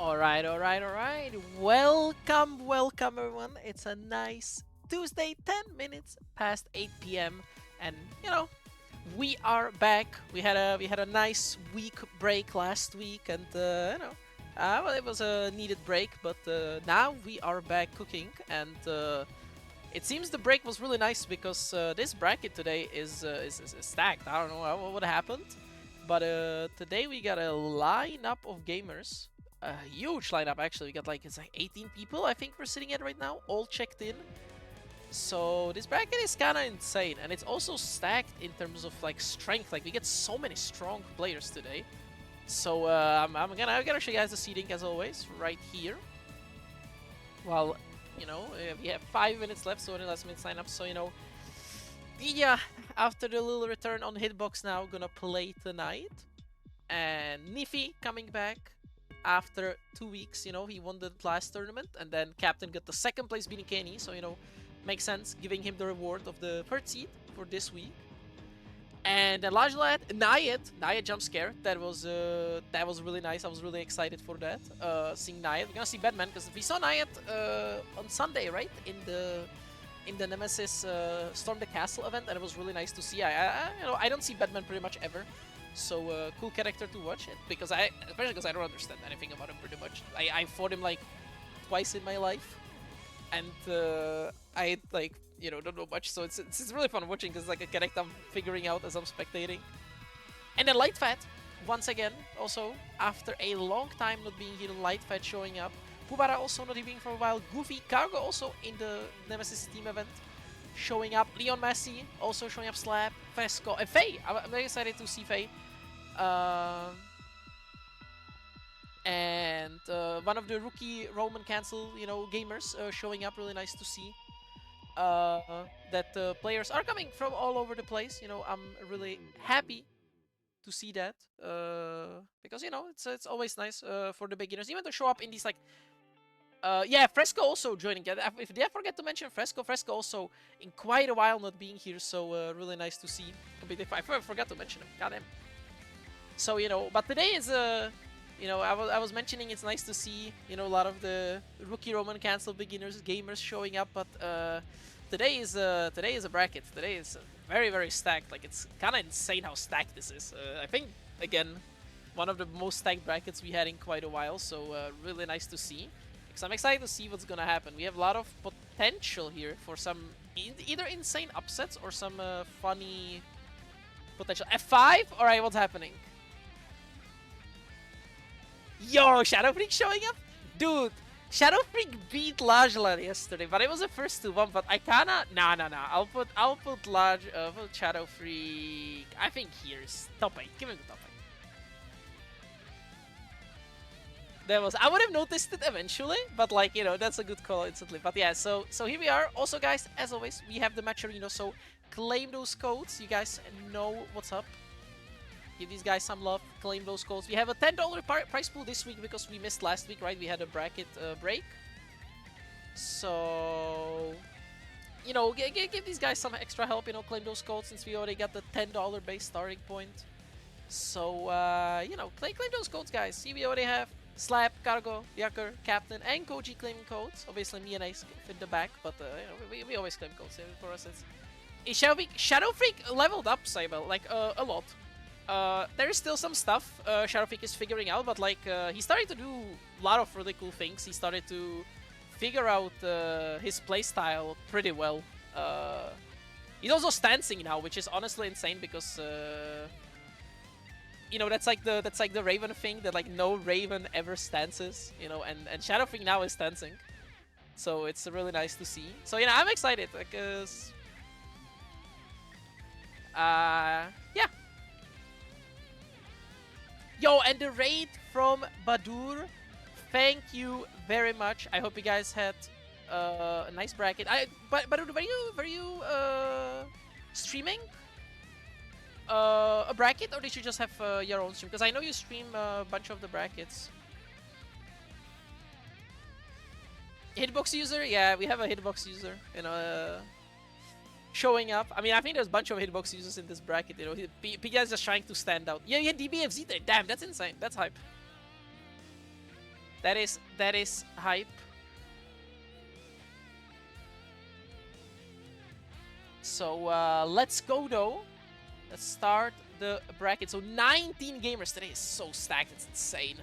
Alright, alright, alright. Welcome, welcome everyone. It's a nice Tuesday, 10 minutes past 8 p.m. And you know, we are back. We had a nice week break last week, and well, it was a needed break, but now we are back cooking, and it seems the break was really nice because this bracket today is stacked. I don't know what happened, but today we got a lineup of gamers. A huge lineup actually. We got it's like 18 people I think we're sitting at right now, all checked in. So this bracket is kind of insane, and it's also stacked in terms of like strength. Like we get so many strong players today. So I'm gonna show you guys the seating as always right here. Well, we have 5 minutes left, so only last minute sign up. So yeah, after the little return on Hitbox now, gonna play tonight, and Nyphi coming back after 2 weeks. He won the last tournament, and then Captain got the second place beating Kenny, so makes sense giving him the reward of the third seed for this week. And then LargeLaddie, Nyad jump scare. That was really nice. I was really excited for that. Seeing Nyad, we're gonna see Bedman because we saw Nyad on Sunday, right, in the Nemesis Storm the Castle event, and it was really nice to see. I don't see Bedman pretty much ever. So cool character to watch it, especially because I don't understand anything about him pretty much. I fought him like twice in my life, and I don't know much. So it's really fun watching because like a character I'm figuring out as I'm spectating. And then Lightfat once again, also after a long time not being here, Lightfat showing up. Pubara also not being for a while. Goofy Cargo also in the Nemesis team event showing up. Leon Massey also showing up. Slap, Fesco, and Faye. I'm very excited to see Faye. And one of the rookie Roman cancel, gamers showing up. Really nice to see that players are coming from all over the place. I'm really happy to see that because it's always nice for the beginners even to show up in these like. Yeah, Fresco also joining. Did I forget to mention Fresco? Fresco also in quite a while not being here, so really nice to see. I forgot to mention him. Goddamn. So but today is I was mentioning it's nice to see a lot of the rookie Roman cancel beginners gamers showing up, but today is a bracket. Today is very, very stacked. Like it's kind of insane how stacked this is. I think again one of the most stacked brackets we had in quite a while, so really nice to see. Because I'm excited to see what's gonna happen. We have a lot of potential here for some either insane upsets or some funny potential. F5? Alright, what's happening? Yo, Shadow Freak showing up? Dude, Shadow Freak beat LargeLaddie yesterday, but it was a first 2-1, but I kinda... Nah. I'll put Shadow Freak... I think here's top 8. Give him the top 8. That was... I would have noticed it eventually, but like, that's a good call instantly. But yeah, so here we are. Also, guys, as always, we have the match arena, so claim those codes. You guys know what's up. Give these guys some love, claim those codes. We have a $10 prize pool this week because we missed last week, right? We had a bracket break. So, give these guys some extra help, claim those codes since we already got the $10 base starting point. So, claim those codes, guys. See, we already have Slap, Cargo, Yaker, Captain, and Koji claiming codes. Obviously, me and I fit the back, but we always claim codes. For us, it's Shadow Freak leveled up, Cybel, like a lot. There is still some stuff Shadow Freak is figuring out, but like he started to do a lot of really cool things. He started to figure out his playstyle pretty well. He's also stancing now, which is honestly insane because that's like the Raven thing that like no Raven ever stances, and Shadow Freak now is stancing. So it's really nice to see. So I'm excited because yeah. Yo, and the raid from Badur, thank you very much. I hope you guys had a nice bracket. Badur, were you streaming a bracket, or did you just have your own stream? Because I know you stream a bunch of the brackets. Hitbox user? Yeah, we have a hitbox user. showing up. I mean, I think there's a bunch of hitbox users in this bracket, you know. Pida is just trying to stand out. Yeah, DBFZ there. Damn, that's insane. That's hype. That is hype. So let's go though. Let's start the bracket. So 19 gamers today is so stacked. It's insane.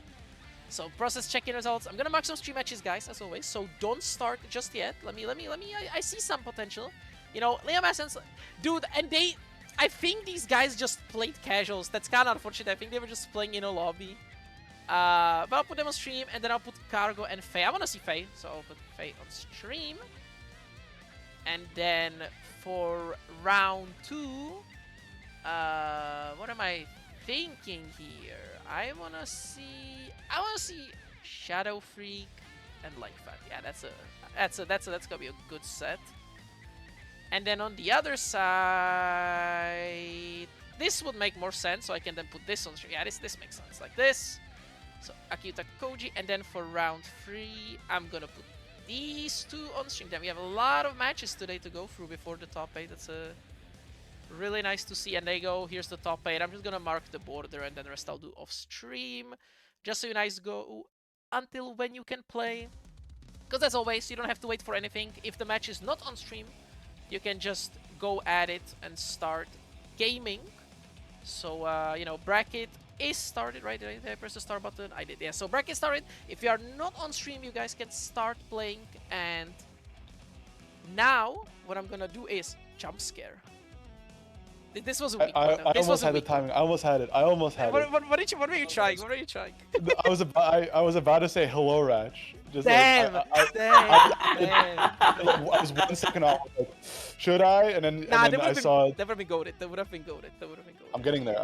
So process check-in results. I'm gonna mark some stream matches, guys, as always. So don't start just yet. Let me. I see some potential. You know, Liam Essence, dude, and I think these guys just played casuals. That's kind of unfortunate. I think they were just playing in a lobby. But I'll put them on stream, and then I'll put Cargo and Faye. I want to see Faye, so I'll put Faye on stream. And then for round 2, what am I thinking here? I wanna see Shadow Freak and Lightfat. Yeah, that's gonna be a good set. And then on the other side, this would make more sense, so I can then put this on stream. Yeah, this makes sense, like this. So Akiuta, Koji, and then for round 3, I'm gonna put these 2 on stream. Then we have a lot of matches today to go through before the top 8. That's really nice to see. And there you go. Here's the top 8. I'm just gonna mark the border, and then the rest I'll do off stream, just so you guys go until when you can play. Because as always, you don't have to wait for anything. If the match is not on stream, you can just go at it and start gaming. So you know, bracket is started, right? Did I press the start button? I did, yeah. So bracket started. If you are not on stream, you guys can start playing. And now, what I'm gonna do is jump scare. This was a weak one. I almost had the timing. I almost had it. What were you trying? What were you trying? I was about to say hello, Ratch. Just damn! Like, I was 1 second off. Like, should I? And then, nah, and then I saw. That would have been goated. I'm getting there.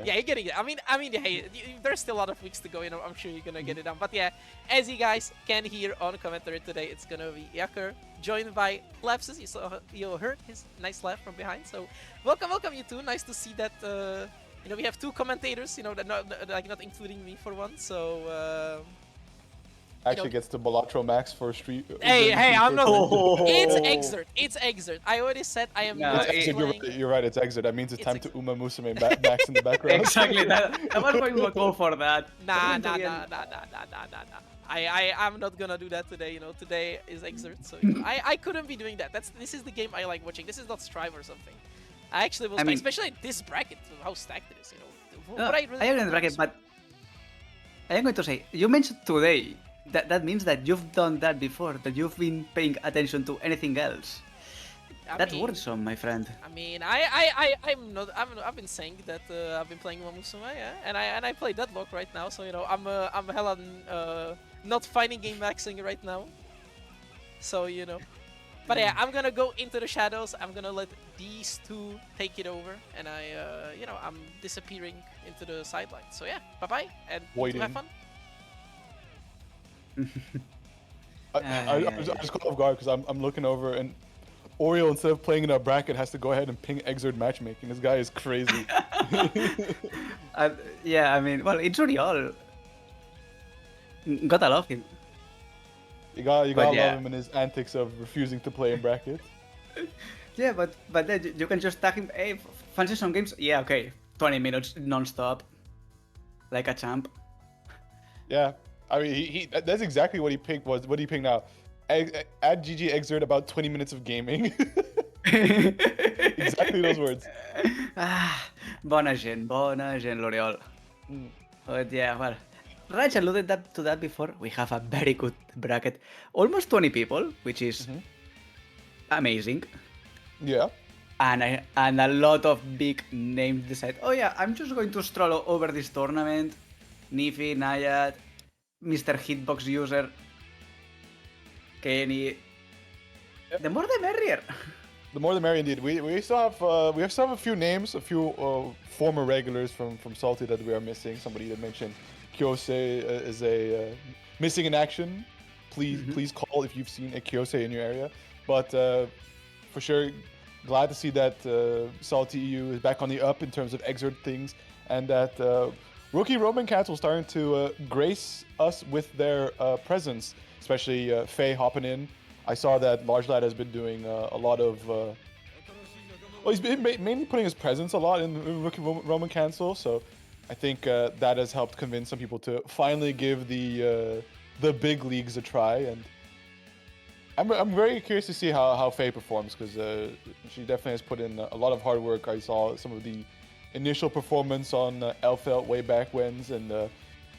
Yeah, you're getting it. I mean, hey, there's still a lot of weeks to go. You know, I'm sure you're gonna get it done. But yeah, as you guys can hear on commentary today, it's gonna be Yakur, joined by Lapsus. You heard his nice laugh from behind. So welcome you two. Nice to see that. You know, we have 2 commentators. You know, that not including me for one. So. Actually gets to Balatro Max for street. Hey, I'm not. It's Xrd. It's Xrd. I already said I am not playing. You're right. It's Xrd. That means it's time to Uma Musume Max in the background. Exactly. That was going to go for that. Nah. I'm not gonna do that today. You know, today is Xrd, so you know, I couldn't be doing that. This is the game I like watching. This is not Strive or something. I actually was, especially this bracket, how stacked it is. You know, I agree in the bracket, but I am going to say you mentioned today. That means that you've done that before, that you've been paying attention to anything else. That's worrisome, my friend. I mean, I've been saying that I've been playing Mamusume, yeah, and I play Deadlock right now, so you know I'm hella not finding game maxing right now. So you know, but yeah, I'm gonna go into the shadows. I'm gonna let these 2 take it over, and you know, I'm disappearing into the sideline. So yeah, bye and have fun. I just caught off guard because I'm looking over and Oreo, instead of playing in a bracket, has to go ahead and ping Xrd matchmaking. This guy is crazy. Yeah, I mean, well, it's Oriol. Gotta love him. You gotta love him in his antics of refusing to play in brackets. Yeah, but then you can just tag him. Hey, fancy some games? Yeah, okay. 20 minutes non-stop, like a champ. Yeah. I mean, that's exactly what he picked. What do you pick now? Add GGXRD about 20 minutes of gaming. Exactly those words. Bona gent, l'Oriol. But yeah, well, Raj alluded to that before. We have a very good bracket. Almost 20 people, which is amazing. Yeah. And a lot of big names decide, oh yeah, I'm just going to stroll over this tournament. Nyphi, Nyad, Mr. Hitbox user, Kenny. The more the merrier. The more the merrier, indeed. We still have a few names, a few former regulars from Salty that we are missing. Somebody that mentioned Kyose is a missing in action. Please call if you've seen a Kyose in your area. But for sure, glad to see that SaltyEU is back on the up in terms of Xrd things, and that rookie Roman Cancel starting to grace us with their presence, especially Faye hopping in. I saw that LargeLaddie has been doing a lot of... well, he's been mainly putting his presence a lot in rookie Roman Cancel, so I think that has helped convince some people to finally give the the big leagues a try, and I'm very curious to see how Faye performs, because she definitely has put in a lot of hard work. I saw some of the initial performance on Elphelt way back when's, and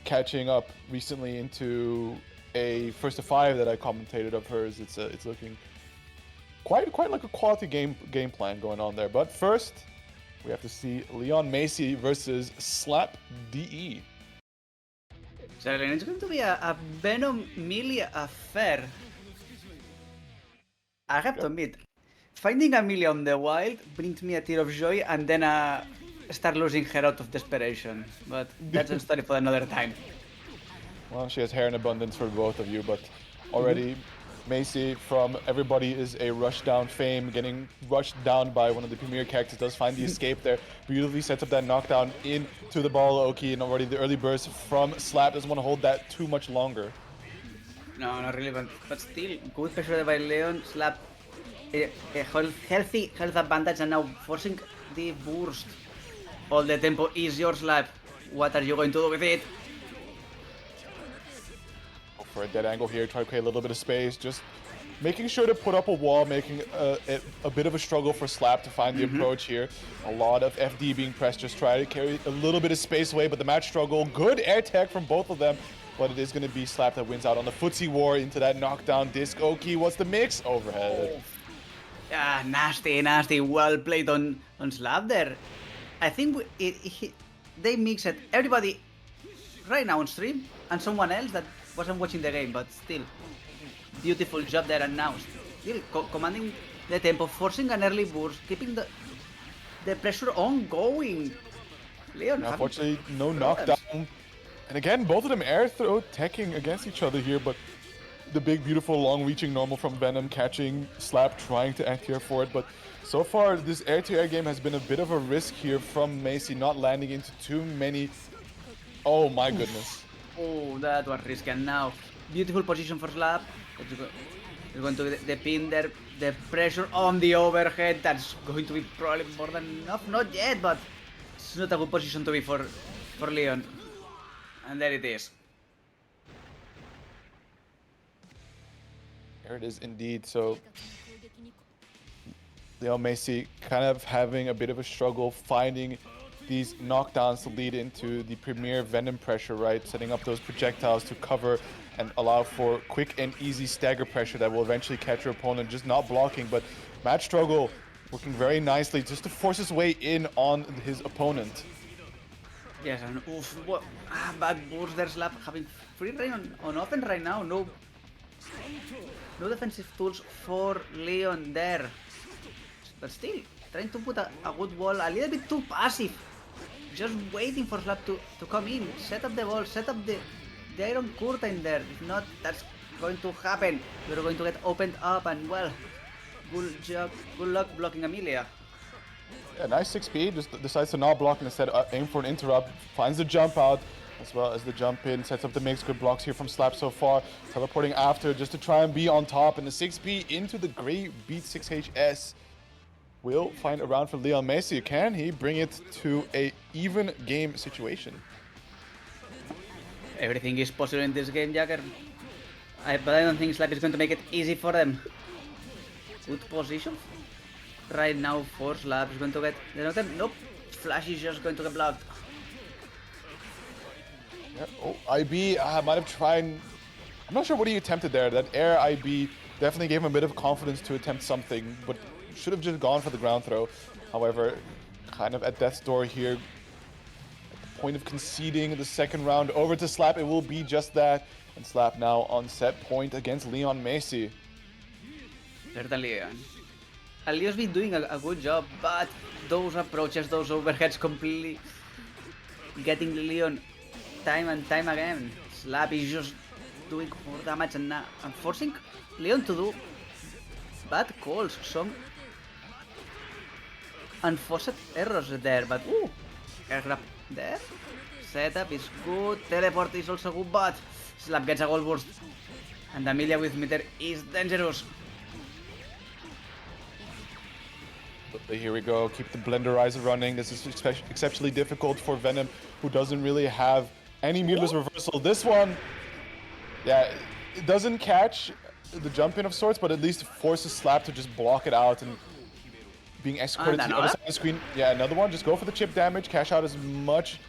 catching up recently into a first to 5 that I commentated of hers. It's looking quite like a quality game plan going on there. But first, we have to see Leon Massey versus Slap DE. So it's going to be a Venom Millia affair. I have to admit, finding a Millia on the wild brings me a tear of joy, and then start losing her out of desperation. But that's a story for another time. Well, she has hair in abundance for both of you, but already Massey from Everybody is a rush down fame, getting rushed down by one of the premier characters, does find the escape there, beautifully sets up that knockdown into the BaLoki, and already the early burst from Slap doesn't want to hold that too much longer. No, not really, but still, good pressure by Leon. Slap a healthy health advantage, and now forcing the burst. All the tempo is your, Slap. What are you going to do with it? Go for a dead angle here, try to create a little bit of space, just making sure to put up a wall, making a bit of a struggle for Slap to find the approach here. A lot of FD being pressed, just try to carry a little bit of space away, but the match struggle, good air tech from both of them. But it is going to be Slap that wins out on the footsie war into that knockdown disc. Oki, what's the mix? Overhead. Yeah, nasty. Well played on Slap there. I think they mixed everybody right now on stream and someone else that wasn't watching the game, but still. Beautiful job there, and now still commanding the tempo, forcing an early burst, keeping the pressure ongoing. Leon, unfortunately, no knockdown. And again, both of them air throw teching against each other here, but the big, beautiful, long-reaching normal from Venom catching Slap, trying to anti-air for it. But so far, this air-to-air game has been a bit of a risk here from Massey, not landing into too many. Oh my goodness. Oh, that was risky. And now, beautiful position for Slap. It's going to be the pin there, the pressure on the overhead. That's going to be probably more than enough. Not yet, but it's not a good position to be for Leon. And there it is. There it is indeed. So Leon Massey kind of having a bit of a struggle finding these knockdowns to lead into the premier Venom pressure, right? Setting up those projectiles to cover and allow for quick and easy stagger pressure that will eventually catch your opponent, just not blocking. But match struggle working very nicely just to force his way in on his opponent. Yes, and oof, what bad burst there, Slap, having free reign on offense right now. No defensive tools for Leon there. But still, trying to put a good wall, a little bit too passive. Just waiting for Slap to come in, set up the wall, set up the iron curtain there. If not, that's going to happen. You're going to get opened up, and well, good job, good luck blocking Millia. Yeah, nice 6 speed, just decides to not block and instead aim for an interrupt, finds the jump out as well as the jump in, sets up the mix. Good blocks here from Slap so far, teleporting after just to try and be on top, and the 6B into the great beat 6HS will find a round for Leon Massey. Can he bring it to a even game situation? Everything is possible in this game, Jagger. But I don't think Slap is going to make it easy for them. Good position right now for Slap. Is going to get the knockdown. Nope. Flash is just going to get blocked. Yeah. Oh, IB might have tried. I'm not sure what he attempted there. That air IB definitely gave him a bit of confidence to attempt something, but should have just gone for the ground throw. However, kind of at death's door here. At the point of conceding the second round over to Slap, it will be just that. And Slap now on set point against Leon Massey. Certainly. Leon's been doing a good job, but those approaches, those overheads completely getting Leon time and time again. Slap is just doing more damage and forcing Leon to do bad calls, some unforced errors there, but air grab there. Setup is good, teleport is also good, but Slap gets a goal burst. And Millia with meter is dangerous. Here we go, keep the blenderizer running. This is exceptionally difficult for Venom, who doesn't really have any meterless reversal. This one, Yeah, it doesn't catch the jump in of sorts, but at least forces Slap to just block it out and being escorted to the other side of the screen. Yeah, another one. Just go for the chip damage, cash out as much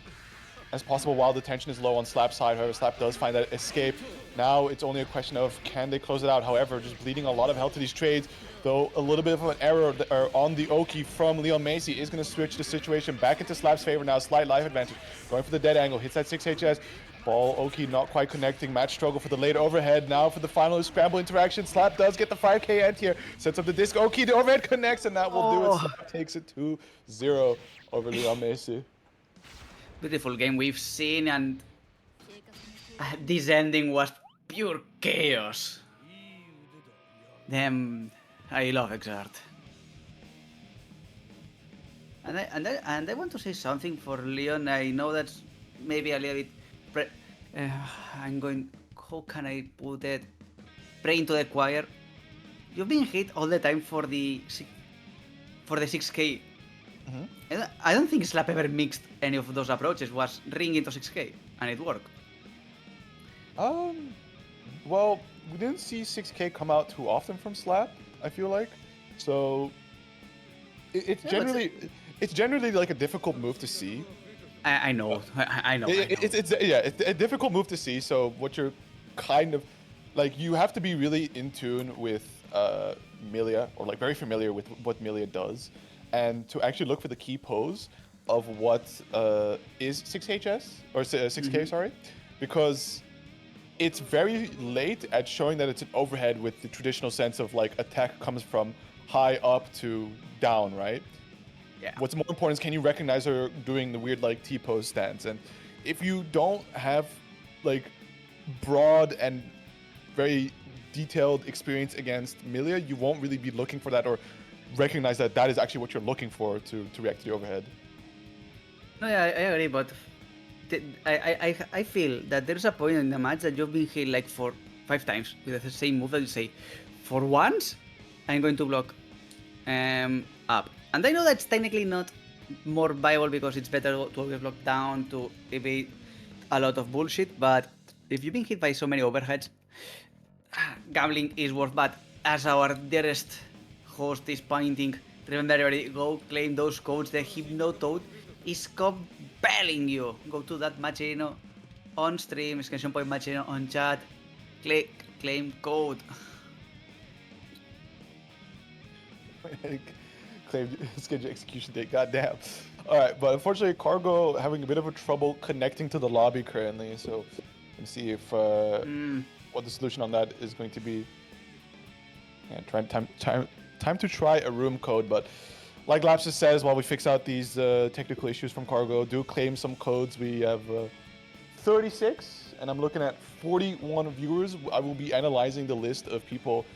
as possible while the tension is low on Slap's side. However, Slap does find that escape. Now it's only a question of can they close it out. However, just bleeding a lot of health to these trades, though a little bit of an error on the Oki from Leon Massey is going to switch the situation back into Slap's favor now. Slight life advantage. Going for the dead angle. Hits that 6HS. Ball Oki not quite connecting. Match struggle for the late overhead. Now for the final scramble interaction. Slap does get the 5k end here. Sets up the disc. Oki, the overhead connects, and that will do it. Slap takes it 2-0 over Leon Massey. Beautiful game we've seen, and this ending was pure chaos. Damn, I love Xrd. And I want to say something for Leon. I know that's maybe a little bit. I'm going. How can I put it? Praying to the choir. You've been hit all the time for the 6k. I don't think Slap ever mixed any of those approaches. Was ring into 6k and it worked. Well, we didn't see 6k come out too often from Slap, I feel like. So it's generally like a difficult move to see. I know. It's a difficult move to see. So what you're kind of like, you have to be really in tune with Millia, or like very familiar with what Millia does, and to actually look for the key pose of what is 6HS or 6k, sorry, because it's very late at showing that it's an overhead with the traditional sense of like attack comes from high up to down, right? Yeah. What's more important is can you recognize her doing the weird like T-pose stance, and if you don't have like broad and very detailed experience against Millia, you won't really be looking for that or recognize that that is actually what you're looking for to react to the overhead. No, yeah, I agree, but I feel that there's a point in the match that you've been hit like 5 times with the same move that you say, for once, I'm going to block up. And I know that's technically not more viable because it's better to always block down to evade a lot of bullshit, but if you've been hit by so many overheads, gambling is worth. But as our dearest host is pointing, remember everybody, go claim those codes. The Hypnotoad is compelling you. Go to that Machino on stream, exclamation point Machino on chat, claim code. Claim schedule execution date, goddamn. Alright, but unfortunately Cargo having a bit of a trouble connecting to the lobby currently, so let's see if what the solution on that is going to be. Yeah, time to try a room code, but like Lapsus says, while we fix out these technical issues from Cargo, do claim some codes. We have 36, and I'm looking at 41 viewers. I will be analyzing the list of people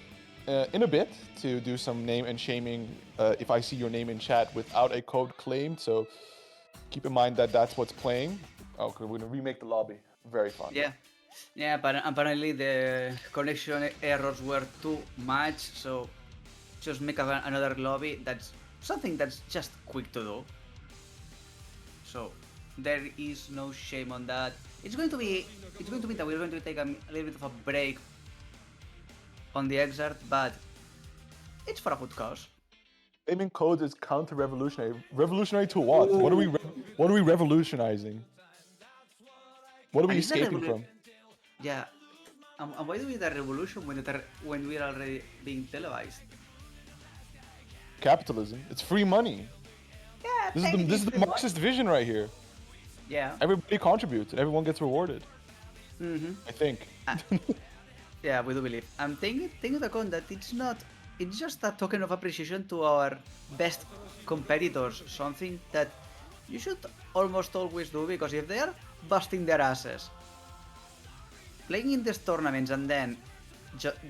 in a bit to do some name and shaming if I see your name in chat without a code claimed. So keep in mind that that's what's playing. Okay, we're gonna remake the lobby. Very fun. Yeah, but apparently the connection errors were too much, so just make another lobby. That's something that's just quick to do. So there is no shame on that. It's going to be that we're going to take a little bit of a break on the Xrd, but it's for a good cause. Claiming codes is counter-revolutionary. Revolutionary to what? What are we revolutionizing? What are we escaping from? Yeah, and why do we need a revolution when we're already being televised? Capitalism. It's free money. Yeah, this is the Marxist vision right here. Yeah. Everybody contributes and everyone gets rewarded. I think. Yeah, we do believe. I'm taking into account that it's just a token of appreciation to our best competitors, something that you should almost always do, because if they are busting their asses, playing in these tournaments and then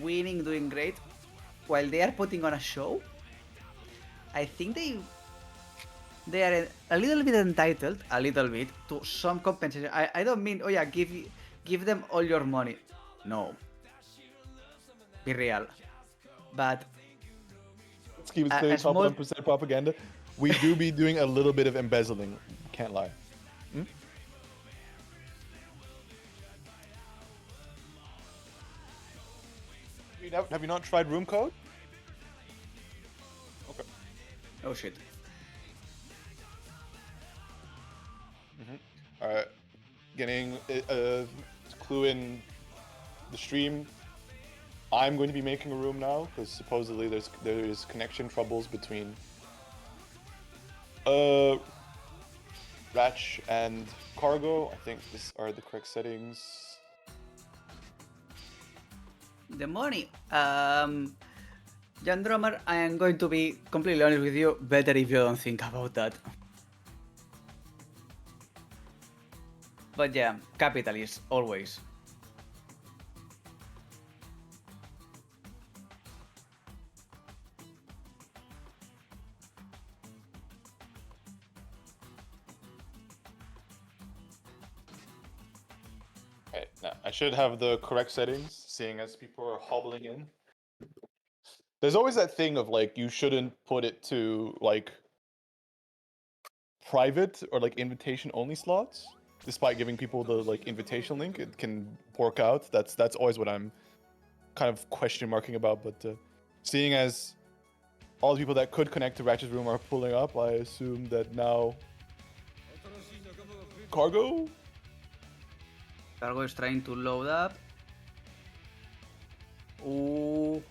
winning, doing great, while they are putting on a show, I think they are a little bit entitled, to some compensation. I don't mean, oh yeah, give them all your money. No. Be real. But let's keep it clear, top 1% propaganda. We do be doing a little bit of embezzling. Can't lie. Have you not tried room code? Okay. Oh shit. Alright. Getting a clue in the stream. I'm going to be making a room now because supposedly there's connection troubles between Ratch and Cargo. I think these are the correct settings. The money. Jan Drummer, I am going to be completely honest with you. Better if you don't think about that. But yeah, capitalist, always. Okay, now I should have the correct settings, seeing as people are hobbling in. There's always that thing of like, you shouldn't put it to like private or like invitation only slots. Despite giving people the like invitation link, it can work out. That's always what I'm kind of question marking about. But seeing as all the people that could connect to Ratchet's room are pulling up, I assume that now Cargo is trying to load up. Oh,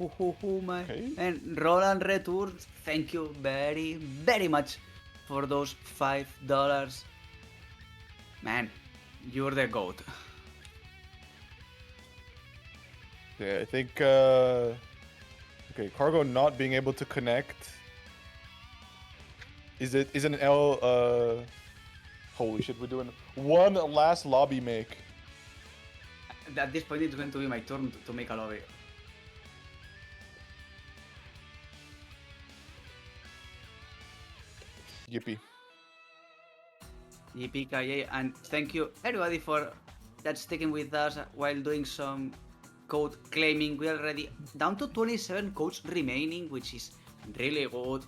my. Okay. And Roland Retour, thank you very, very much for those $5. Man, you're the GOAT. Yeah, I think okay, Cargo not being able to connect. Is it an L holy shit, we're doing one last lobby make. At this point it's going to be my turn to make a lobby. Yippee. Yippee-ki-yay, and thank you everybody for that sticking with us while doing some code claiming. We're already down to 27 codes remaining, which is really good.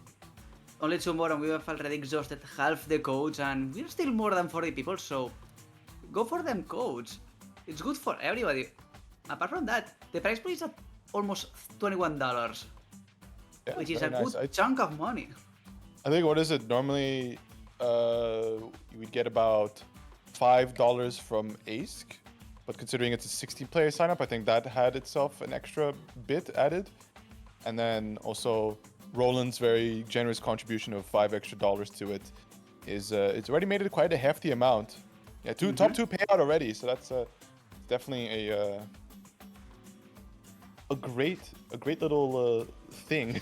Only 2 more and we have already exhausted half the codes and we're still more than 40 people, so go for them codes. It's good for everybody. Apart from that, the price point is at almost $21, Yeah, which is a nice. good chunk of money. I think, what is it? Normally, you would get about $5 from ASK, but considering it's a 16-player sign-up, I think that had itself an extra bit added. And then also, Roland's very generous contribution of $5 extra to it is it's already made it quite a hefty amount. Yeah, top 2 payout already, so that's definitely a great little thing.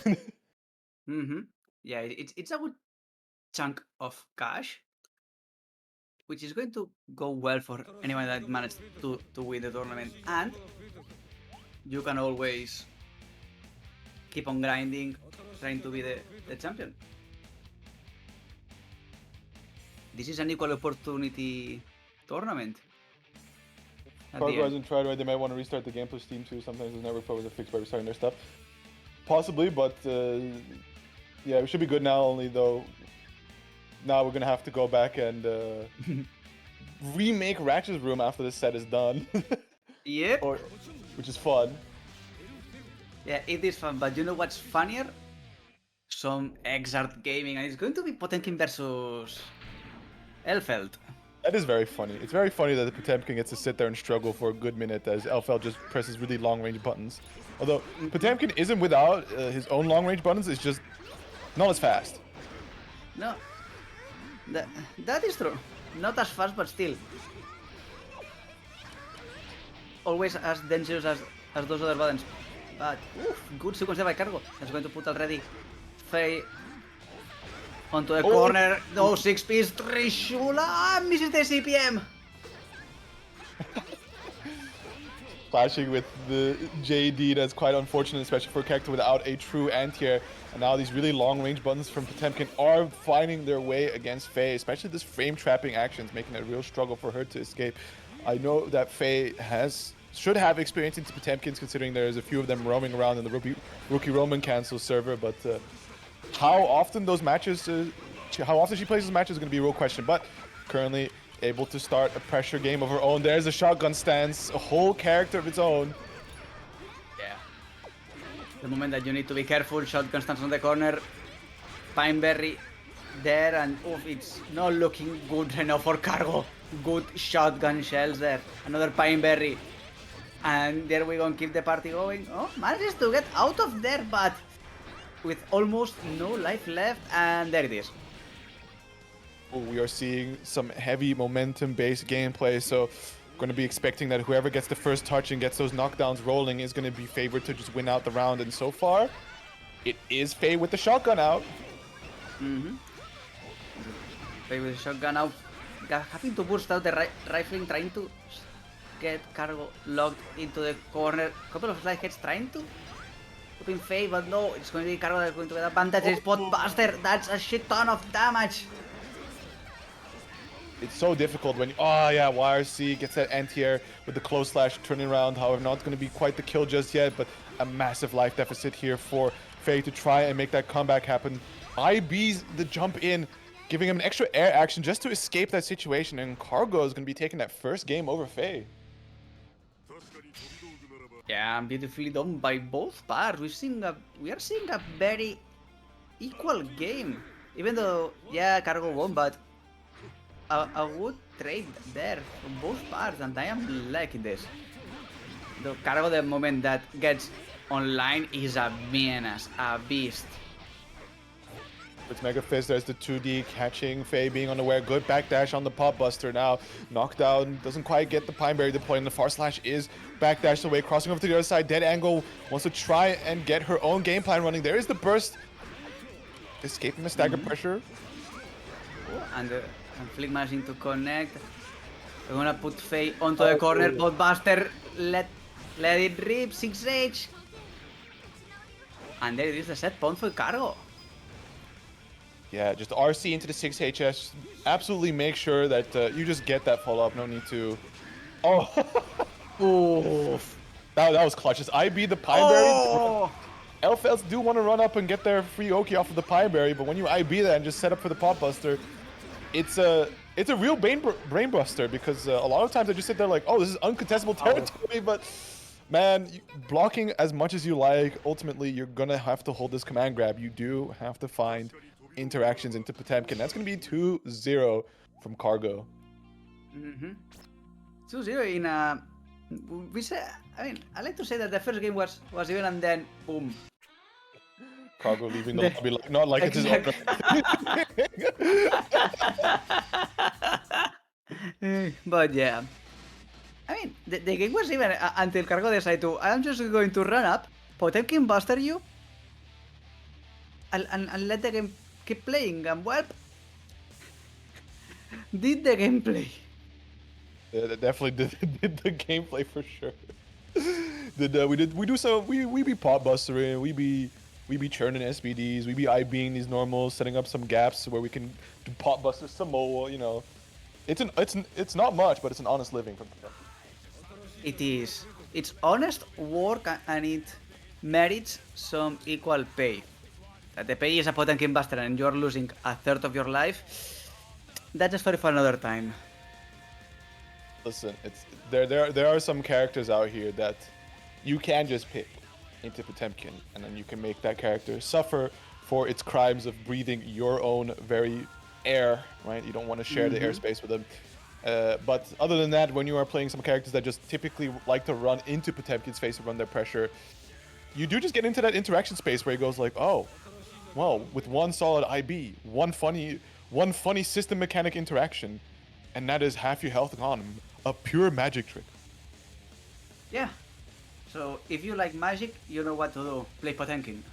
Yeah, it's a good chunk of cash, which is going to go well for anyone that managed to win the tournament. And you can always keep on grinding, trying to be the champion. This is an equal opportunity tournament. Cargo hasn't tried, right? They might want to restart the game plus Steam too. Sometimes the network problems are fixed by restarting their stuff. Possibly, but yeah, we should be good now. Only though, now we're gonna have to go back and remake Ratchet's room after this set is done. Yep. Which is fun. Yeah, it is fun, but you know what's funnier? Some Xrd gaming, and it's going to be Potemkin versus Elphelt. That is very funny. It's very funny that the Potemkin gets to sit there and struggle for a good minute as Elphelt just presses really long-range buttons. Although Potemkin isn't without his own long-range buttons, it's just not as fast. No, that is true. Not as fast, but still. Always as dangerous as those other buttons. But, good sequence there by Cargo. That's going to put already Faye onto the corner. No, 6-piece Trishula misses the CPM. Clashing with the JD, that's quite unfortunate, especially for a character without a true anti-air. And now these really long-range buttons from Potemkin are finding their way against Faye, especially this frame-trapping actions, making it a real struggle for her to escape. I know that Faye should have experience into Potemkins, considering there's a few of them roaming around in the Rookie Roman cancel server, but how often those matches, how often she plays those matches is going to be a real question. But currently able to start a pressure game of her own. There's a shotgun stance, a whole character of its own. Yeah. The moment that you need to be careful, shotgun stands on the corner, Pineberry there, and it's not looking good enough for Cargo. Good shotgun shells there. Another Pineberry. And there we go and keep the party going. Oh, manages to get out of there, but with almost no life left, and there it is. We are seeing some heavy momentum-based gameplay, so going to be expecting that whoever gets the first touch and gets those knockdowns rolling is going to be favored to just win out the round. And so far, it is Faye with the shotgun out. Faye with the shotgun out, having to burst out the rifling, trying to get Cargo locked into the corner. Couple of slide hits trying to in Faye, but no, it's going to be Cargo that's going to get advantage. Spot Buster, that's a shit ton of damage. It's so difficult when YRC gets that anti-air with the close slash turning around. However, not going to be quite the kill just yet, but a massive life deficit here for Faye to try and make that comeback happen. IB's the jump in, giving him an extra air action just to escape that situation, and Cargo is going to be taking that first game over Faye. Yeah, beautifully done by both parts. We are seeing a very equal game, even though Cargo won, but a good trade there from both parts, and I am liking this. The Cargo, the moment that gets online, is a menace, a beast. With Mega Fist, there's the 2D catching, Faye being unaware, good backdash on the Pop Buster now. Knockdown, doesn't quite get the Pineberry deployed, and the far slash is backdashed away, crossing over to the other side. Dead Angle wants to try and get her own game plan running. There is the burst, escaping the stagger pressure. And Flick managing to connect. We're gonna put Faye onto the corner, but Buster let it rip, 6H. And there it is, the set point for Cargo. Yeah, just RC into the 6HS. Absolutely make sure that you just get that follow-up. No need to... Oh! Oof. That was clutch. Just IB the Pineberry. Elphelts do want to run up and get their free Oki off of the Pineberry, but when you IB that and just set up for the Pop Buster, it's a real brain buster, because a lot of times I just sit there like, oh, this is uncontestable territory, but man, blocking as much as you like, ultimately you're gonna have to hold this command grab. You do have to find interactions into Potemkin. That's gonna be 2-0 from Cargo. 2-0 in a... I like to say that the first game was even, and then boom. Cargo leaving the lobby like, not like it's his own. But yeah, I mean, the game was even until Cargo decided to, I'm just going to run up, Potemkin buster you, and let the game keep playing, and well, did the gameplay. Yeah, that definitely did the gameplay for sure. We be pop bustering, we be churning SBDs, we be IBing these normals, setting up some gaps where we can do pop busters some more, you know. It's not much, but it's an honest living from them. It is. It's honest work, and it merits some equal pay. That the pay is a Potemkin buster and you're losing a third of your life, that's a story for another time. Listen, there are some characters out here that you can just pick into Potemkin, and then you can make that character suffer for its crimes of breathing your own very air, right? You don't want to share the airspace with them. But other than that, when you are playing some characters that just typically like to run into Potemkin's face and run their pressure, you do just get into that interaction space where he goes like, oh, well, with one solid IB, one funny system mechanic interaction, and that is half your health gone. A pure magic trick. Yeah. So if you like magic, you know what to do. Play Potemkin.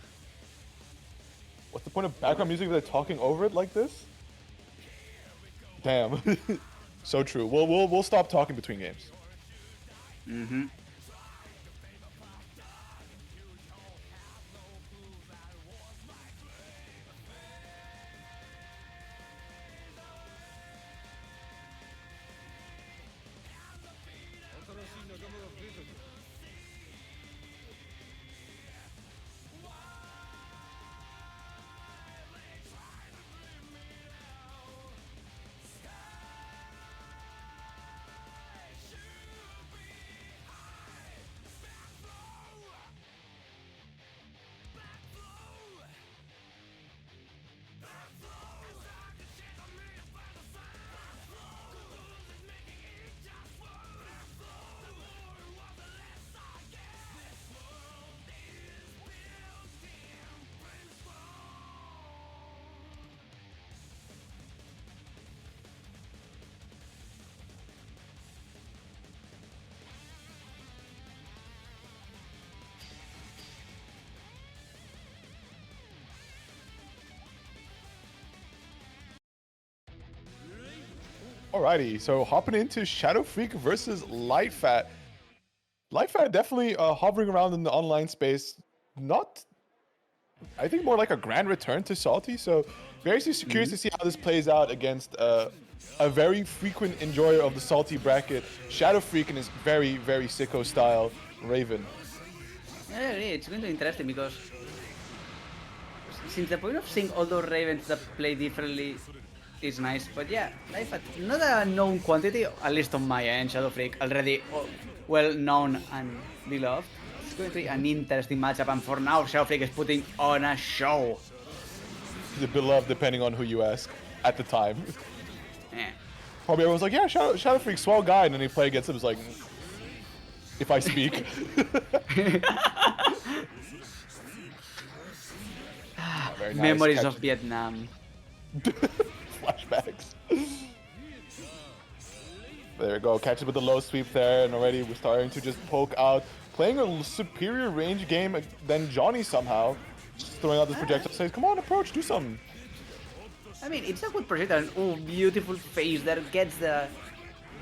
What's the point of background music if they're talking over it like this? Damn. So true. We'll stop talking between games. Alrighty, so hopping into Shadow Freak versus Lightfat. Lightfat definitely hovering around in the online space. Not, I think, more like a grand return to Salty. So very curious to see how this plays out against a very frequent enjoyer of the Salty bracket, Shadow Freak in his very, very sicko style, Raven. Yeah, it's going to be interesting because since the point of seeing all those Ravens that play differently is nice, but yeah, Lightfat, not a known quantity, at least on my end. Shadow Freak already well known and beloved. It's going to be an interesting matchup, and for now, Shadow Freak is putting on a show. He's beloved depending on who you ask at the time. Yeah. Probably everyone's like, yeah, Shadow Freak, swell guy, and then he play against him, it's like, if I speak. Nice. Memories of Vietnam. Flashbacks. There we go, catches with the low sweep there, and already we're starting to just poke out. Playing a superior range game than Johnny somehow. Just throwing out this projectile, says, come on, approach, do something. I mean, it's a good projectile. Oh, beautiful face there, gets the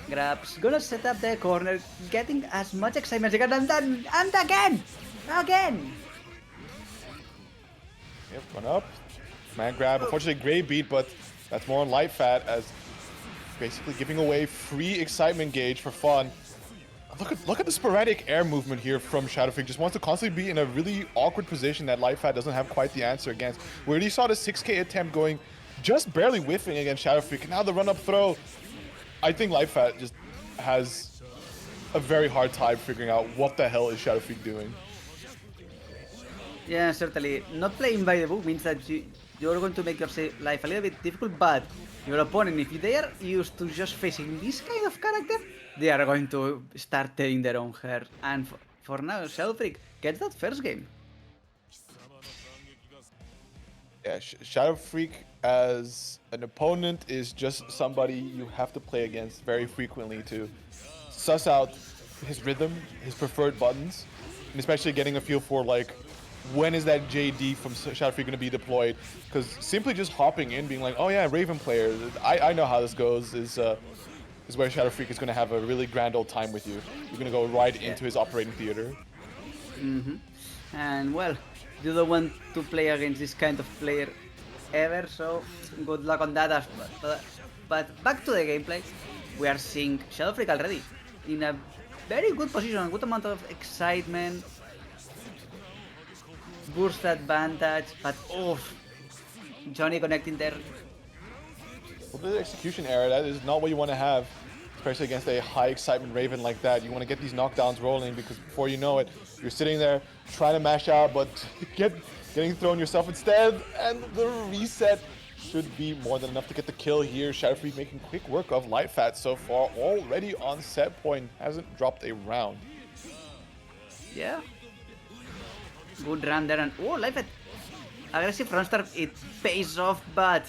grabs. Gonna set up the corner, getting as much excitement as he can, and then, and again! Again! Yep, run up. Man grab. Unfortunately, great beat, but that's more on Lightfat as basically giving away free excitement gauge for fun. Look at the sporadic air movement here from Shadow Freak. Just wants to constantly be in a really awkward position that Lightfat doesn't have quite the answer against. We already saw the 6K attempt going just barely whiffing against Shadow Freak. And now the run-up throw. I think Lightfat just has a very hard time figuring out what the hell is Shadow Freak doing. Yeah, certainly. Not playing by the book means that you're going to make your life a little bit difficult, but your opponent, if they are used to just facing this kind of character, they are going to start tearing their own hair. And for now, Shadow Freak gets that first game. Yeah, Shadow Freak as an opponent is just somebody you have to play against very frequently to suss out his rhythm, his preferred buttons, and especially getting a feel for like when is that JD from Shadow Freak going to be deployed? Because simply just hopping in, being like, oh yeah, Raven player, I know how this goes, is where Shadow Freak is going to have a really grand old time with you. You're going to go right into his operating theater. And well, you don't want to play against this kind of player ever, so good luck on that. But back to the gameplay, we are seeing Shadow Freak already in a very good position, a good amount of excitement. Burst advantage, but oof, Johnny connecting there. Well, the execution error, that is not what you want to have, especially against a high excitement Raven like that. You want to get these knockdowns rolling because before you know it, you're sitting there trying to mash out, but getting thrown yourself instead, and the reset should be more than enough to get the kill here. Shadow Freak making quick work of Lightfat so far, already on set point, hasn't dropped a round. Yeah. Good run there, and oh, Lightfat. Aggressive front start, it pays off, but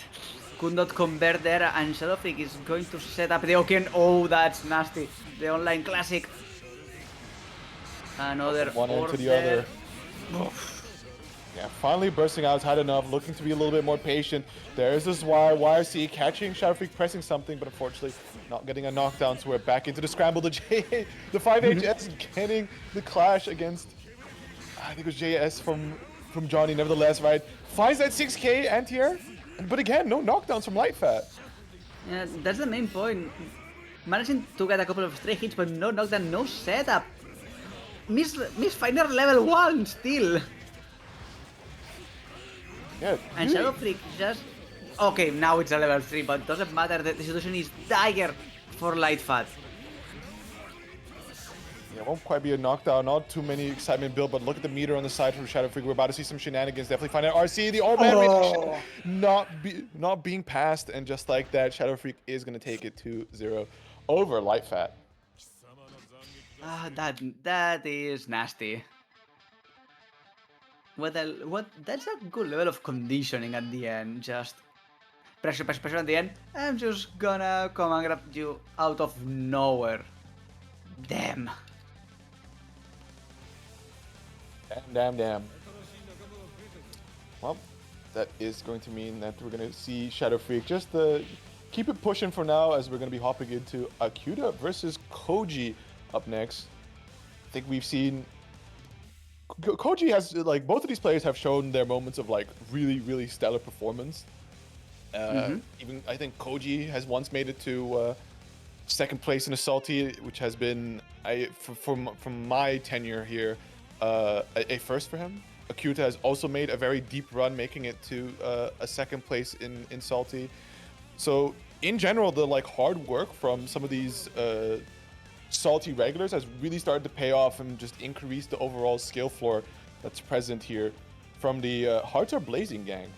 could not convert there, and Shadow Freak is going to set up the Oken. Oh, that's nasty. The online classic. Another one into the other. Yeah, finally bursting out, had enough, looking to be a little bit more patient. There's this YRC catching Shadow Freak pressing something, but unfortunately not getting a knockdown, so we're back into the scramble. The 5HS getting the clash against, I think it was JS from Johnny, nevertheless, right? Finds that 6K anti-air, but again, no knockdowns from Lightfat. Yeah, that's the main point. Managing to get a couple of stray hits, but no knockdown, no setup. Misfinder level 1 still. Yeah, And Shadow Freak just... Okay, now it's a level 3, but doesn't matter, the situation is dire for Lightfat. Yeah, won't quite be a knockdown, not too many excitement build, but look at the meter on the side from Shadow Freak. We're about to see some shenanigans. Definitely find out RC, the old man reaction not being passed, and just like that, Shadow Freak is going to take it 2-0 over Lightfat. That is nasty. What that's a good level of conditioning at the end. Just pressure at the end. I'm just gonna come and grab you out of nowhere. Damn. Damn. Well, that is going to mean that we're going to see Shadow Freak just keep it pushing for now as we're going to be hopping into Akiuta versus Koji up next. I think we've seen Koji has, like, both of these players have shown their moments of like really stellar performance. Even I think Koji has once made it to second place in a Salty, which has been from my tenure here a first for him. Akiuta has also made a very deep run, making it to a second place in Salty. So in general, the like hard work from some of these Salty regulars has really started to pay off and just increase the overall skill floor that's present here from the Hearts Are Blazing gang.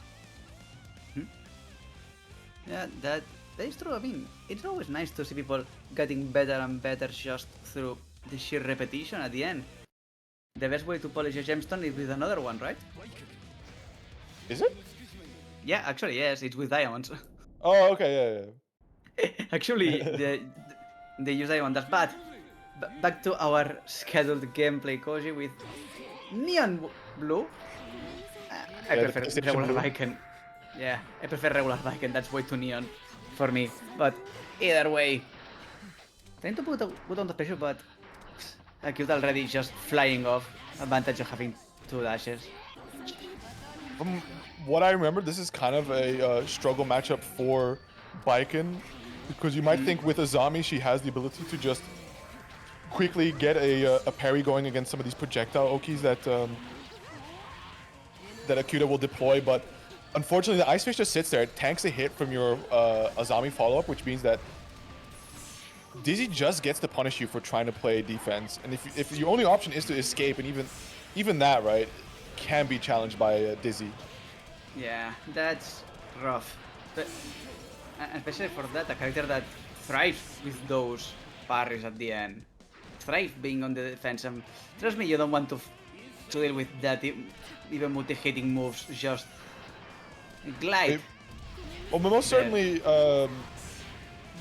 Yeah, that is true. I mean, it's always nice to see people getting better and better just through the sheer repetition at the end. The best way to polish a gemstone is with another one, right? Is it? Yeah, actually, yes, it's with diamonds. Oh, okay, yeah. Actually, they use diamonds, but back to our scheduled gameplay, Koji, with neon blue. I prefer regular Baiken. Yeah, I prefer regular Baiken, that's way too neon for me. But either way, trying to put on the pressure, but Akiuta already just flying off. Advantage of having 2 dashes. From what I remember, this is kind of a struggle matchup for Baiken, because you might think with Azami she has the ability to just quickly get a parry going against some of these projectile Okis that Akiuta will deploy, but unfortunately the Ice Fish just sits there, it tanks a hit from your Azami follow-up, which means that Dizzy just gets to punish you for trying to play defense, and if your only option is to escape, and even that, right, can be challenged by Dizzy. Yeah, that's rough. But especially for that, a character that thrives with those parries at the end. Thrives being on the defense, and trust me, you don't want to deal with that, even multi-hitting moves, just glide. Well, most certainly,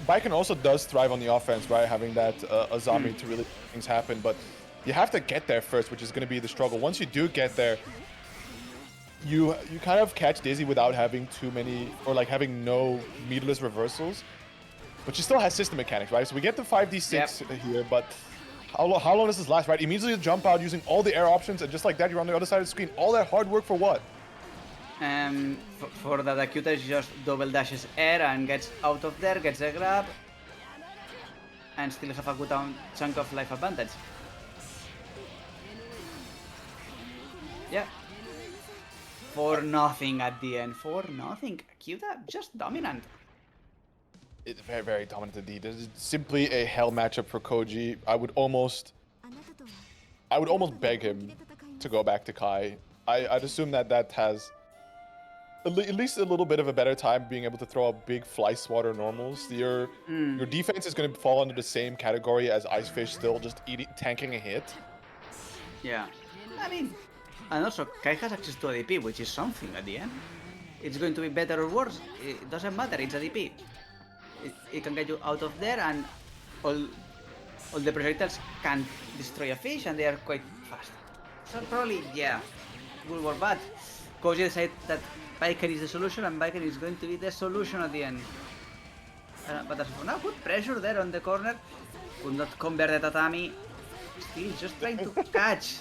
Baiken also does thrive on the offense, right? Having that Azami to really make things happen, but you have to get there first, which is going to be the struggle. Once you do get there, you kind of catch Dizzy without having too many, or like having no meterless reversals, but she still has system mechanics, right? So we get the 5d6 here, but how long does this last, right? Immediately jump out using all the air options, and just like that, you're on the other side of the screen. All that hard work for what? For that, Akiuta is just double dashes air and gets out of there, gets a grab, and still have a good chunk of life advantage. Yeah. For nothing at the end. For nothing. Akiuta just dominant. It's very dominant indeed. This is simply a hell matchup for Koji. I would almost beg him to go back to Kai. I'd assume that has at least a little bit of a better time being able to throw out big fly swatter normals. Your defense is going to fall under the same category as Ice Fish, still just tanking a hit. Yeah. I mean, and also Kai has access to a DP, which is something at the end. It's going to be better or worse. It doesn't matter, it's a DP. It can get you out of there, and all the projectiles can destroy a fish, and they are quite fast. So probably, yeah, will work bad. Koji decided that Baiken is the solution, and Baiken is going to be the solution at the end. But as for now, good pressure there on the corner. Could not convert the tatami. Still just trying to catch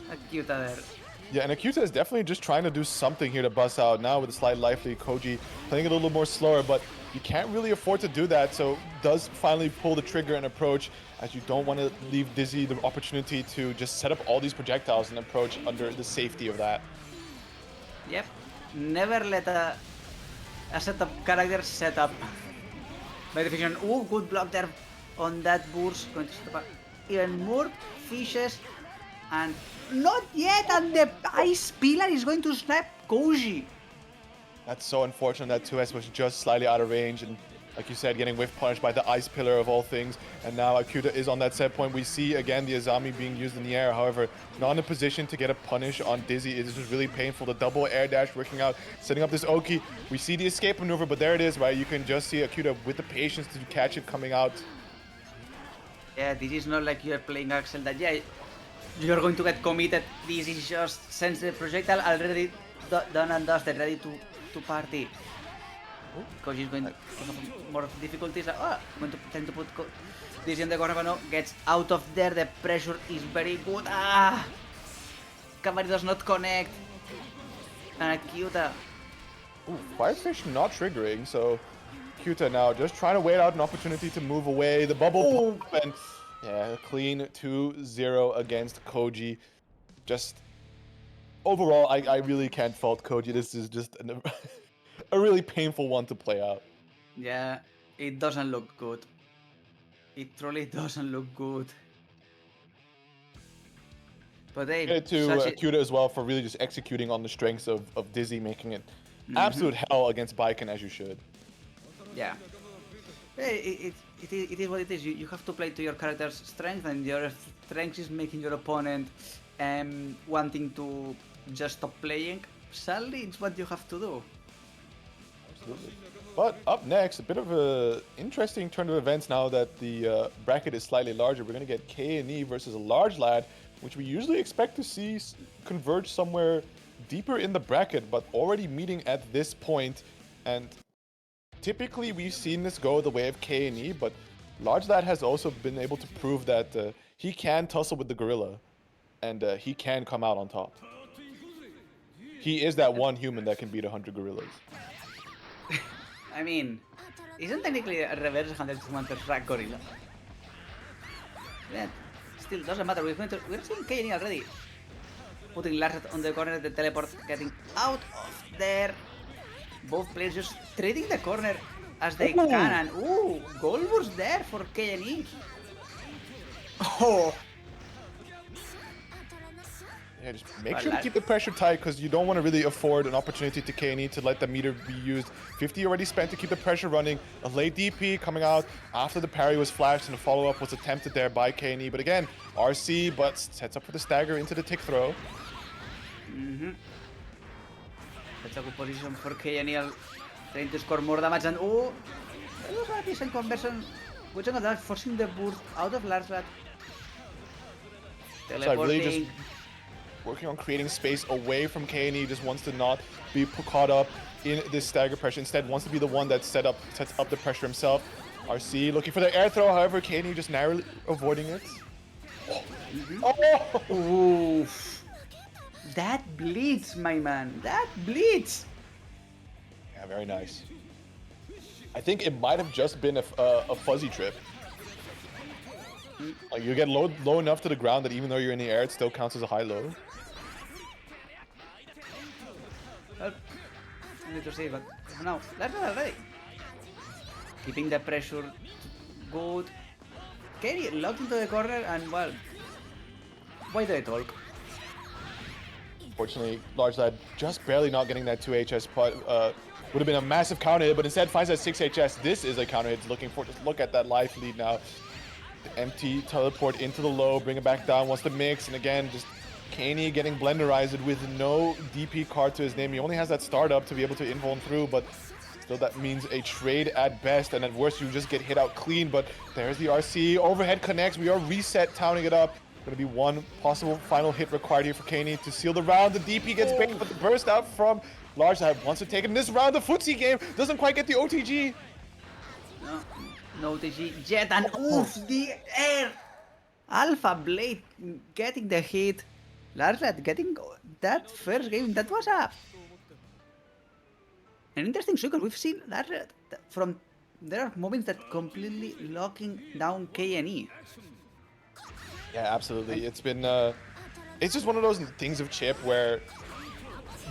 Akiuta there. Yeah, and Akiuta is definitely just trying to do something here to bust out. Now with a slight life lead, Koji playing it a little more slower, but you can't really afford to do that, so does finally pull the trigger and approach, as you don't want to leave Dizzy the opportunity to just set up all these projectiles and approach under the safety of that. Yep. Never let a setup character set up by definition. Oh, good block there on that burst. Going to set up even more fishes, and not yet, and the ice pillar is going to snap Koji. That's so unfortunate that 2S was just slightly out of range, and like you said, getting whiff punished by the ice pillar of all things, and now Akiuta is on that set point. We see again the Azami being used in the air, however, not in a position to get a punish on Dizzy. It is just really painful. The double air dash working out, setting up this Oki. We see the escape maneuver, but there it is, right? You can just see Akiuta with the patience to catch it coming out. Yeah, this is not like you're playing Axel that, yeah, you're going to get committed. This is just sense the projectile already done and dusted, ready to party. Koji is going to have more difficulties. I'm going to tend to put this in the corner, but no, gets out of there. The pressure is very good. Cavalry does not connect. And Akiuta. Ooh, Firefish not triggering, so Akiuta now just trying to wait out an opportunity to move away. The bubble pop and yeah, clean 2-0 against Koji. Just overall, I really can't fault Koji. This is just a really painful one to play out. Yeah, it doesn't look good. It truly doesn't look good. But hey, Credit to Akiuta as well for really just executing on the strengths of Dizzy, making it absolute hell against Baiken, as you should. Yeah. Hey, it is what it is. You have to play to your character's strength, and your strength is making your opponent wanting to just stop playing. Sadly, it's what you have to do. Absolutely. But up next, a bit of a interesting turn of events now that the bracket is slightly larger. We're going to get K&E versus a LargeLaddie, which we usually expect to see converge somewhere deeper in the bracket, but already meeting at this point. And typically we've seen this go the way of K&E, but LargeLaddie has also been able to prove that he can tussle with the gorilla, and he can come out on top. He is that one human that can beat 100 gorillas. I mean, isn't technically a reverse 100% rack gorilla? Yeah, still doesn't matter. We're seeing K&E already. Putting LargeLaddie on the corner, the teleport getting out of there. Both players just trading the corner as they can, and goal was there for K&E. Oh! Yeah, just make sure to keep the pressure tight, because you don't want to really afford an opportunity to K&E to let the meter be used. 50 already spent to keep the pressure running. A late DP coming out after the parry was flashed, and a follow-up was attempted there by K&E. But again, RC, but sets up for the stagger into the tick throw. That's a good position for K&E, trying to score more damage, and it was a decent conversion. Which one of that forcing the burst out of LargeLaddie. Teleporting. So really just working on creating space away from K&E, just wants to not be caught up in this stagger pressure. Instead, wants to be the one that sets up the pressure himself. RC looking for the air throw, however, K&E just narrowly avoiding it. Oof. That bleeds, my man. That bleeds. Yeah, very nice. I think it might have just been a fuzzy trip. Like, you get low enough to the ground that even though you're in the air, it still counts as a high low. Well, I need to see, but no, that's not already. Keeping the pressure good. K&E locked into the corner, and well, why do I talk? Fortunately, LargeLaddie just barely not getting that 2 HS putt. Would have been a massive counter hit, but instead finds that 6 HS. This is a counter hit he's looking for. Just look at that life lead now. The empty teleport into the low, bring it back down, wants to mix, and again, just K&E getting blenderized with no DP card to his name. He only has that startup to be able to invuln through, but still that means a trade at best, and at worst you just get hit out clean. But there's the RC, overhead connects, we are reset, towning it up. Gonna be one possible final hit required here for K&E to seal the round. The DP gets baited, but the burst out from LargeLaddie wants to take it in this round. The footsie game doesn't quite get the OTG. No OTG yet, and oof, the air! Alpha Blade getting the hit. LargeLaddie getting that first game. That was an interesting sequence. We've seen LargeLaddie from there are moments that completely locking down K&E. Yeah, absolutely. It's been it's just one of those things of Chipp where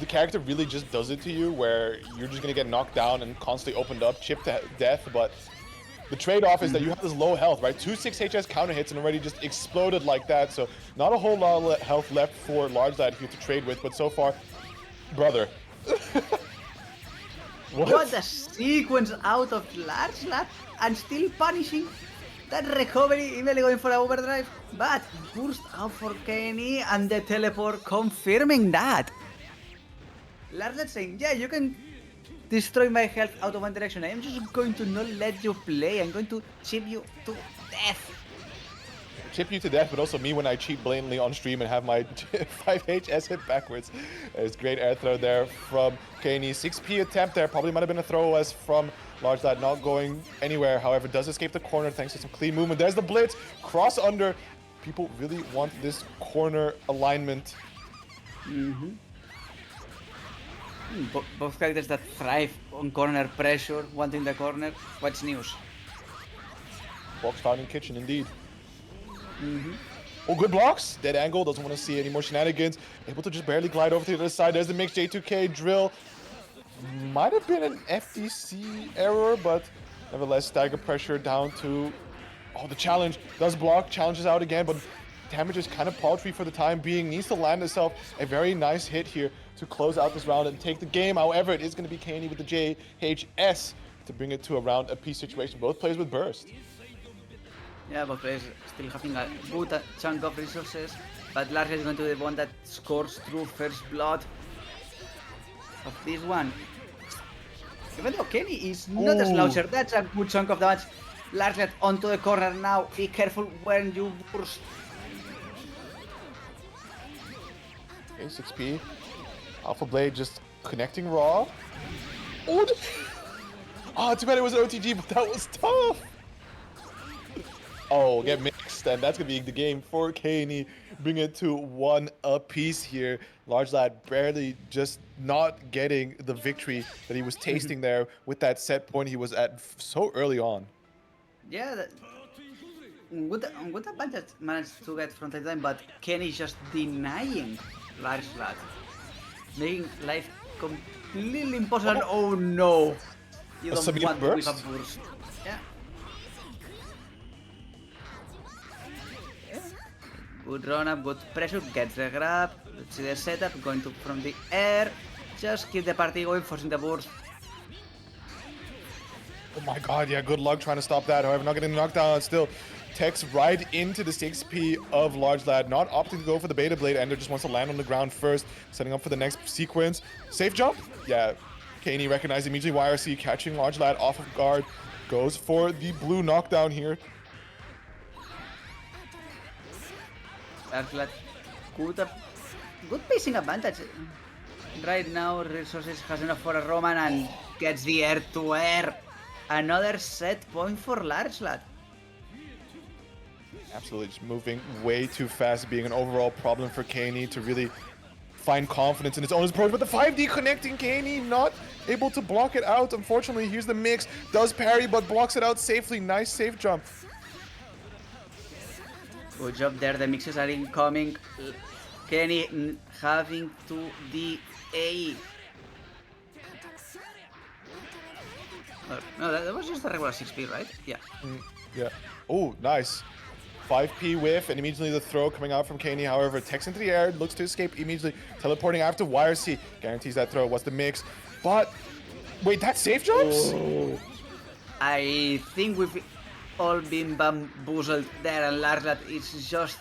the character really just does it to you, where you're just gonna get knocked down and constantly opened up, Chipp to death. But the trade-off is that you have this low health, right? 2 6 HS counter hits and already just exploded like that. So not a whole lot of health left for LargeLaddie here to trade with. But so far, brother. What a sequence out of LargeLaddie, and still punishing that recovery, immediately going for a overdrive, but burst out for K&E, and the teleport confirming that. LargeLaddie saying, yeah, you can destroy my health out of one direction. I am just going to not let you play. I'm going to chip you to death. chip you to death, but also me when I cheat blatantly on stream and have my 5HS hit backwards. There's great air throw there from Kaney. 6p attempt there. Probably might have been a throw as from LargeLaddie, not going anywhere. However, does escape the corner thanks to some clean movement. There's the blitz. Cross under. People really want this corner alignment. Both characters that thrive on corner pressure, wanting the corner. What's news? Box starting kitchen, indeed. Oh, good blocks. Dead angle. Doesn't want to see any more shenanigans. Able to just barely glide over to the other side. There's the mixed J2K drill. Might have been an FDC error, but nevertheless, stagger pressure down to... Oh, the challenge does block. Challenges out again, but damage is kind of paltry for the time being. Needs to land itself a very nice hit here to close out this round and take the game. However, it is going to be Kaney with the JHS to bring it to a round apiece situation. Both players with burst. Yeah, both players still having a good chunk of resources, but LargeLaddie is going to be the one that scores through first blood of this one. Even though Kaney is not a sloucher, that's a good chunk of damage. LargeLaddie onto the corner now. Be careful when you burst. Okay, 6p. Alpha Blade just connecting raw. Oh, too bad it was an OTG, but that was tough. Oh, get mixed, and that's gonna be the game for Kaney. Bring it to 1 apiece here. LargeLaddie barely just not getting the victory that he was tasting there with that set point he was at so early on. Yeah, good advantage managed to get from the time, but Kaney just denying LargeLaddie, making life completely impossible. Oh no! You don't want to with a burst. Yeah. Good run up, good pressure, gets the grab. Let's see the setup, going to from the air. Just keep the party going, forcing the burst. Oh my god, yeah, good luck trying to stop that. However, not getting knocked down, still techs right into the 6p of LargeLaddie, not opting to go for the beta blade. Ender just wants to land on the ground first, setting up for the next sequence. Safe jump? Yeah, Kaney recognized immediately YRC, catching LargeLaddie off of guard. Goes for the blue knockdown here. LargeLaddie, good pacing advantage. Right now, resources has enough for a Roman and gets the air to air. Another set point for LargeLaddie. Absolutely, just moving way too fast, being an overall problem for Kaney to really find confidence in his own approach. But the 5D connecting Kaney, not able to block it out. Unfortunately, here's the mix. Does parry, but blocks it out safely. Nice safe jump. Good job there, the mixes are incoming. Kaney having to DA. No, that was just the regular 6p, right? Yeah. Yeah. Oh, nice. 5p whiff, and immediately the throw coming out from Kaney. However, techs into the air, looks to escape immediately, teleporting after YRC. Guarantees that throw. What's the mix? But, wait, that's safe jumps? Oh. I think we've all been bamboozled there, and LargeLaddie is just...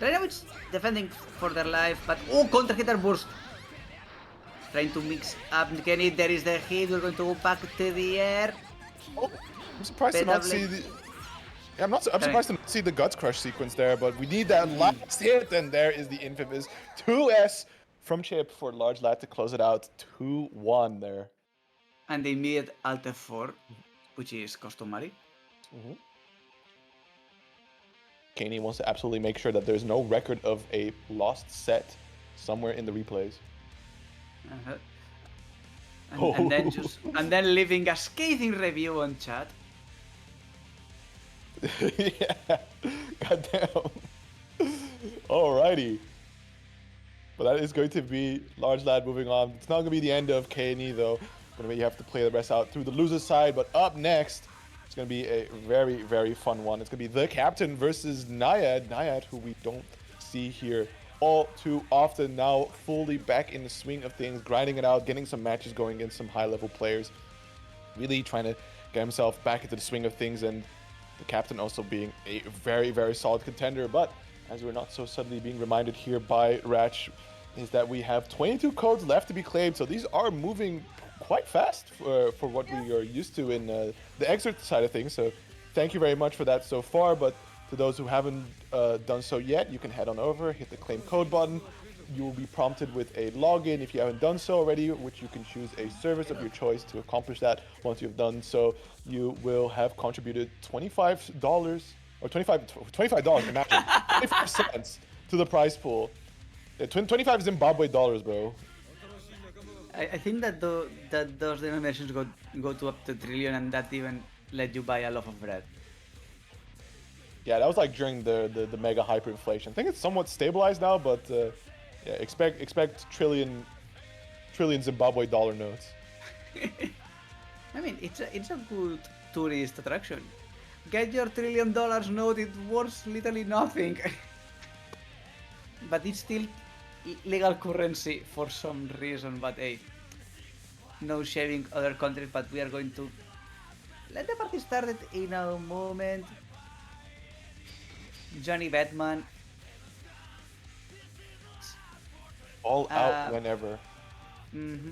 Right now it's defending for their life, but... Oh, counter hitter burst! Trying to mix up Kaney, there is the hit, we're going to go back to the air. Oh, I'm surprised to not see the... Yeah, I'm surprised to not see the Guts Crush sequence there, but we need that last hit, and there is the infamous 2S from Chipp for LargeLaddie to close it out. 2-1 there. And the immediate Alt F4, which is customary. Kaney wants to absolutely make sure that there's no record of a lost set somewhere in the replays. And then leaving a scathing review on chat. Yeah, goddamn. Alrighty. But that is going to be LargeLaddie moving on. It's not going to be the end of Kaney though. You have to play the rest out through the loser side. But up next, it's going to be a very, very fun one. It's going to be TheCaptain versus Nyad. Nyad, who we don't see here all too often now, fully back in the swing of things, grinding it out, getting some matches going against some high-level players. Really trying to get himself back into the swing of things, and TheCaptain also being a very, very solid contender. But as we're not so suddenly being reminded here by Ratch, is that we have 22 codes left to be claimed. So these are moving quite fast for what we are used to in the Xrd side of things. So thank you very much for that so far, but to those who haven't done so yet, you can head on over, hit the claim code button. You will be prompted with a login if you haven't done so already, which you can choose a service of your choice to accomplish that. Once you've done so, you will have contributed $25 or $25, imagine, 25 cents to the prize pool. 25 Zimbabwe dollars, bro. I think that those denominations go to up to trillion, and that even let you buy a loaf of bread. Yeah, that was like during the mega hyperinflation. I think it's somewhat stabilized now, but yeah, expect trillion Zimbabwe dollar notes. I mean, it's a good tourist attraction. Get your $1 trillion note, it worth literally nothing. But it's still legal currency for some reason, but hey, no shaming other countries, but we are going to let the party start in a moment. Johnny Bedman. All out whenever. Mm-hmm.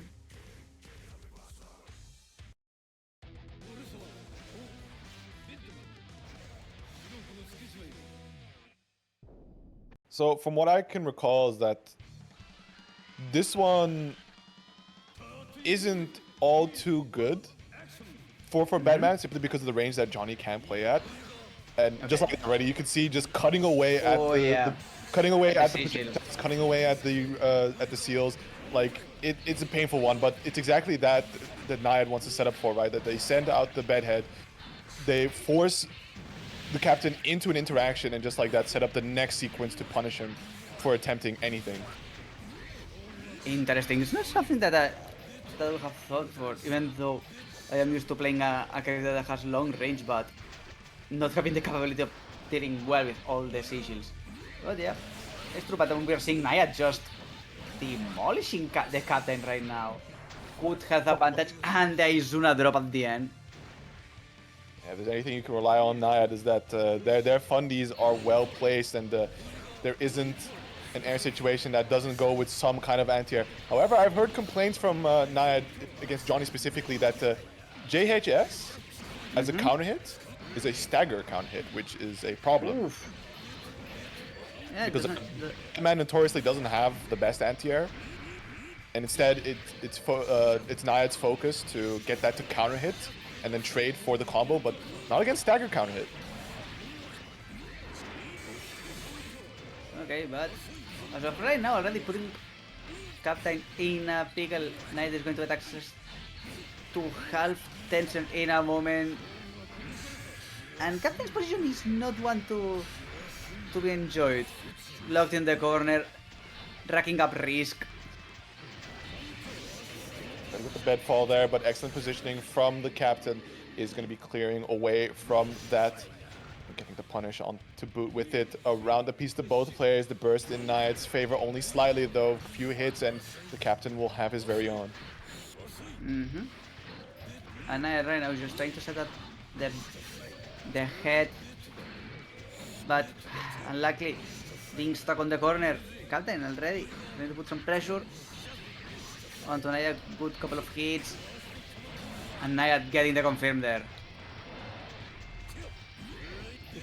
So from what I can recall is that this one isn't all too good for Bedman, simply because of the range that Johnny can play at. And just like already, you can see just cutting away at cutting away at the seals. Like it's a painful one, but it's exactly that Nyad wants to set up for, right? That they send out the bedhead, they force the captain into an interaction, and just like that, set up the next sequence to punish him for attempting anything. Interesting. It's not something that I would have thought for, even though I am used to playing a character that has long range, but not having the capability of dealing well with all the sigils. But yeah, it's true, but we are seeing Nyad just demolishing the captain right now. Good health advantage, and the Izuna drop at the end. Yeah, if there's anything you can rely on Nyad is that their fundies are well placed, and there isn't an air situation that doesn't go with some kind of anti-air. However, I've heard complaints from Nyad against Johnny specifically that JHS as a counter hit is a stagger counter hit, which is a problem. Yeah, because Bedman notoriously doesn't have the best anti-air, and instead it's Nyad's focus to get that to counter hit and then trade for the combo, but not against stagger counter hit. Okay, but as of right now, already putting Captain in a pickle. Nyad is going to attack to half tension in a moment. And Captain's position is not one to be enjoyed. Locked in the corner, racking up risk. With the bed fall there, but excellent positioning from the captain is going to be clearing away from that. Getting the punish on to boot with it around the piece to both players. The burst in Nyad's favor only slightly though. Few hits and the captain will have his very own. And Nyad right now is just trying to set up the head, but unluckily being stuck on the corner. Captain already trying to put some pressure onto Nyad. Good couple of hits, and Nyad getting the confirm there.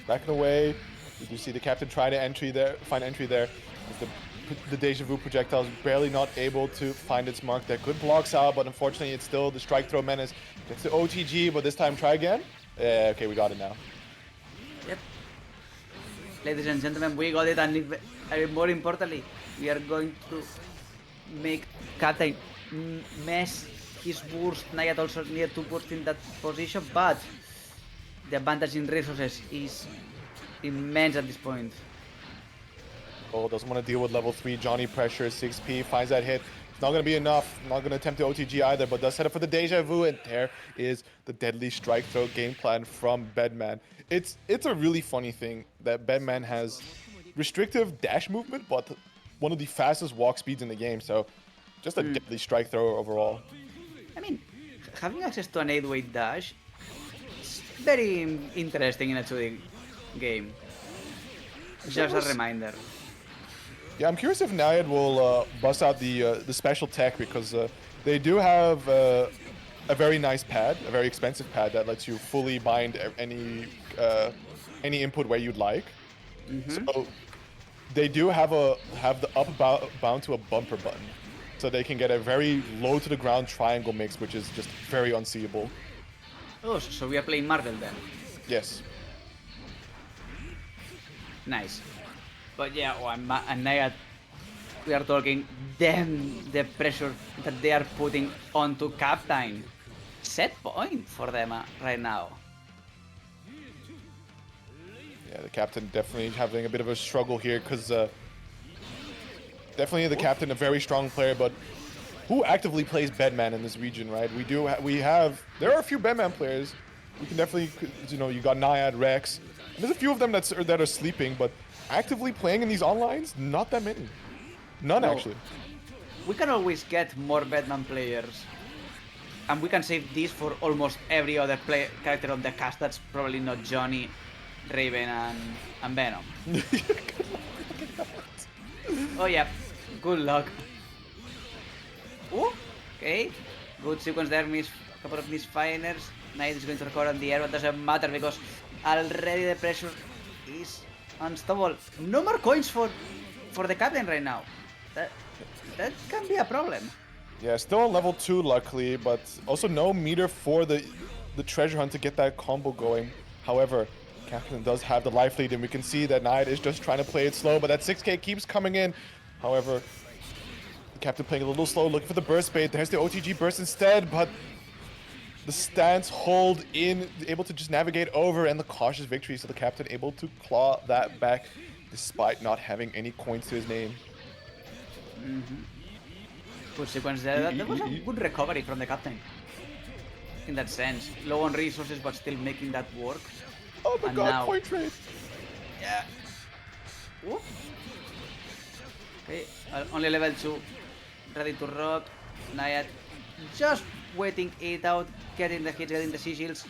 Backing away. You do see the captain try to find entry there. The Deja Vu projectile is barely not able to find its mark there. Good blocks out, but unfortunately it's still the strike throw menace. Gets the OTG, but this time try again. Yeah, okay, we got it now. Yep. Ladies and gentlemen, we got it, and more importantly, we are going to make Captain mess his burst. Nyad also needed to burst in that position, but the advantage in resources is immense at this point. Oh, doesn't want to deal with level 3. Johnny pressures 6P, finds that hit. It's not going to be enough. Not going to attempt the OTG either, but does set up for the Deja Vu, and there is the deadly strike throw game plan from Bedman. It's a really funny thing that Bedman has restrictive dash movement, but one of the fastest walk speeds in the game, so just a deadly strike throw overall. I mean, having access to an 8-way dash is very interesting in a 2D game. Just a reminder. Yeah, I'm curious if Nyad will bust out the special tech, because they do have a very nice pad, a very expensive pad that lets you fully bind any input where you'd like. So they do have the up bound to a bumper button, so they can get a very low to the ground triangle mix, which is just very unseeable. Oh, so we are playing Marvel then. Yes. Nice. But yeah, and Nyad, we are talking the pressure that they are putting onto Captain. Set point for them right now. Yeah, the captain definitely having a bit of a struggle here because definitely the captain a very strong player, but who actively plays Bedman in this region, right? There are a few Bedman players. You can definitely, you got Nyad, Rex. And there's a few of them that are sleeping, but actively playing in these onlines, not that many. None, actually. We can always get more Bedman players. And we can save this for almost every other character on the cast that's probably not Johnny, Raven, and Venom. Oh yeah, good luck. Ooh, okay, good sequence there, couple of misfires. Knight is going to record on the air, but doesn't matter because already the pressure is unstoppable. No more coins for the captain right now. That can be a problem. Yeah, still on level 2 luckily, but also no meter for the treasure hunt to get that combo going. However, Captain does have the life lead, and we can see that Niad is just trying to play it slow, but that 6k keeps coming in. However, the Captain playing a little slow, looking for the burst bait. There's the OTG burst instead, but the stance hold in, able to just navigate over, and the cautious victory, so the Captain able to claw that back despite not having any coins to his name. Good sequence there. That was a good recovery from the captain. In that sense. Low on resources, but still making that work. Oh my god, now, point trade! Yeah. Whoop. Okay, only level 2. Ready to rock. Nyad just waiting it out, getting the hits, getting the C-shields.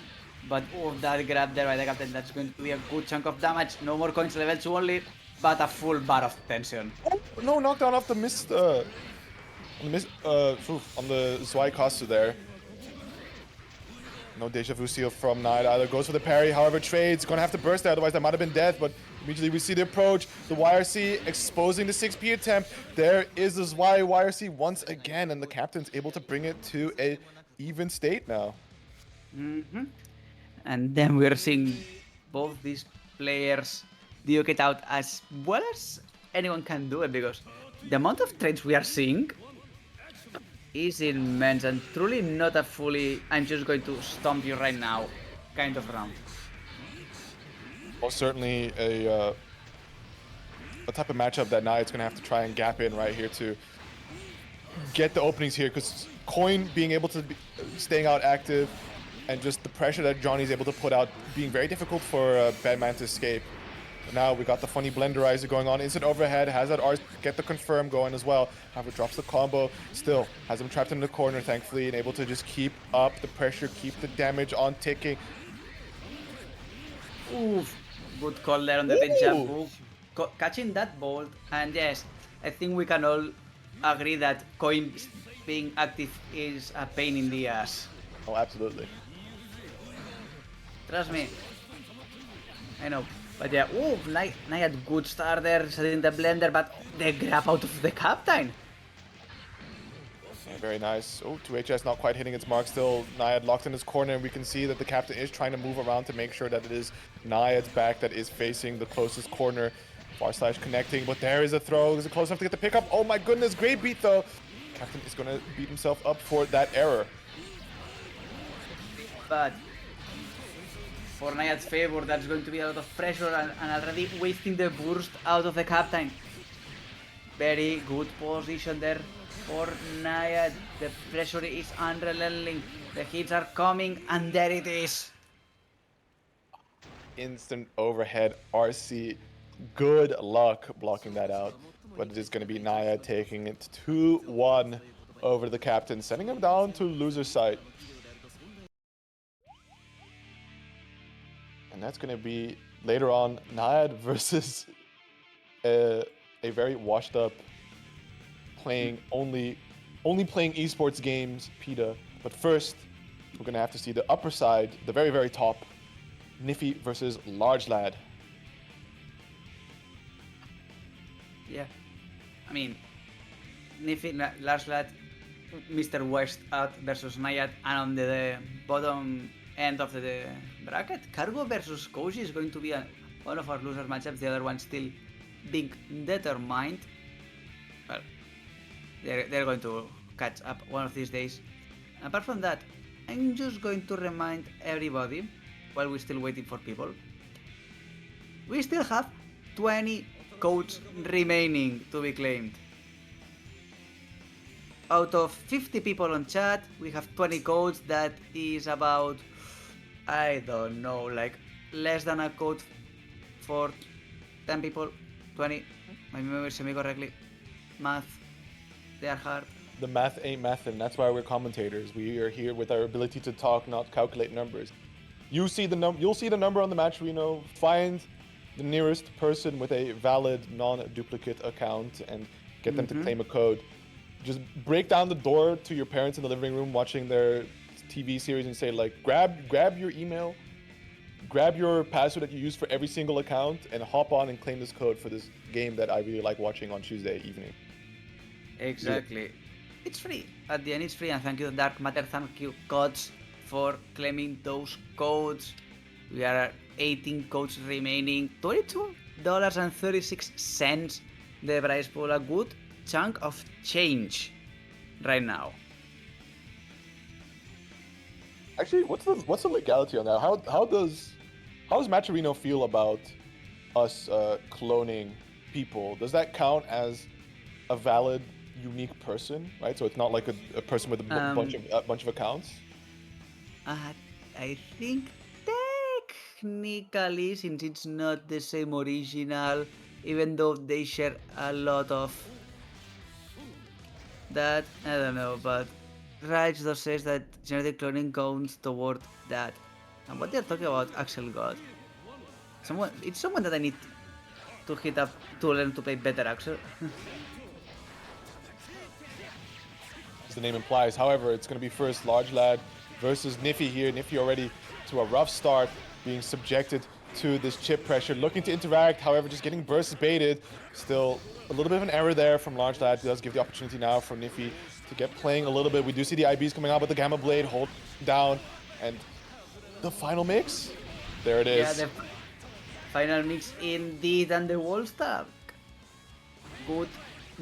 But that grab there by the captain, that's going to be a good chunk of damage. No more coins, level 2 only, but a full bar of tension. Oh, no, knockdown off the missed, on the Zwei Kostu there. No deja vu seal from Niad either. Goes for the parry, however, trades. Gonna have to burst there, otherwise that might have been death, but immediately we see the approach. The YRC exposing the 6P attempt. There is the Zwei YRC once again, and the captain's able to bring it to a even state now. And then we're seeing both these players duke it out as well as anyone can do it, because the amount of trades we are seeing is immense and truly not a fully I'm just going to stomp you right now kind of round. Most certainly a type of matchup that Niad's gonna have to try and gap in right here to get the openings here, because Coin being able to be staying out active and just the pressure that Johnny's able to put out being very difficult for Bedman to escape. But now we got the funny blenderizer going on. Instant overhead, has that R get the confirm going as well. However, drops the combo, still has him trapped in the corner, thankfully, and able to just keep up the pressure, keep the damage on ticking. Oof, good call there on the jump, catching that bolt. And yes, I think we can all agree that Coin being active is a pain in the ass. Oh, absolutely. Trust me. I know. But yeah, ooh, Nyad good start there, setting the blender, but the grab out of the captain. Yeah, very nice. Oh, 2HS not quite hitting its mark still. Nyad locked in his corner, and we can see that the captain is trying to move around to make sure that it is Nyad's back that is facing the closest corner. Far slash connecting, but there is a throw. Is it close enough to get the pickup? Oh my goodness, great beat though. Captain is going to beat himself up for that error. But for Nyad's favor, that's going to be a lot of pressure and already wasting the burst out of the captain. Very good position there for Nyad. The pressure is unrelenting. The hits are coming, and there it is. Instant overhead RC. Good luck blocking that out. But it is going to be Nyad taking it 2-1 over the captain, sending him down to loser side. And that's going to be later on Nyad versus a very washed up, only playing esports games, Pida. But first, we're gonna have to see the upper side, the very, very top, Nyphi versus LargeLaddie. Yeah. I mean, Nyphi, LargeLaddie, Mr. West out versus Nyad, and on the bottom end of the bracket, Cargo versus Koji is going to be one of our loser matchups. The other one still being determined. Well, they're going to catch up one of these days. Apart from that, I'm just going to remind everybody, while we're still waiting for people, we still have 20 codes remaining to be claimed. Out of 50 people on chat, we have 20 codes. That is about, I don't know, like less than a code for 10 people. 20, my memory serves me correctly. Math, they are hard. The math ain't mathin', that's why we're commentators. We are here with our ability to talk, not calculate numbers. You'll see the number on the match Reno. Find the nearest person with a valid non-duplicate account and get them to claim a code. Just break down the door to your parents in the living room watching their TV series and say, like, grab your email, grab your password that you use for every single account, and hop on and claim this code for this game that I really like watching on Tuesday evening. Exactly. Yeah. It's free. At the end, it's free, and thank you, Dark Matter. Thank you, Codes, for claiming those codes. We are at 18 codes remaining. $22.36. The prize pool, a good chunk of change right now. Actually, what's the legality on that? How does Matcherino feel about us cloning people? Does that count as a valid, unique person, right? So it's not like a person with a bunch of accounts. I think technically, since it's not the same original, even though they share a lot of that, I don't know, but R.E.V.O says that genetic cloning counts toward that. And what they're talking about, Axel God. It's someone that I need to hit up to learn to play better, Axel. As the name implies. However, it's going to be first LargeLaddie versus Nyphi here. Nyphi already to a rough start, being subjected to this chip pressure, looking to interact, however, just getting burst baited. Still a little bit of an error there from LargeLaddie. It does give the opportunity now for Nyphi to get playing a little bit. We do see the IBs coming out with the Gamma Blade, hold down, and the final mix. There it is. Yeah, the final mix indeed, and the wall stack. Good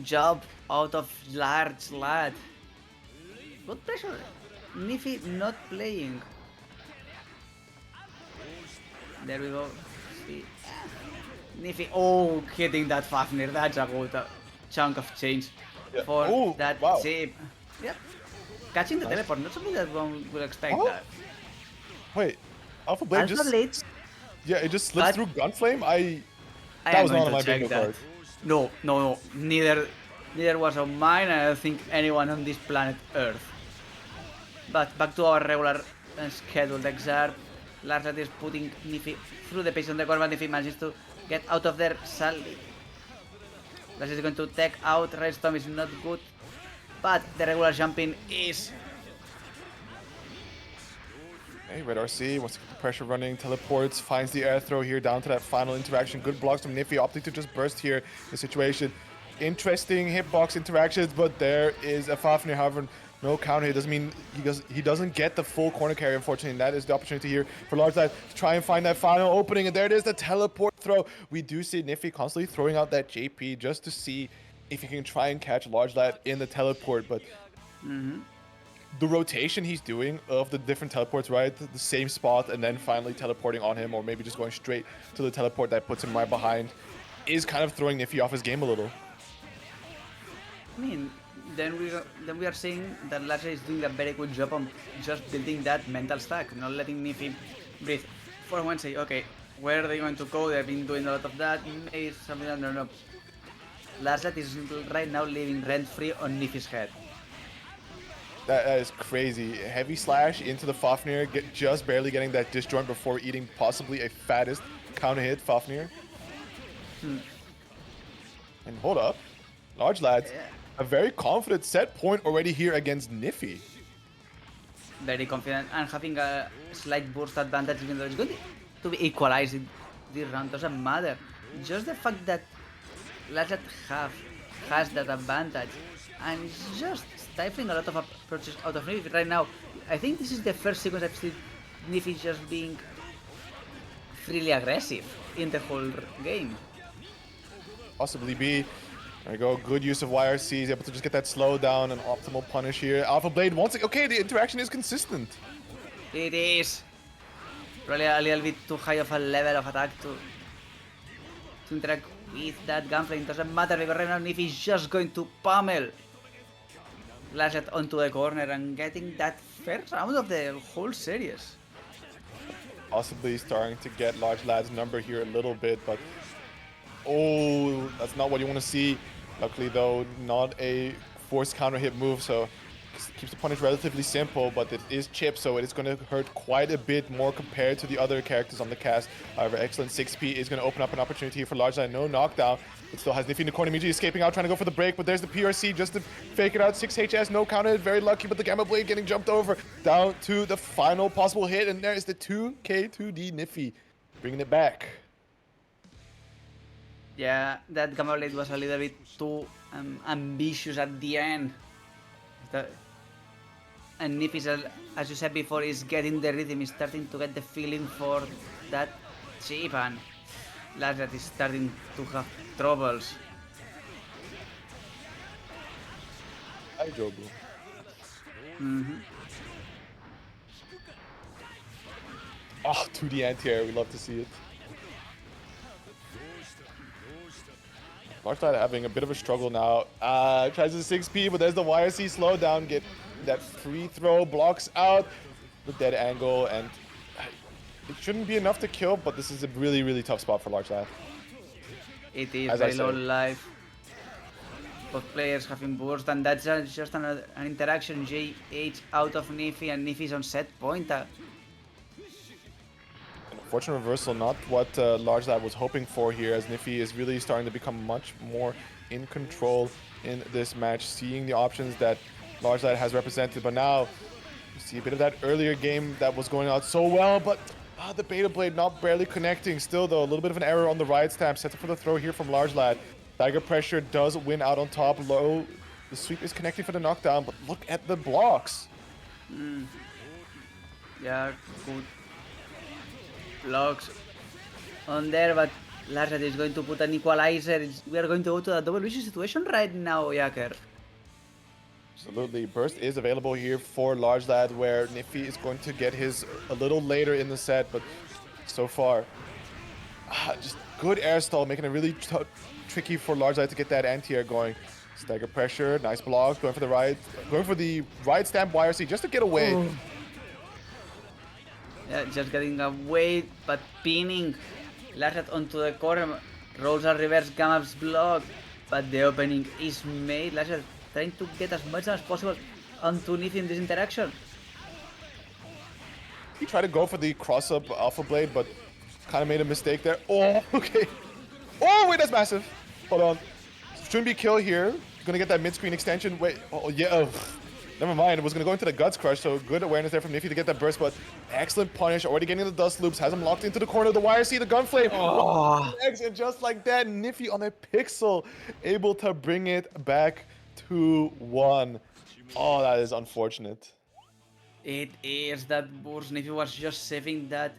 job out of LargeLaddie. Good pressure. Nyphi not playing. There we go. See. Nyphi, hitting that Fafnir. That's a good chunk of change for that chip. Yep. Catching the teleport, not something that one would expect that. Wait, Alpha Blade just... Yeah, it just slipped through Gunflame? That was not on my bingo card. No. Neither was on mine, and I don't think anyone on this planet Earth. But back to our regular scheduled Xrd. LargeLaddie is putting Nyphi through the pace on the corner, but Nyphi manages to get out of there sadly. LargeLaddie is going to take out. Redstone is not good, but the regular jumping is. Hey, Red RC wants to keep the pressure running, teleports, finds the air throw here down to that final interaction. Good blocks from Nyphi, opting to just burst here the situation. Interesting hitbox interactions, but there is a Fafnir. However, no counter here. Doesn't mean he doesn't get the full corner carry, unfortunately. And that is the opportunity here for LargeLaddie to try and find that final opening. And there it is, the teleport throw. We do see Nyphi constantly throwing out that JP just to see if he can try and catch LargeLaddie in the teleport. But the rotation he's doing of the different teleports, right? The same spot and then finally teleporting on him, or maybe just going straight to the teleport that puts him right behind, is kind of throwing Nyphi off his game a little. I mean, then we are seeing that LargeLaddie is doing a very good job on just building that mental stack, not letting Nyphi breathe for one. Say, okay, where are they going to go? They've been doing a lot of that. Maybe something, I don't know. LargeLaddie is right now living rent-free on Nyphi's head. That is crazy. Heavy slash into the Fafnir, just barely getting that disjoint before eating possibly a fattest counter hit Fafnir. And hold up, LargeLaddie, a very confident set point already here against Nyphi. very confident and having a slight burst advantage, even though it's going to be equalized in this round, doesn't matter. Just the fact that LargeLaddie has that advantage and it's just stifling a lot of approaches out of Nyphi right now. I think this is the first sequence I've seen Nyphi just being freely aggressive in the whole game. Possibly be. There we go. Good use of YRC. He's able to just get that slowdown and optimal punish here. Alpha Blade once again. Okay, the interaction is consistent. It is probably a little bit too high of a level of attack to interact with that gunplay. It doesn't matter because right now Nyphi is just going to pummel LargeLaddie onto the corner and getting that first round of the whole series. Possibly starting to get LargeLaddie's number here a little bit, but oh, that's not what you want to see. Luckily though, not a forced counter hit move, so keeps the punish relatively simple, but it is Chipp, so it is going to hurt quite a bit more compared to the other characters on the cast. However, excellent 6P is going to open up an opportunity here for LargeLaddie. No knockdown, but still has Nyphi in the corner, immediately escaping out, trying to go for the break, but there's the PRC just to fake it out. 6HS, no counter, very lucky, but the Gamma Blade getting jumped over. Down to the final possible hit, and there is the 2K2D Nyphi, bringing it back. Yeah, that Gamma Blade was a little bit too ambitious at the end. And Nyphi, as you said before, is getting the rhythm, is starting to get the feeling for that chip, and LargeLaddie is starting to have troubles. Hi, Jobu. Oh, 2D anti-air, we love to see it. LargeLaddie having a bit of a struggle now. Tries the 6P, but there's the YRC slowdown. Get that free throw, blocks out the dead angle, and it shouldn't be enough to kill, but this is a really, really tough spot for LargeLaddie. It is As very I low said. life. Both players having burst, and that's just an interaction. JH out of Nyphi, and Nyphi's on set point. Unfortunate reversal, not what LargeLaddie was hoping for here, as Nyphi is really starting to become much more in control in this match, seeing the options that LargeLaddie has represented. But now, you see a bit of that earlier game that was going out so well, but the Beta Blade not barely connecting. Still, though, a little bit of an error on the ride stamp. Set up for the throw here from LargeLaddie. Tiger Pressure does win out on top. Low, the sweep is connecting for the knockdown, but look at the blocks. Yeah, good blocks on there, but LargeLaddie is going to put an equalizer. We are going to go to a double vision situation right now, Yaker. Absolutely. Burst is available here for LargeLaddie, where Nyphi is going to get his a little later in the set, but so far, just good air stall, making it really tricky for LargeLaddie to get that anti-air going. Stagger pressure, nice block, going for the ride stamp YRC just to get away. Oh. Yeah, just getting away, but pinning LargeLaddie onto the corner. Rolls a reverse Gamma's block, but the opening is made. LargeLaddie trying to get as much as possible onto Nyphi in this interaction. He tried to go for the cross-up Alpha Blade, but kind of made a mistake there. Oh, okay. Oh, wait, that's massive. Hold on. Shouldn't be kill here. Gonna get that mid-screen extension. Wait, oh, yeah. Oh. Never mind, it was going to go into the Guts Crush, so good awareness there from Nyphi to get that burst, but excellent punish, already getting the dust loops, has him locked into the corner of the YRC, the Gunflame, and just like that, Nyphi on a pixel, able to bring it back 2-1. Oh, that is unfortunate. It is that burst. Nyphi was just saving that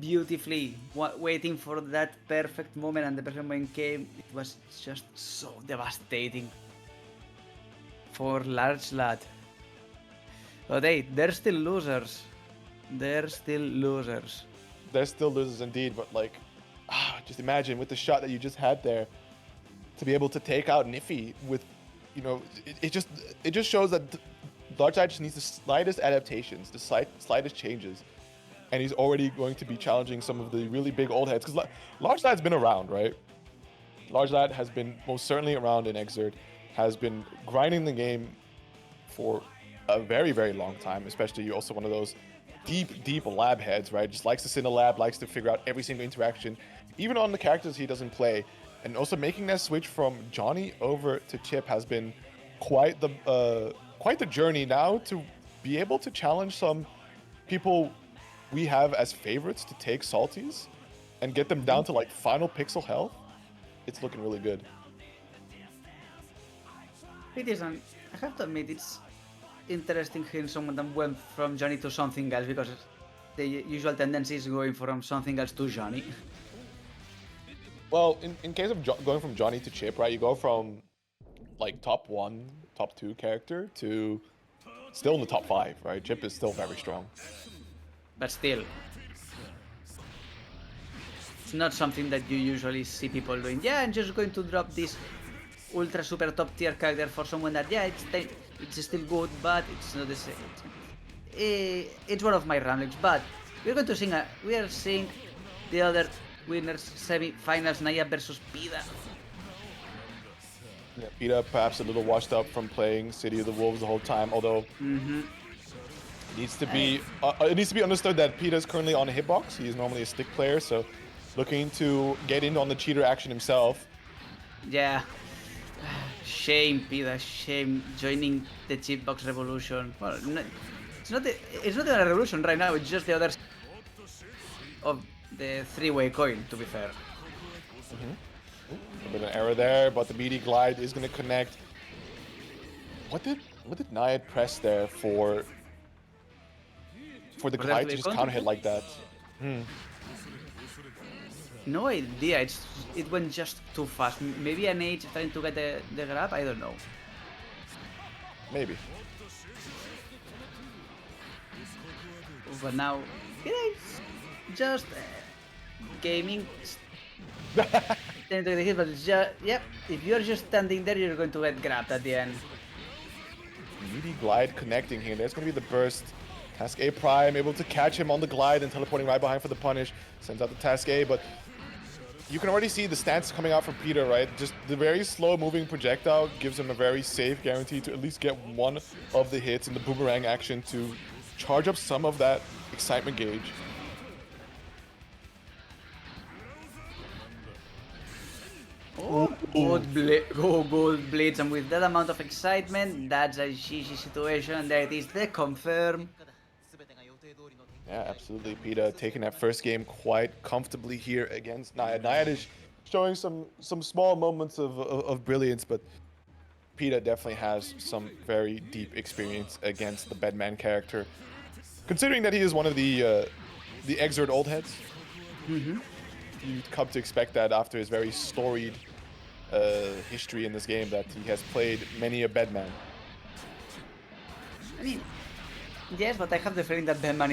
beautifully, waiting for that perfect moment, and the perfect moment came. It was just so devastating for LargeLaddie. But hey, they're still losers. They're still losers. They're still losers indeed, but like, just imagine with the shot that you just had there, to be able to take out Nyphi with, you know, it just shows that LargeLaddie just needs the slightest adaptations, the slightest changes, and he's already going to be challenging some of the really big old heads, because LargeLaddie's been around, right? LargeLaddie has been most certainly around in Xrd, has been grinding the game for a very, very long time, especially you're also one of those deep lab heads, right? Just likes to sit in a lab, likes to figure out every single interaction, even on the characters he doesn't play. And also making that switch from Johnny over to Chipp has been quite the journey now to be able to challenge some people we have as favorites to take Salties and get them down to like final pixel health, it's looking really good. It isn't. I have to admit, it's interesting hearing someone that went from Johnny to something else, because the usual tendency is going from something else to Johnny. Well, in case of going from Johnny to Chipp, right, you go from like top 1, top 2 character to still in the top 5, right? Chipp is still very strong. But still, it's not something that you usually see people doing. Yeah, I'm just going to drop this ultra super top tier character for someone that, yeah, it's still good, but it's not the same. It's one of my ramblings, but we're going to we are seeing the other winners semi-finals, Nyphi versus Pida. Yeah, Pida perhaps a little washed up from playing City of the Wolves the whole time, although it needs to be understood that Pida is currently on a hitbox. He is normally a stick player, so looking to get in on the cheater action himself. Yeah. Shame, Pida, shame joining the chip box revolution. Well, no, it's not even a revolution right now, it's just the other of the three-way coin, to be fair. A bit of an error there, but the meaty glide is going to connect. What did Nyad press there for the glide to just counter hit like that? No idea, it went just too fast. Maybe an H trying to get the grab, I don't know. Maybe. But now, it's just gaming. But it's just, yep, if you're just standing there, you're going to get grabbed at the end. Meaty glide connecting here. There's going to be the burst. Task A Prime able to catch him on the glide and teleporting right behind for the punish. Sends out the Task A, but you can already see the stance coming out from Pida, right? Just the very slow moving projectile gives him a very safe guarantee to at least get one of the hits in the boomerang action to charge up some of that excitement gauge. Oh, gold blades, and with that amount of excitement, that's a GG situation. There it is, the confirm. Yeah, absolutely. Pida taking that first game quite comfortably here against Nyad. Nyad is showing some small moments of brilliance, but Pida definitely has some very deep experience against the Bedman character. Considering that he is one of the Xrd old heads, you'd come to expect that after his very storied history in this game that he has played many a Bedman. I mean, yes, but I have the feeling that Bedman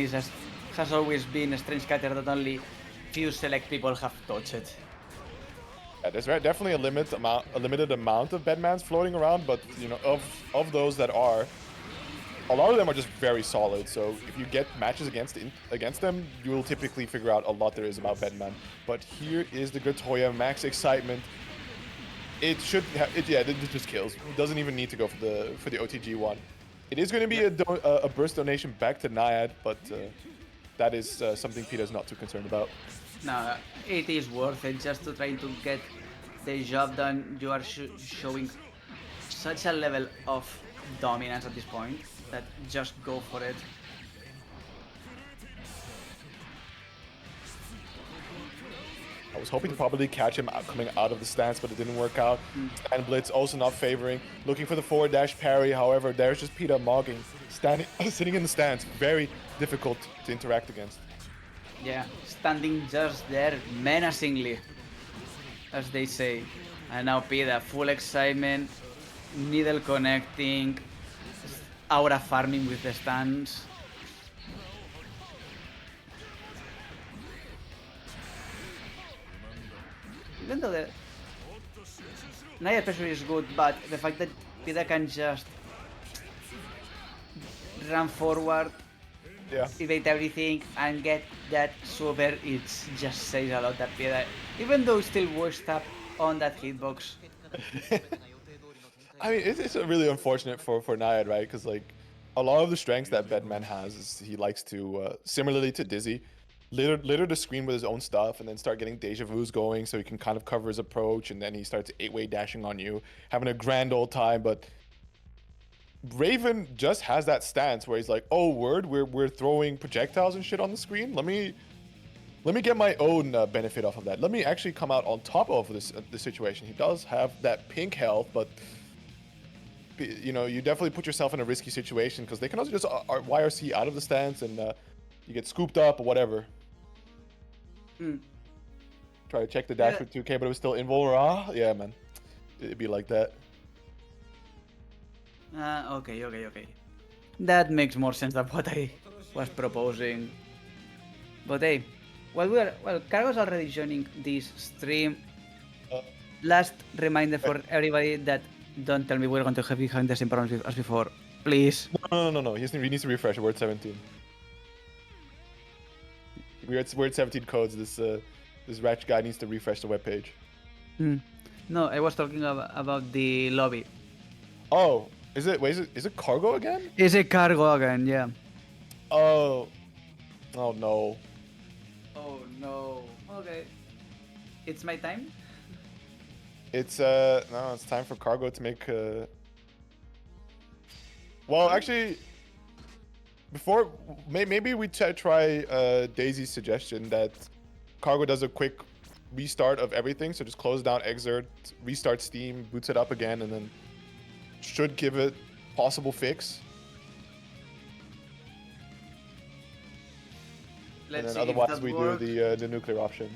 has always been a strange character that only few select people have touched it. Yeah, there's definitely a limited amount of Bedmans floating around, but you know, of those that are, a lot of them are just very solid. So if you get matches against them, you will typically figure out a lot there is about Bedman. But here is the Gratoya max excitement. It should it just kills. It doesn't even need to go for the OTG one. It is going to be a burst donation back to Nyad, but that is something Pida is not too concerned about. No, it is worth it just to try to get the job done. You are showing such a level of dominance at this point that just go for it. I was hoping to probably catch him coming out of the stance, but it didn't work out. Stand blitz also not favoring. Looking for the forward dash parry, however, there's just Pida mogging, sitting in the stance. Very difficult to interact against. Yeah, standing just there menacingly, as they say. And now Pida, full excitement, needle connecting, aura farming with the stance. Even though the Nyad pressure is good, but the fact that Pida can just run forward, evade everything, and get that super, it just says a lot that Pida, even though still washed up on that hitbox. I mean, it's really unfortunate for Nyad, right? Because like a lot of the strengths that Bedman has is he likes to, similarly to Dizzy, litter the screen with his own stuff and then start getting deja vus going so he can kind of cover his approach, and then he starts 8-way dashing on you, having a grand old time. But Raven just has that stance where he's like, oh, word, we're throwing projectiles and shit on the screen. Let me get my own benefit off of that. Let me actually come out on top of this situation. He does have that pink health, but you know, you definitely put yourself in a risky situation because they can also just YRC out of the stance and you get scooped up or whatever. Try to check the dash with 2K, but it was still invulnerable. Yeah, man. It'd be like that. Okay. That makes more sense than what I was proposing. But hey, Cargo's already joining this stream. Last reminder for everybody that don't tell me we're going to have behind the same problems as before, please. No. He needs to refresh. We're at 17. We're at 17 codes. This ratchet guy needs to refresh the webpage. No, I was talking about the lobby. Oh, is it? Wait, is it Cargo again? Is it Cargo again? Yeah. Oh no. Oh no. Okay. It's my time. It's no, it's time for Cargo to make. Well, actually, before maybe we try Daisy's suggestion that Cargo does a quick restart of everything. So just close down Xrd, restart Steam, boots it up again, and then should give it possible fix. Let's and then see otherwise we do the nuclear option.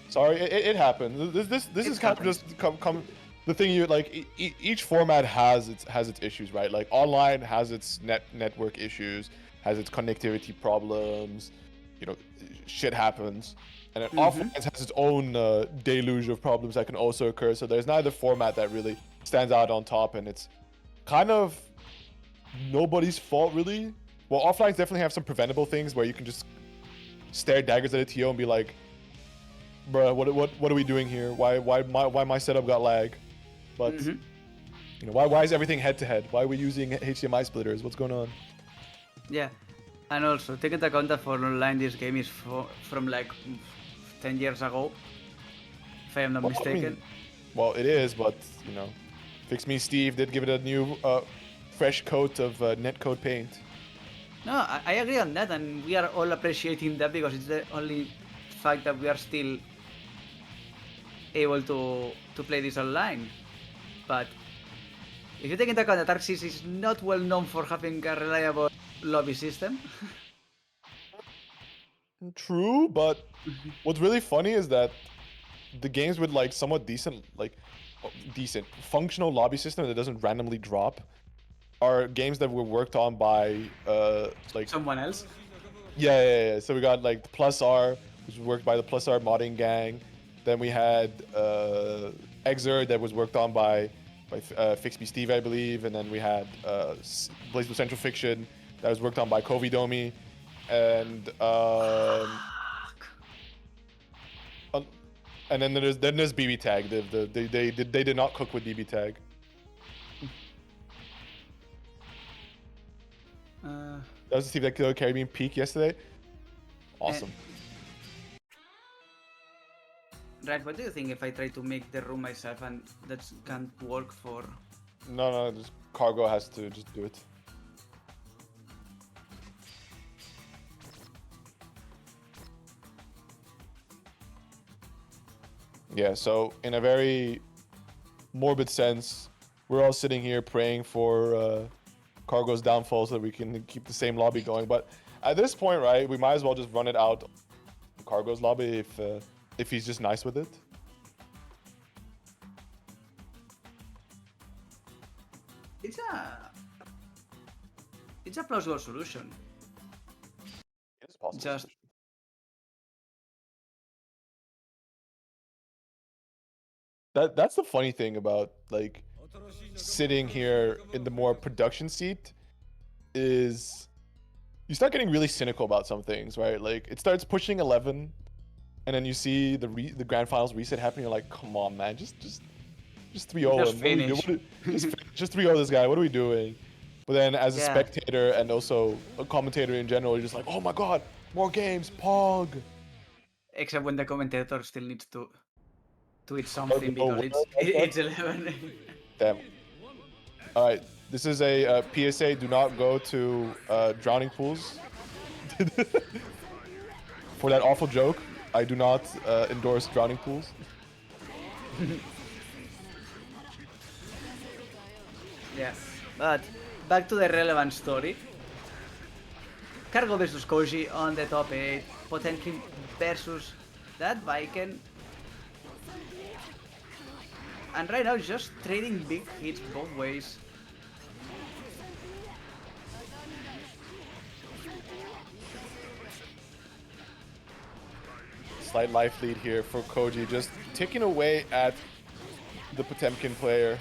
Sorry, it happened. This is kind of just come the thing you like. Each format has its issues, right? Like online has its network issues, has its connectivity problems. You know, shit happens, and then offline has its own deluge of problems that can also occur. So there's neither format that really stands out on top, and it's kind of nobody's fault really. Well, offlines definitely have some preventable things where you can just stare daggers at a TO and be like, bruh, what are we doing here? Why my setup got lag? But you know, why is everything head to head? Why are we using HDMI splitters? What's going on? Yeah, and also take into account that for online this game is from like 10 years ago, if I am not mistaken. I mean, well, it is, but you know, Fix Me Steve did give it a new fresh coat of netcode paint. No, I agree on that, and we are all appreciating that because it's the only fact that we are still able to play this online. But if you take into account that Sys is not well known for having a reliable lobby system. True, but what's really funny is that the games with like somewhat decent functional lobby system that doesn't randomly drop are games that were worked on by like someone else. Yeah. So we got like the Plus R, which was worked by the Plus R modding gang. Then we had Xrd that was worked on by Fix Me Steve, I believe. And then we had Blazblue Central Fiction that was worked on by Kovi Domi. And then there's BB Tag. They did not cook with BB Tag. That was to see that Caribbean peak yesterday. Awesome. Right, what do you think if I try to make the room myself and that can't work for... No, just Cargo has to just do it. Yeah, so in a very morbid sense, we're all sitting here praying for Cargo's downfall so that we can keep the same lobby going. But at this point, right, we might as well just run it out Cargo's lobby if he's just nice with it. It's a plausible solution. It's possible. Just that's the funny thing about like sitting here in the more production seat is you start getting really cynical about some things, right? Like it starts pushing 11 and then you see the grand finals reset happening. You're like, come on, man, just 3-0 Just finish. Just 3-0 this guy. What are we doing? But then as a spectator and also a commentator in general, you're just like, oh my god, more games, Pog. Except when the commentator still needs to eat something because it's 11. Damn. All right, This is a PSA. Do not go to drowning pools. For that awful joke, I do not endorse drowning pools. Yeah, but back to the relevant story. Cargo versus Koji on the top 8. Potemkin versus that Baiken. And right now just trading big hits both ways. Slight life lead here for Koji, just ticking away at the Potemkin player.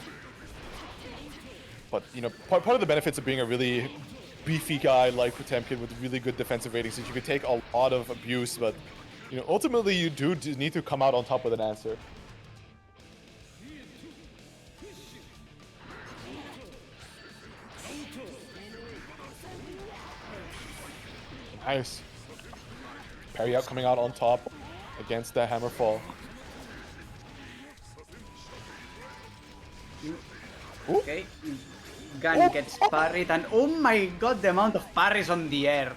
But, you know, part of the benefits of being a really beefy guy like Potemkin with really good defensive ratings is you can take a lot of abuse, but, you know, ultimately you do need to come out on top with an answer. Nice. Parry out coming out on top against the Hammerfall. Ooh. Okay. Gun gets parried, and oh my god, the amount of parries on the air.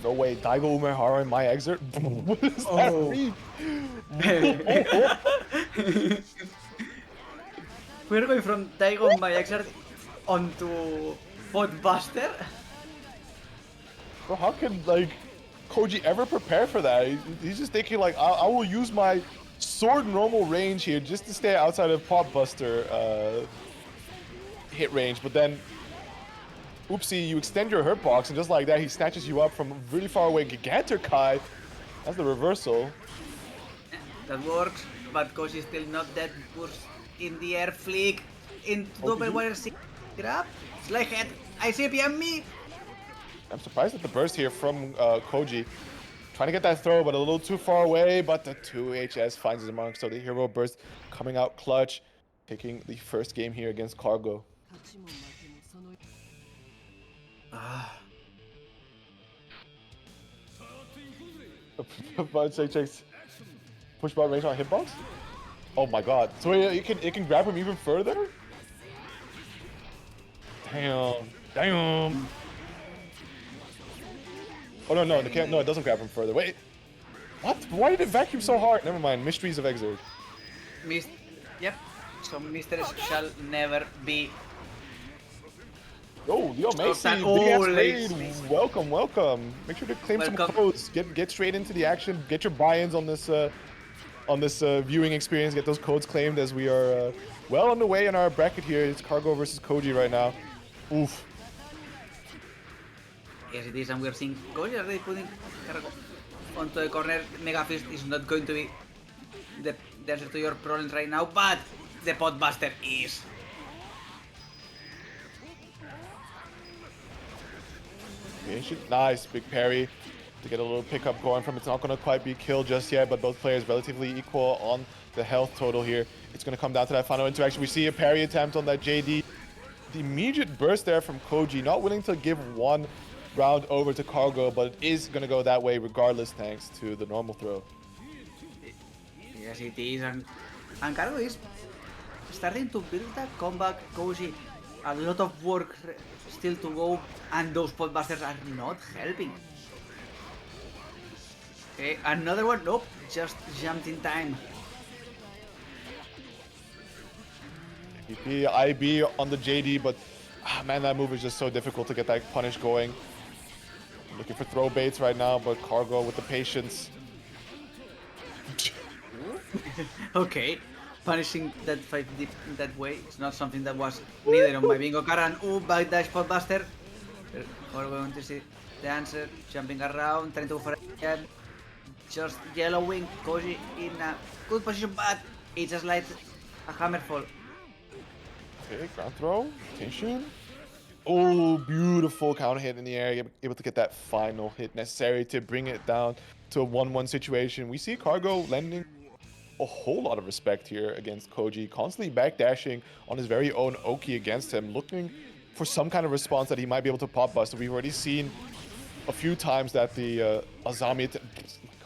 No way, Daigo Umehara in my excerpt? What does that mean? We're going from Daigo my Xrd onto Podbuster. Bro, how can, like, Koji ever prepare for that? He's just thinking, like, I will use my sword normal range here just to stay outside of Podbuster hit range, but then, oopsie, you extend your hurt box, and just like that, he snatches you up from really far away. Gigantor-Kai, that's the reversal. That works, but Koji is still not dead. Push in the air flick, into double wire grab, slide head, ICP me. I'm surprised at the burst here from Koji. Trying to get that throw, but a little too far away, but the 2HS finds his mark, so the hero burst coming out clutch, taking the first game here against Cargo. Checks push button range on hitbox. Oh my god! So it can grab him even further. Damn! Damn! Oh no, it can't. No, it doesn't grab him further. Wait, what? Why did it vacuum so hard? Never mind. Mysteries of Xrd. Yep. So mysteries shall never be. Oh, yo, Massey, welcome, welcome. Make sure to claim some codes. Get straight into the action. Get your buy-ins on this viewing experience. Get those codes claimed as we are well on the way in our bracket here. It's Cargo versus Koji right now. Oof. Yes, it is, and we are seeing Koji already putting Cargo onto the corner. Mega Fist is not going to be the answer to your problems right now, but the Podbuster is. Nice, big parry to get a little pickup going from. It's not going to quite be killed just yet, but both players relatively equal on the health total here. It's going to come down to that final interaction. We see a parry attempt on that JD. The immediate burst there from Koji, not willing to give one round over to Cargo, but it is going to go that way regardless thanks to the normal throw. Yes, it is, and Cargo is starting to build that comeback. Koji, a lot of work still to go, and those Podbusters are not helping. Okay, another one. Nope, just jumped in time. IB on the JD, but man, that move is just so difficult to get that punish going. Looking for throw baits right now, but Cargo with the patience. Okay, punishing that fight deep in that way is not something that was needed on my bingo card. And ooh, backdash Podbuster. We're going to see the answer. Jumping around, trying to go for a just yellowing. Koji in a good position, but it's just like a hammerfall. Okay, ground throw, tension. Oh, beautiful counter hit in the air, able to get that final hit necessary to bring it down to a 1-1 situation. We see Cargo lending a whole lot of respect here against Koji, constantly backdashing on his very own Oki against him, looking for some kind of response that he might be able to pop bust. We've already seen a few times that the Azami...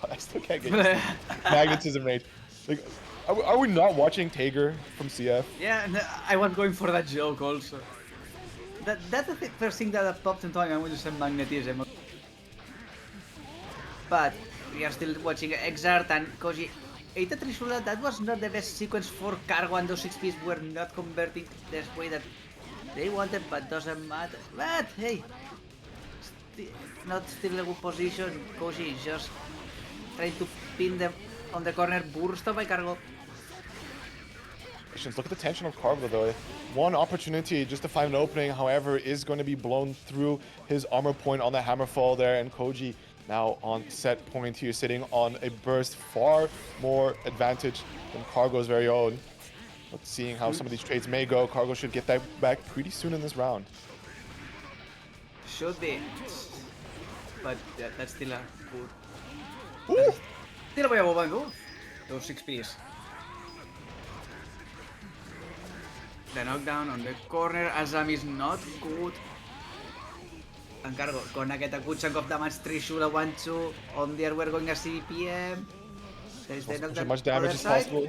God, I still can't get used to magnetism range. Like, are we not watching Tager from CF? Yeah, I was going for that joke also. That's the first thing that popped into my mind when you said magnetism. But we are still watching Xrd and Koji. Eita Trishula, that was not the best sequence for Cargo, and those 6Ps were not converting the way that they wanted, but doesn't matter. But hey, not still in a good position. Koji is just trying to pin them on the corner, burst by Cargo. Look at the tension of Cargo though. One opportunity just to find an opening, however, is going to be blown through his armor point on the hammerfall there, and Koji now on set point here, sitting on a burst far more advantage than Cargo's very own. But seeing how some of these trades may go, Cargo should get that back pretty soon in this round. Should be. But yeah, that's still a good. Ooh! Still a way of one goal. Those 6Ps. The knockdown on the corner. Azam is not good. And Cargo gonna get a good chunk of damage. Trishula 1-2. On there we're going a CPM. There's the knockdown As much damage other as side. possible.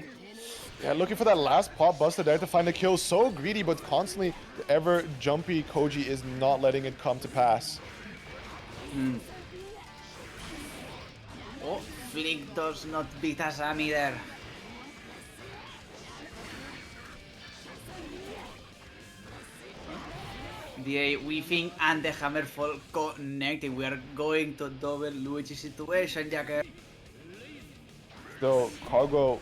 Yeah, looking for that last pop buster there to find a kill. So greedy, but constantly ever jumpy Koji is not letting it come to pass. Oh, Flick does not beat Azami there. The weaving and the hammerfall connecting. We are going to double Luigi situation, Jacker. Though Cargo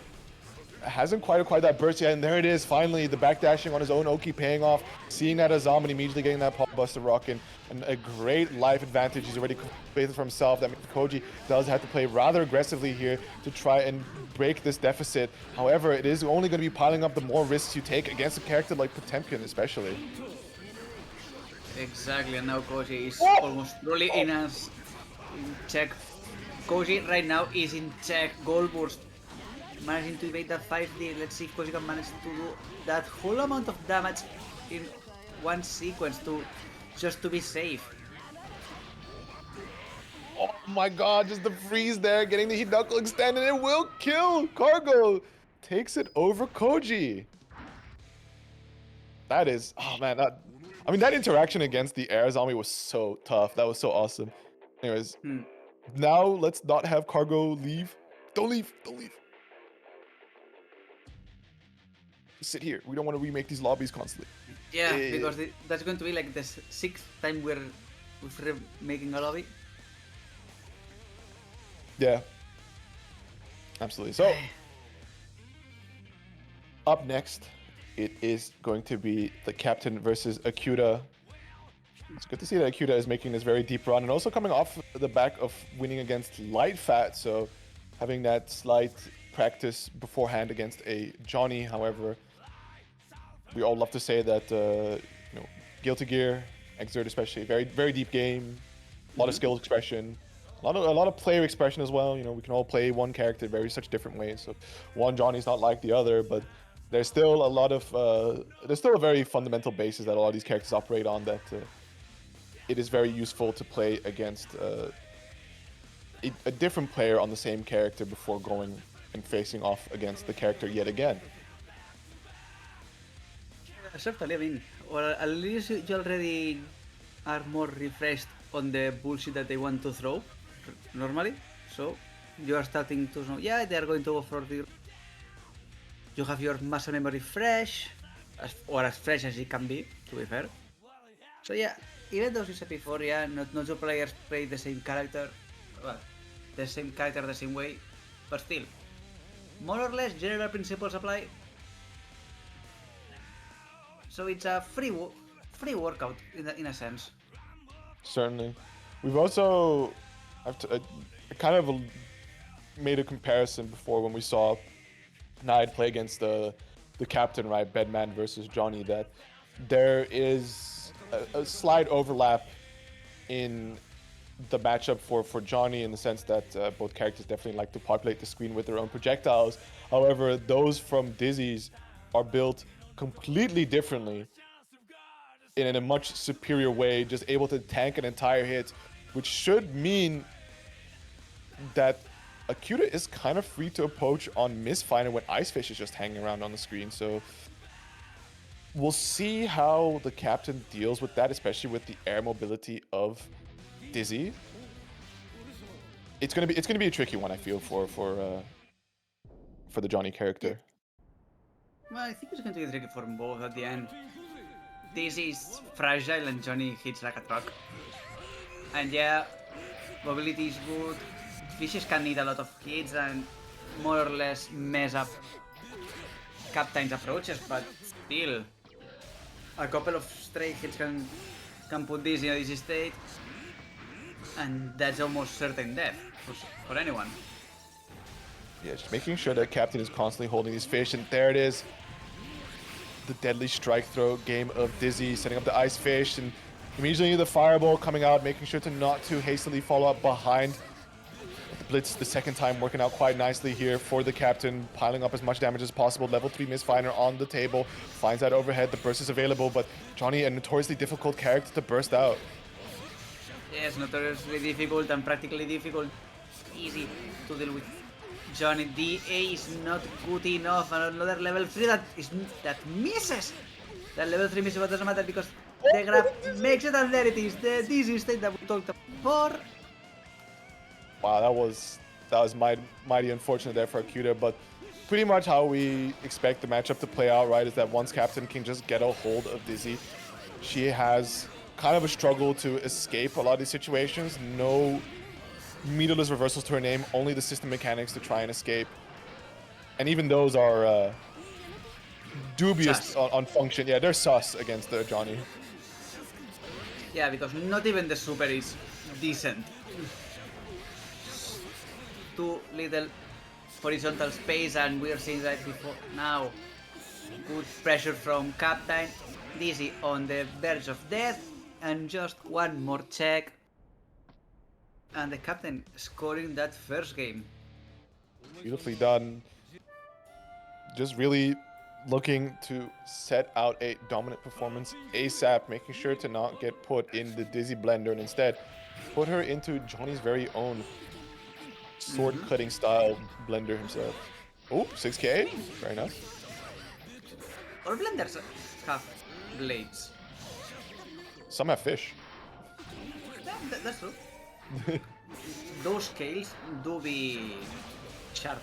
hasn't quite acquired that burst yet, and there it is, finally, the backdashing on his own Oki paying off, seeing that Azam and immediately getting that pop buster rocking, and a great life advantage he's already created for himself. That means Koji does have to play rather aggressively here to try and break this deficit. However, it is only going to be piling up the more risks you take against a character like Potemkin especially. Exactly, and now Koji is almost truly in check. Koji right now is in check. Goal burst. Managing to evade that 5D. Let's see if Koji can manage to do that whole amount of damage in one sequence just to be safe. Oh my god, just the freeze there, getting the heat knuckle extend, and it will kill! Cargo takes it over Koji. That is, oh man, that interaction against the air zombie was so tough. That was so awesome. Anyways, now let's not have Cargo leave. Don't leave, don't leave. Sit here. We don't want to remake these lobbies constantly. Yeah, because that's going to be like the 6th time we're making a lobby. Yeah. Absolutely. So, up next, it is going to be TheCaptain versus Akiuta. It's good to see that Akiuta is making this very deep run, and also coming off the back of winning against Lightfat, so having that slight practice beforehand against a Johnny. However, we all love to say that Guilty Gear, Xrd especially, very deep game, a lot of skill expression, a lot of player expression as well. You know, we can all play one character such different ways. So one Johnny's not like the other, but there's still a lot of there's still a very fundamental basis that a lot of these characters operate on, that it is very useful to play against a different player on the same character before going and facing off against the character yet again. Certainly, I mean, or at least you already are more refreshed on the bullshit that they want to throw normally. So you are starting to know, yeah, they are going to go for the. You have your muscle memory fresh, or as fresh as it can be, to be fair. So yeah, even though you said before, yeah, not two players play the same character, well, the same character the same way, but still, more or less general principles apply. So it's a free workout in a sense. Certainly. We've also I kind of made a comparison before when we saw Niad play against the captain, right? Bedman versus Johnny, that there is a slight overlap in the matchup for Johnny, in the sense that both characters definitely like to populate the screen with their own projectiles. However, those from Dizzy's are built completely differently in a much superior way, just able to tank an entire hit, which should mean that Akiuta is kind of free to approach on Misfinder when Icefish is just hanging around on the screen. So we'll see how the captain deals with that, especially with the air mobility of Dizzy. It's gonna be a tricky one, I feel, for the Johnny character. Well, I think it's going to be tricky for both at the end. Dizzy is fragile and Johnny hits like a truck. And yeah, mobility is good. Fishes can need a lot of hits and more or less mess up Captain's approaches, but still, a couple of straight hits can put this in a dizzy state, and that's almost certain death for anyone. Yeah, just making sure that Captain is constantly holding these fish, and there it is. The deadly strike throw game of Dizzy, setting up the ice fish, and immediately the fireball coming out, making sure to not too hastily follow up behind. The blitz the second time working out quite nicely here for the Captain, piling up as much damage as possible. Level 3 Misfinder on the table, finds that overhead, the burst is available, but Johnny, a notoriously difficult character to burst out. Yes, notoriously difficult and practically difficult. Easy to deal with. Johnny, DA is not good enough, and another level 3 that misses. That level 3 misses, but doesn't matter because the grab makes it, and there it is, the dizzy state that we talked about before. Wow, that was mighty unfortunate there for Akiuta, but pretty much how we expect the matchup to play out, right, is that once Captain can just get a hold of Dizzy, she has kind of a struggle to escape a lot of these situations. No meterless reversals to her name, only the system mechanics to try and escape. And even those are dubious on function. Yeah, they're sus against Johnny. Yeah, because not even the super is decent. Too little horizontal space, and we're seeing that before now. Good pressure from Captain. Dizzy on the verge of death, and just one more check. And the Captain scoring that first game. Beautifully done. Just really looking to set out a dominant performance ASAP, making sure to not get put in the Dizzy blender and instead put her into Johnny's very own sword-cutting style blender himself. Oh, 6k. Very nice. All blenders have blades. Some have fish. Yeah, that's true. Those scales do be sharp.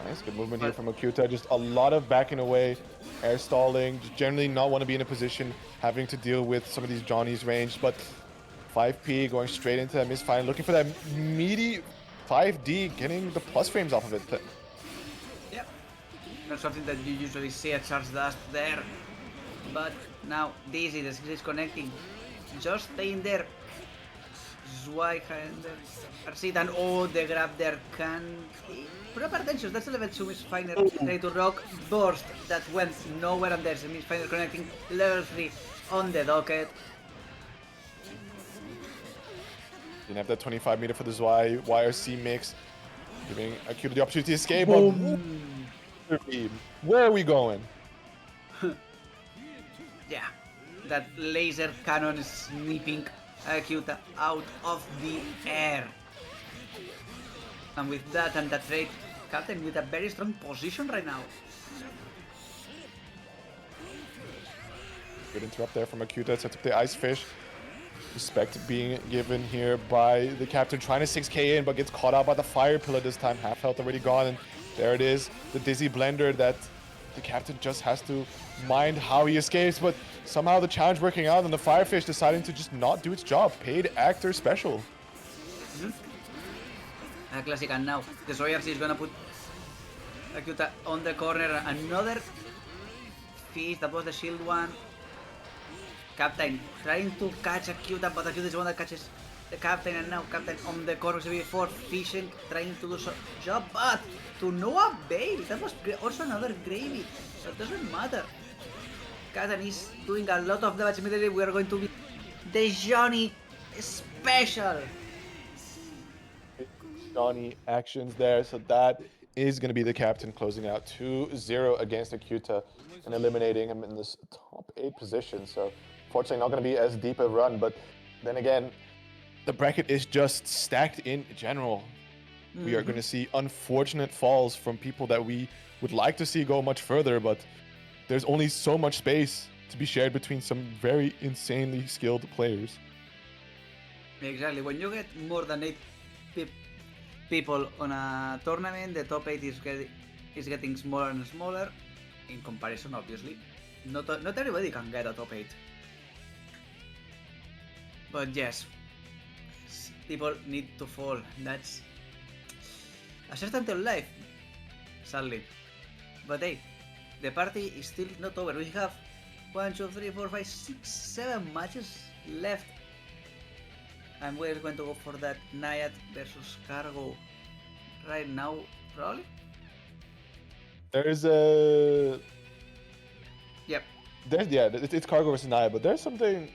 Nice, good movement here from Akiuta. Just a lot of backing away, air stalling, just generally not want to be in a position having to deal with some of these Johnny's range, but 5P going straight into that misfire, looking for that meaty 5D, getting the plus frames off of it. Yep. Not something that you usually see a charge dust there. But now Dizzy, the 6 is connecting. Just staying there. Zweihander. Arsit, and oh, the grab there can... Proper attention, that's a level 2 Misfinder ready to rock. Burst that went nowhere, and there's a Misfinder connecting. Level 3 on the docket. Didn't have that 25 meter for the Zwei YRC mix, giving Akiuta the opportunity to escape. Where are we going? Yeah, that laser cannon is snipping Akiuta out of the air. And with that and that trade, Captain with a very strong position right now. Good interrupt there from Akiuta, sets up the Ice Fish. Respect being given here by the Captain, trying to 6k in, but gets caught out by the Fire Pillar this time. Half health already gone, and there it is, the Dizzy blender that the Captain just has to mind how he escapes, but somehow the challenge working out, and the Firefish deciding to just not do its job. Paid actor special. A classic, and now the Zoyarcy is gonna put Akiuta on the corner. Another fish, that was the shield one. Captain trying to catch Akiuta, but Akiuta is the one that catches the Captain, and now Captain on the corner before fishing, trying to do some job, but to no avail. That was also another gravy, so it doesn't matter. Captain is doing a lot of damage immediately. We are going to be the Johnny special. Johnny actions there, so that is going to be the Captain closing out 2-0 against Akiuta and eliminating him in this top 8 position. So fortunately not going to be as deep a run, but then again, the bracket is just stacked in general. We are going to see unfortunate falls from people that we would like to see go much further, but there's only so much space to be shared between some very insanely skilled players. Exactly. When you get more than 8 people on a tournament, the top 8 is getting smaller and smaller. In comparison, obviously, not everybody can get a top 8. But yes, people need to fall. That's a certainty of life, sadly. But hey, the party is still not over. We have 1, 2, 3, 4, 5, 6, 7 matches left. And we're going to go for that Nyad versus Cargo right now, probably? There's a... Yep. It's Cargo versus Nyad, but there's something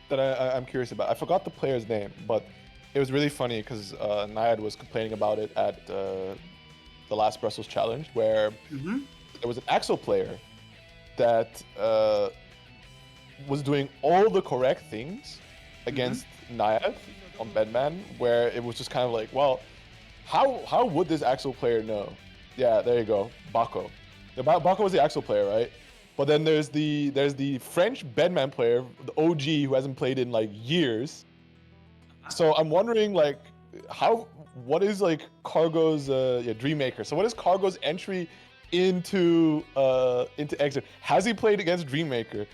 that I'm curious about. I forgot the player's name, but it was really funny because Nyad was complaining about it at the last Brussels Challenge, where there was an Axel player that was doing all the correct things against Nyad on Bedman, where it was just kind of like, well, how would this Axel player know? Yeah, there you go, Bako. Bako was the Axel player, right? But then there's the French Bedman player, the OG, who hasn't played in like years. So I'm wondering, like, what is like Cargo's Dreammaker? So what is Cargo's entry into Xrd? Has he played against Dreammaker?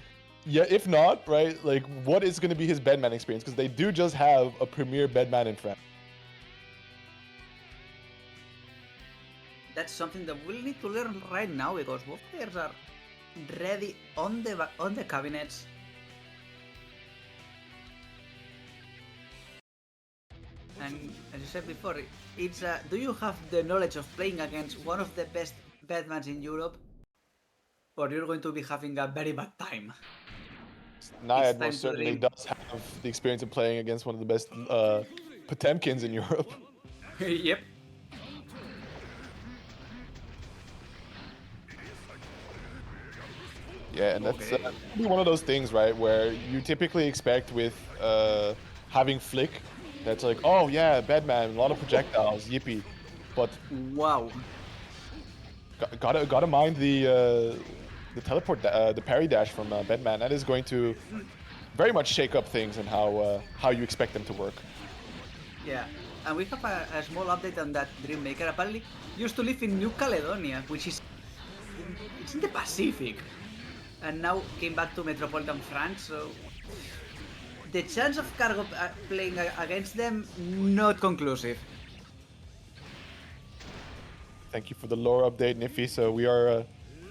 Yeah, if not, right, like, what is going to be his Bedman experience? Because they do just have a premier Bedman in France. That's something that we'll need to learn right now, because both players are ready on the cabinets. And as you said before, it's do you have the knowledge of playing against one of the best Bedmans in Europe, or you're going to be having a very bad time? Nyad most certainly does have the experience of playing against one of the best Potemkins in Europe. Yep. Yeah, and that's one of those things, right, where you typically expect with having Flick, that's like, oh yeah, Bedman, a lot of projectiles, yippee. But wow, gotta mind the teleport, the parry dash from Bedman. That is going to very much shake up things and how you expect them to work. Yeah, and we have a small update on that Dreammaker. Apparently, used to live in New Caledonia, which is it's in the Pacific, and now came back to metropolitan France. So the chance of Cargo playing against them, not conclusive. Thank you for the lore update, Nyphi. So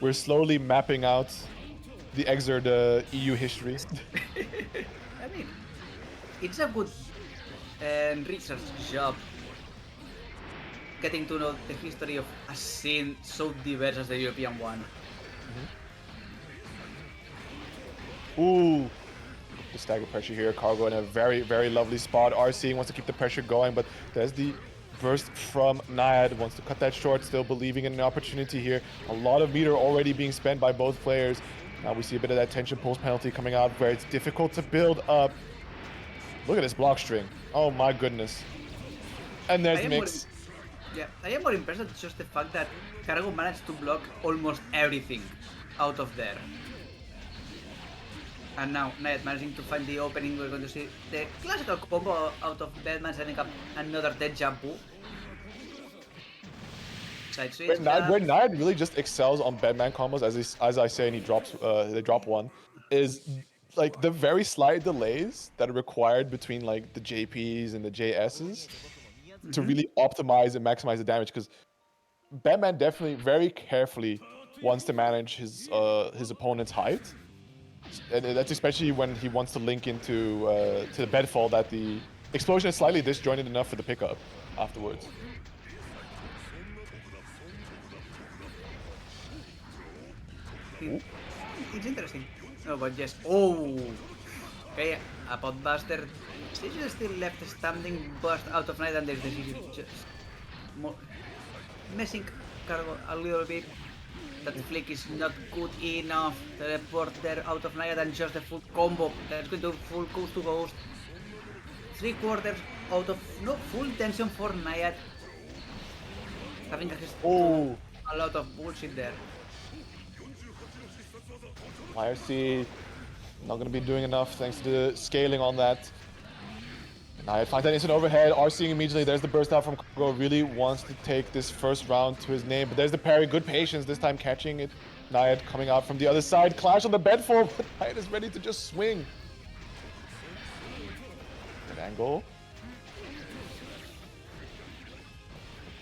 we're slowly mapping out the Xrd EU history. I mean, it's a good research job, getting to know the history of a scene so diverse as the European one. Ooh, the stagger pressure here. Cargo in a very, very lovely spot. RC wants to keep the pressure going, but there's the burst from Nyad. Wants to cut that short, still believing in an opportunity here. A lot of meter already being spent by both players. Now we see a bit of that tension pulse penalty coming out where it's difficult to build up. Look at this block string. Oh my goodness. And there's Mix. I am more impressed with just the fact that Cargo managed to block almost everything out of there. And now Nyad managing to find the opening. We're going to see the classical combo out of Bedman setting up another dead jumbo. Side switch. Where Nyad really just excels on Bedman combos, as I say, and they drop one, is like the very slight delays that are required between like the JPs and the JSs to really optimize and maximize the damage. Because Bedman definitely very carefully wants to manage his opponent's height. And that's especially when he wants to link into to the bedfall that the explosion is slightly disjointed enough for the pickup afterwards. It's interesting. No, but yes. Oh! Okay, a Podbuster. Celes is still left standing, burst out of Nyad, and there's the just messing Cargo a little bit. That flick is not good enough. Teleport there out of Nyad and just the full combo. That's going to full coast to ghost. 3/4 out of full tension for Nyad. I think he's Oh, a lot of bullshit there. YRC not gonna be doing enough thanks to the scaling on that. Niad finds that instant overhead. RCing immediately. There's the burst out from Cargo. Really wants to take this first round to his name, but there's the parry. Good patience this time catching it. Niad coming out from the other side. Clash on the bed fall, but Niad is ready to just swing. Good angle.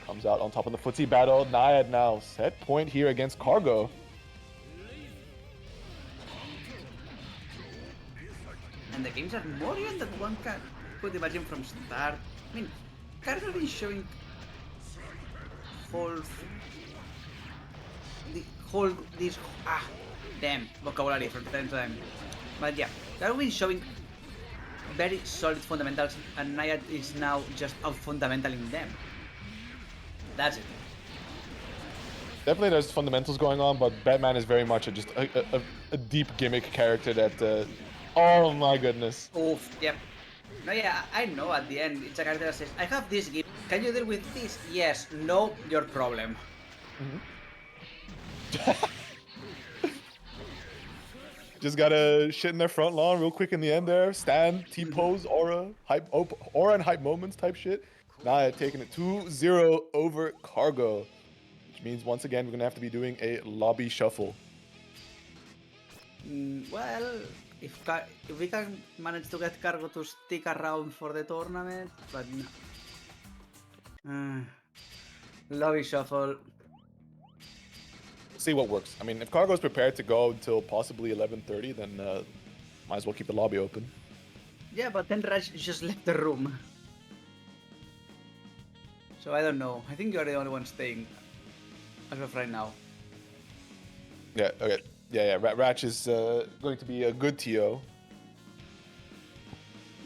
Comes out on top of the footsie battle. Niad now set point here against Cargo. And the games are more even than one could imagine from start. I mean, Cargo is showing this damn vocabulary from time to time. But yeah, Cargo is showing very solid fundamentals, and Niad is now just out fundamentaling them. That's it. Definitely there's fundamentals going on, but Bedman is very much just a deep gimmick character that... oh my goodness. Oof, yep. No, yeah, I know at the end, it's a character that says, I have this gift, can you deal with this? Yes, no, your problem. Just gotta shit in their front lawn real quick in the end there. Stand, T-pose, aura, hype, aura and hype moments type shit. Niad taking it 2-0 over Cargo. Which means once again, we're gonna have to be doing a lobby shuffle. Well, if we can manage to get Cargo to stick around for the tournament, but no. Lobby shuffle. See what works. I mean, if Cargo's prepared to go until possibly 11:30, then might as well keep the lobby open. Yeah, but then Raj just left the room. So I don't know. I think you're the only one staying as of right now. Yeah, okay. Yeah. Ratch is going to be a good TO.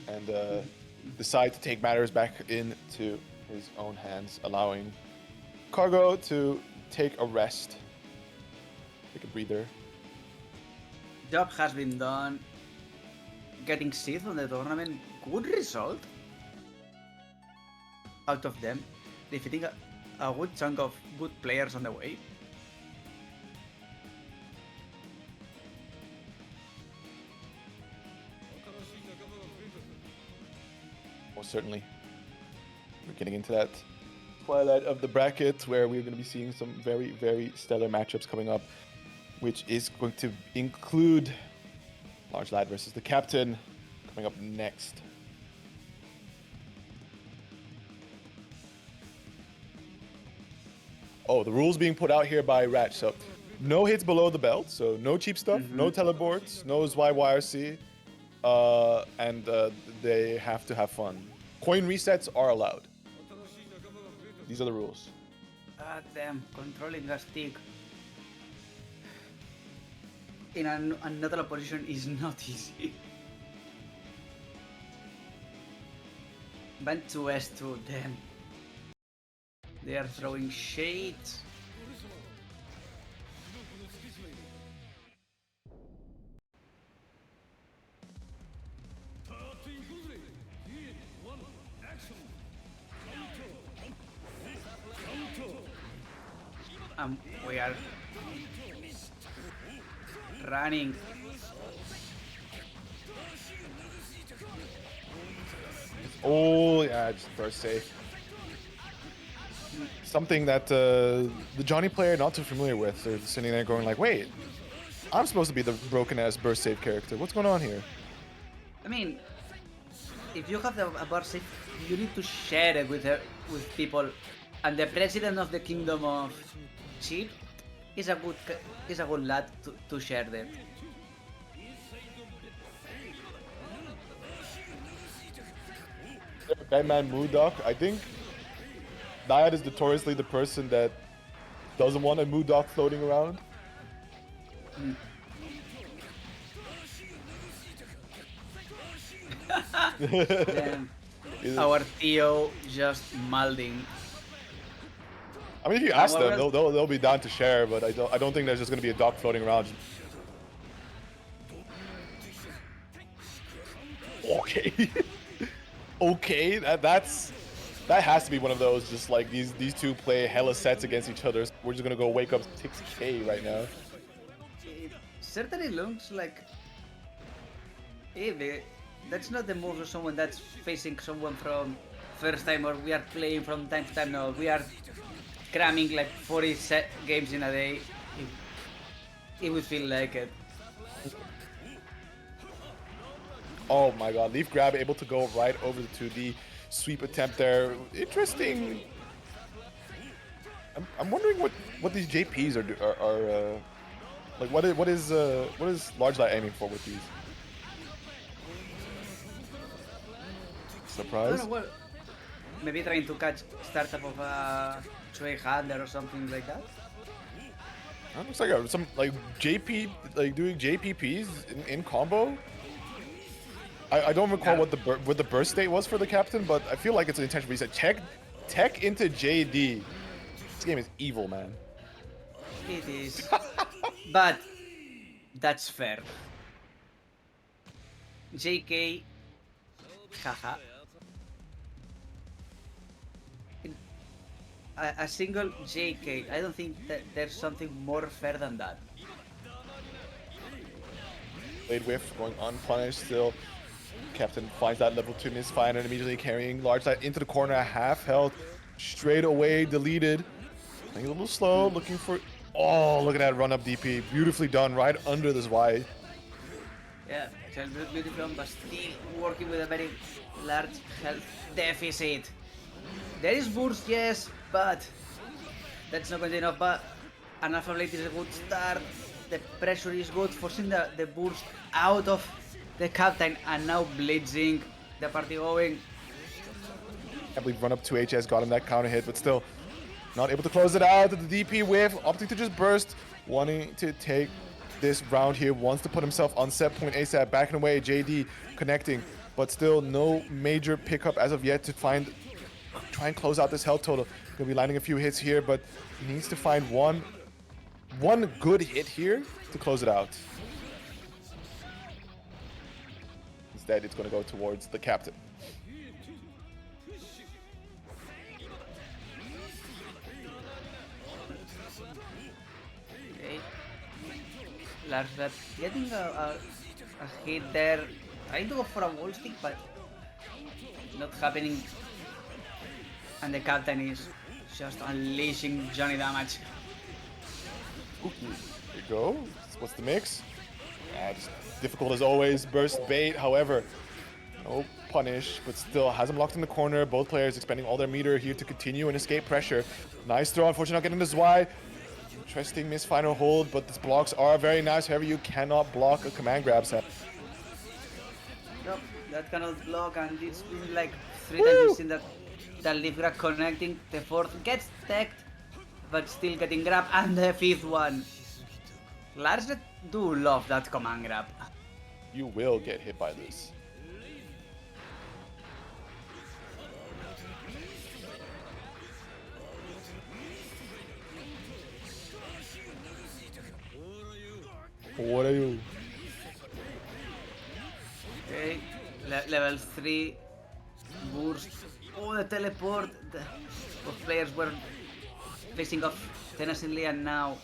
And decide to take matters back into his own hands, allowing Cargo to take a rest. Take a breather. Job has been done. Getting 6th on the tournament, good result out of them. Defeating a good chunk of good players on the way. Most certainly. We're getting into that twilight of the bracket where we're going to be seeing some very, very stellar matchups coming up, which is going to include LargeLaddie versus TheCaptain coming up next. Oh, the rules being put out here by Ratch. So no hits below the belt, so no cheap stuff, no teleports, no YYRC, and they have to have fun. Coin resets are allowed. These are the rules. God damn, controlling a stick in another position is not easy. Band to S2, damn. They are throwing shades. We are running. Oh, yeah, just burst safe. Something that the Johnny player not too familiar with. They're sitting there going like, wait, I'm supposed to be the broken-ass burst safe character. What's going on here? I mean, if you have a burst safe, you need to share it with people. And the president of the kingdom of Chipp is a good lad to share that. Batman Moodok, I think Niad is notoriously the person that doesn't want a Moodok floating around. Damn. Our Theo just malding. I mean, if you ask them, they'll be down to share, but I don't think there's just gonna be a dock floating around. Okay. Okay, that's That has to be one of those, just like these two play hella sets against each other. We're just gonna go wake up 6K right now. It certainly looks like that's not the move of someone that's facing someone from first time, or we are playing from time to time. No, we are cramming like 40 games in a day. It would feel like it. Oh my god, leaf grab able to go right over to the sweep attempt there. Interesting. I'm wondering what these JPs are like. What is LargeLaddie aiming for with these? Surprise? I don't know, well, maybe trying to catch startup of a Sway handler or something like that. That looks like some like JP, like doing JPPs in combo. I don't recall what the burst state was for the captain, but I feel like it's an intentional reset. Tech into JD. This game is evil, man. It is, but that's fair. JK, haha. A single JK. I don't think that there's something more fair than that. Blade whiff going unpunished still. Captain finds that level 2 misfire and immediately carrying LargeLaddie into the corner at half health. Straight away deleted. Playing a little slow, looking for... Oh, look at that run up DP. Beautifully done right under this Y. Yeah, just beautiful, but still working with a very large health deficit. There is burst, yes, but that's not going to be enough. But an Alpha Blade is a good start. The pressure is good, forcing the burst out of the captain, and now blitzing the party going. I believe run up 2HS got him that counter hit, but still not able to close it out. The DP whiff, opting to just burst, wanting to take this round here, wants to put himself on set point ASAP, backing away, JD connecting, but still no major pickup as of yet to try and close out this health total. Gonna be landing a few hits here, but he needs to find one good hit here to close it out. Instead, it's gonna go towards the captain. Okay. LargeLaddie getting a hit there, trying to go for a wall stick, but not happening. And the captain is just unleashing Johnny damage. There you go. What's the mix? Yeah, just difficult as always. Burst bait, however, no punish, but still has him locked in the corner. Both players expending all their meter here to continue and escape pressure. Nice throw, unfortunately not getting this Y. Interesting miss final hold, but these blocks are very nice. However, you cannot block a command grab set. Nope, that cannot block, and it's been like 3 times in the leaf grab connecting. The fourth gets teched, but still getting grabbed, and the fifth one. LargeLaddie do love that command grab. You will get hit by this. What are you? Okay, level 3 burst. Oh, the teleport. Both players were facing off tenaciously, and now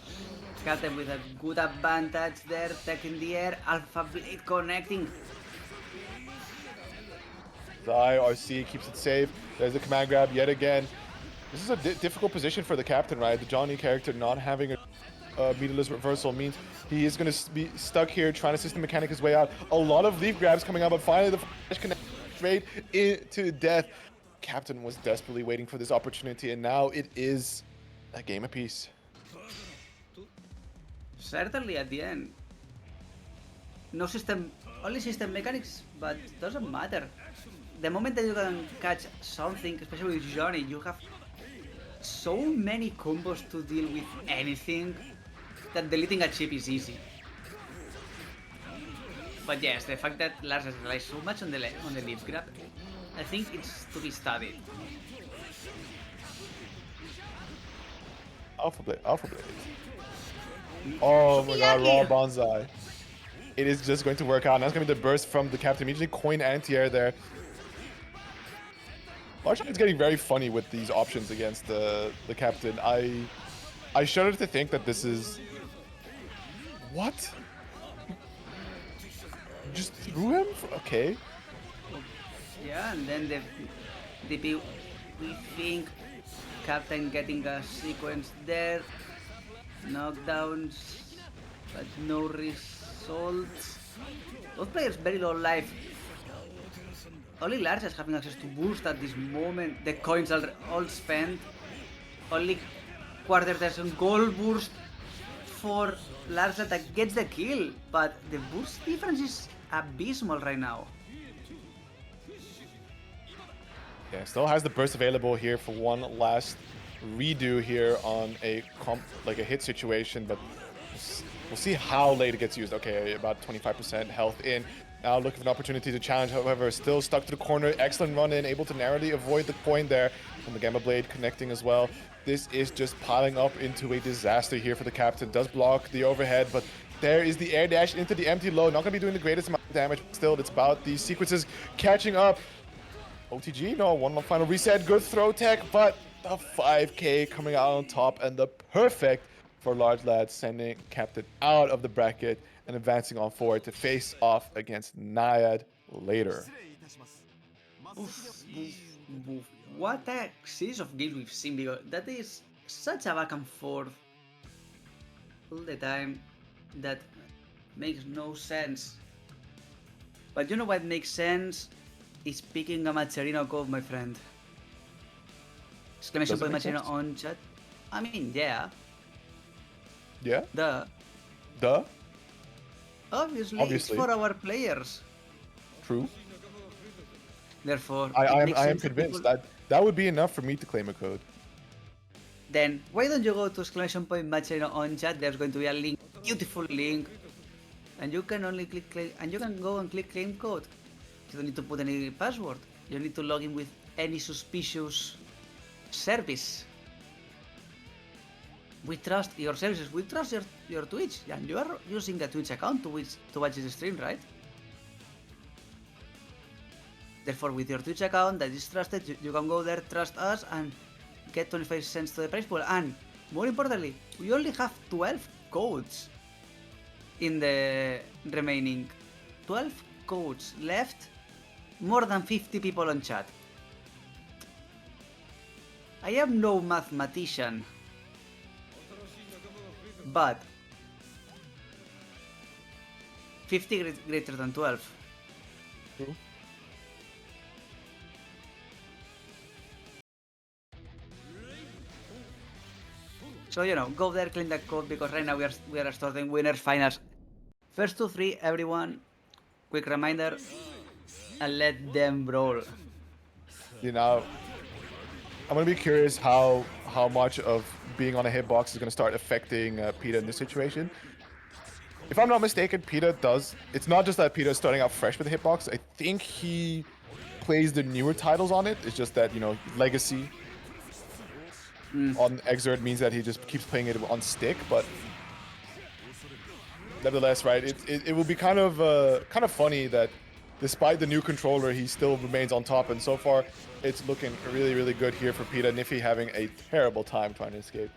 Captain with a good advantage there. Tech in the air. Alpha Blade connecting. The IRC keeps it safe. There's the command grab yet again. This is a difficult position for the captain, right? The Johnny character not having a meterless reversal means he is going to be stuck here trying to system mechanic his way out. A lot of leaf grabs coming out, but finally the flash connect straight into death. Captain was desperately waiting for this opportunity, and now it is a game apiece. Certainly at the end. No system, only system mechanics, but doesn't matter. The moment that you can catch something, especially with Johnny, you have so many combos to deal with anything that deleting a chip is easy. But yes, the fact that LargeLaddie relies so much on the leaf grab, I think it's to be studied. Alpha Blade. Oh my god, raw bonsai. It is just going to work out. Now it's going to be the burst from the captain. Immediately coin anti-air there. LargeLaddie's getting very funny with these options against the captain. I shudder to think that this is... What? Just threw him? Okay. Yeah, and then we think Captain getting a sequence there, knockdowns, but no results. Both players very low life. Only Large is having access to boost at this moment. The coins are all spent. Only quarter dozen gold boost for Large that gets the kill, but the boost difference is abysmal right now. Yeah, still has the burst available here for one last redo here on a hit situation, but we'll see how late it gets used. Okay, about 25% health in. Now looking for an opportunity to challenge, however, still stuck to the corner. Excellent run in, able to narrowly avoid the coin there. And the Gamma Blade connecting as well. This is just piling up into a disaster here for the captain. Does block the overhead, but there is the air dash into the empty low. Not going to be doing the greatest amount of damage, but still, it's about these sequences catching up. OTG, no, one final reset. Good throw tech, but the 5k coming out on top, and the perfect for LargeLaddie, sending captain out of the bracket and advancing on forward to face off against Nyad later. Oof. What a series of games we've seen, because that is such a back and forth all the time that makes no sense. But you know what makes sense? Is picking a Macherino code, my friend. Exclamation point Macherino on chat. I mean, yeah. Yeah? Duh. Obviously, it's for our players. True. Therefore, I am convinced that would be enough for me to claim a code. Then why don't you go to exclamation point Macherino on chat? There's going to be a link, beautiful link, and you can only click claim, and you can go and click claim code. You don't need to put any password. You don't need to log in with any suspicious service. We trust your services. We trust your Twitch, and you are using a Twitch account to watch this stream, right? Therefore, with your Twitch account that is trusted, you can go there, trust us, and get 25 cents to the prize pool. And more importantly, we only have 12 codes in the remaining 12 codes left. More than 50 people on chat. I am no mathematician, but 50 greater than 12. True. So, you know, go there, claim that code, because right now we are starting winners finals. First to 3, everyone. Quick reminder, and let them brawl. You know, I'm gonna be curious how much of being on a hitbox is gonna start affecting Pida in this situation. If I'm not mistaken, Pida does. It's not just that Pida is starting out fresh with the hitbox. I think he plays the newer titles on it. It's just that, you know, legacy on Xrd means that he just keeps playing it on stick. But nevertheless, right? It will be kind of funny that despite the new controller, he still remains on top. And so far, it's looking really, really good here for Pida. Nyphi having a terrible time trying to escape.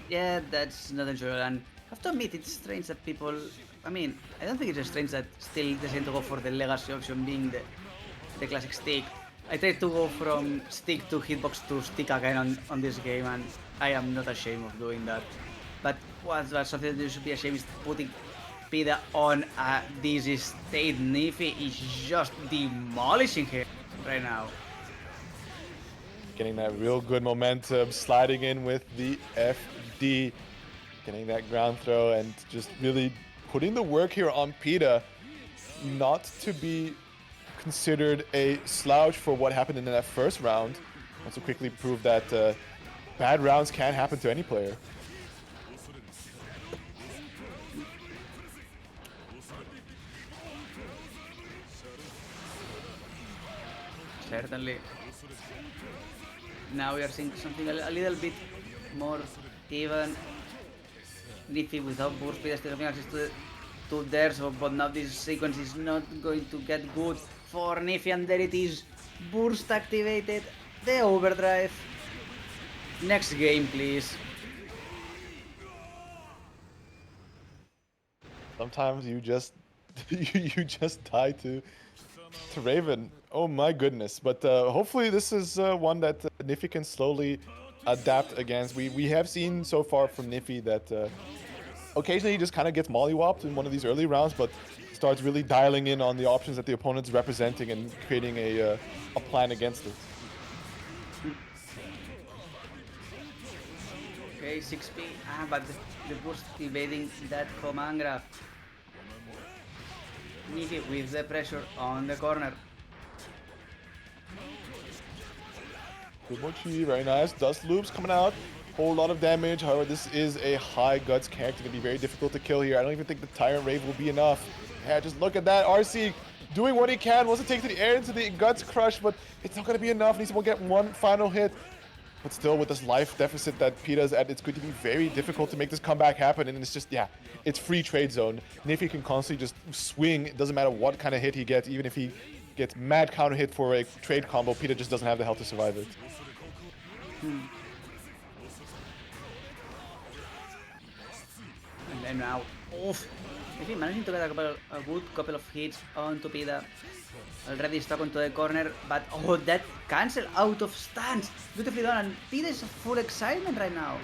Yeah, that's not true. And I have to admit, it's strange that people... I mean, I don't think it's strange that still they tend to go for the legacy option being the classic stick. I tried to go from stick to hitbox to stick again on this game, and I am not ashamed of doing that. But what's something that you should be ashamed is putting Pida on a dizzy state. Nyphi is just demolishing him right now. Getting that real good momentum, sliding in with the FD, getting that ground throw, and just really putting the work here on Pida. Not to be considered a slouch for what happened in that first round. Wants to quickly prove that bad rounds can happen to any player. Certainly. Now we are seeing something a little bit more even. Nyphi without burst speed still having access to there, so but now this sequence is not going to get good for Nyphi, and there it is. Burst activated. The overdrive. Next game, please. Sometimes you just you just die to Raven. Oh my goodness! But hopefully this is one that Nyphi can slowly adapt against. We have seen so far from Nyphi that occasionally he just kind of gets mollywopped in one of these early rounds, but starts really dialing in on the options that the opponent's representing and creating a plan against it. Okay, 6p. But the burst evading that command grab. Nyphi with the pressure on the corner. Good Mochi, very nice. Dust loops coming out. Whole lot of damage. However, this is a high guts character. Gonna be very difficult to kill here. I don't even think the Tyrant Rave will be enough. Yeah, just look at that. RC doing what he can. Wants to take to the air into the guts crush, but it's not gonna be enough. Needs to get one final hit. But still, with this life deficit that Pida's at, it's going to be very difficult to make this comeback happen. And it's just, yeah, it's free trade zone. Nyphi can constantly just swing. It doesn't matter what kind of hit he gets. Even if he gets mad counter hit for a trade combo, Pida just doesn't have the health to survive it. And then now, oof. Nyphi managing to get a good couple of hits onto Pida. Already stuck onto the corner, but oh, that cancel out of stance. Beautifully done, and Pida is full excitement right now.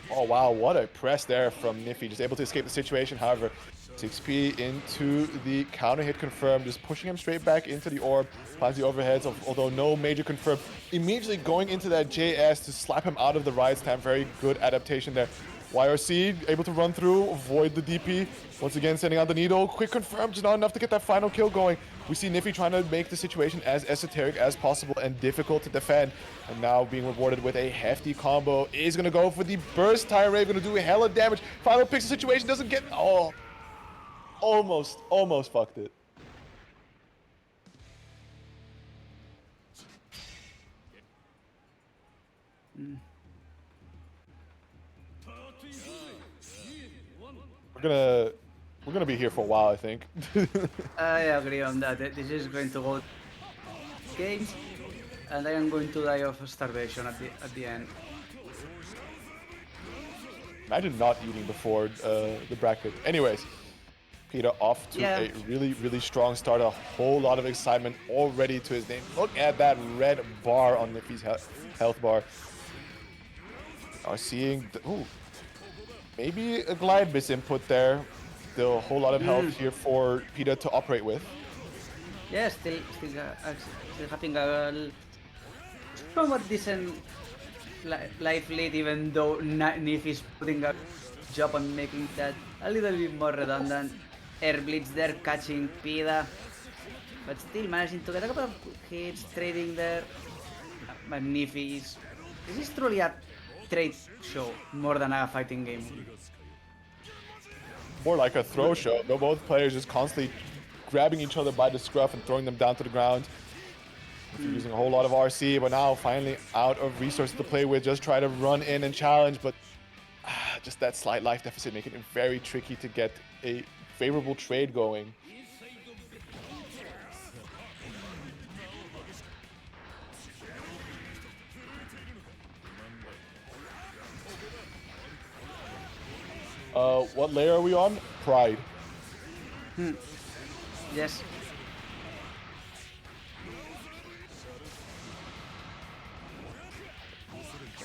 Oh wow, what a press there from Nyphi. Just able to escape the situation. However, 6p into the counter hit confirmed, just pushing him straight back into the orb. Finds the overheads, although no major confirm. Immediately going into that JS to slap him out of the ride stand. Very good adaptation there. YRC able to run through, avoid the DP. Once again, sending out the needle. Quick confirm, just not enough to get that final kill going. We see Nyphi trying to make the situation as esoteric as possible and difficult to defend. And now being rewarded with a hefty combo. Is going to go for the burst. Tyrant Rave going to do a hella damage. Final picks the situation, doesn't get... Oh, almost fucked it. We're gonna be here for a while, I think. I agree on that. This is going to go games, and I am going to die of starvation at the end. Imagine not eating before the bracket. Anyways, Pida off to a really strong start. A whole lot of excitement already to his name. Look at that red bar on Nyphi's health bar. Are seeing maybe a glide miss input there. Still a whole lot of health here for Pida to operate with. Yeah, still having a somewhat decent life lead, even though Nyphi is putting a job on making that a little bit more redundant. Air Blitz there, catching Pida, but still managing to get a couple of hits, trading there. But Nyphi is... This is truly a trade show more than a fighting game. More like a throw show, though both players just constantly grabbing each other by the scruff and throwing them down to the ground. Using a whole lot of RC, but now finally out of resources to play with. Just try to run in and challenge, but just that slight life deficit making it very tricky to get a favorable trade going. What layer are we on? Pride. Yes.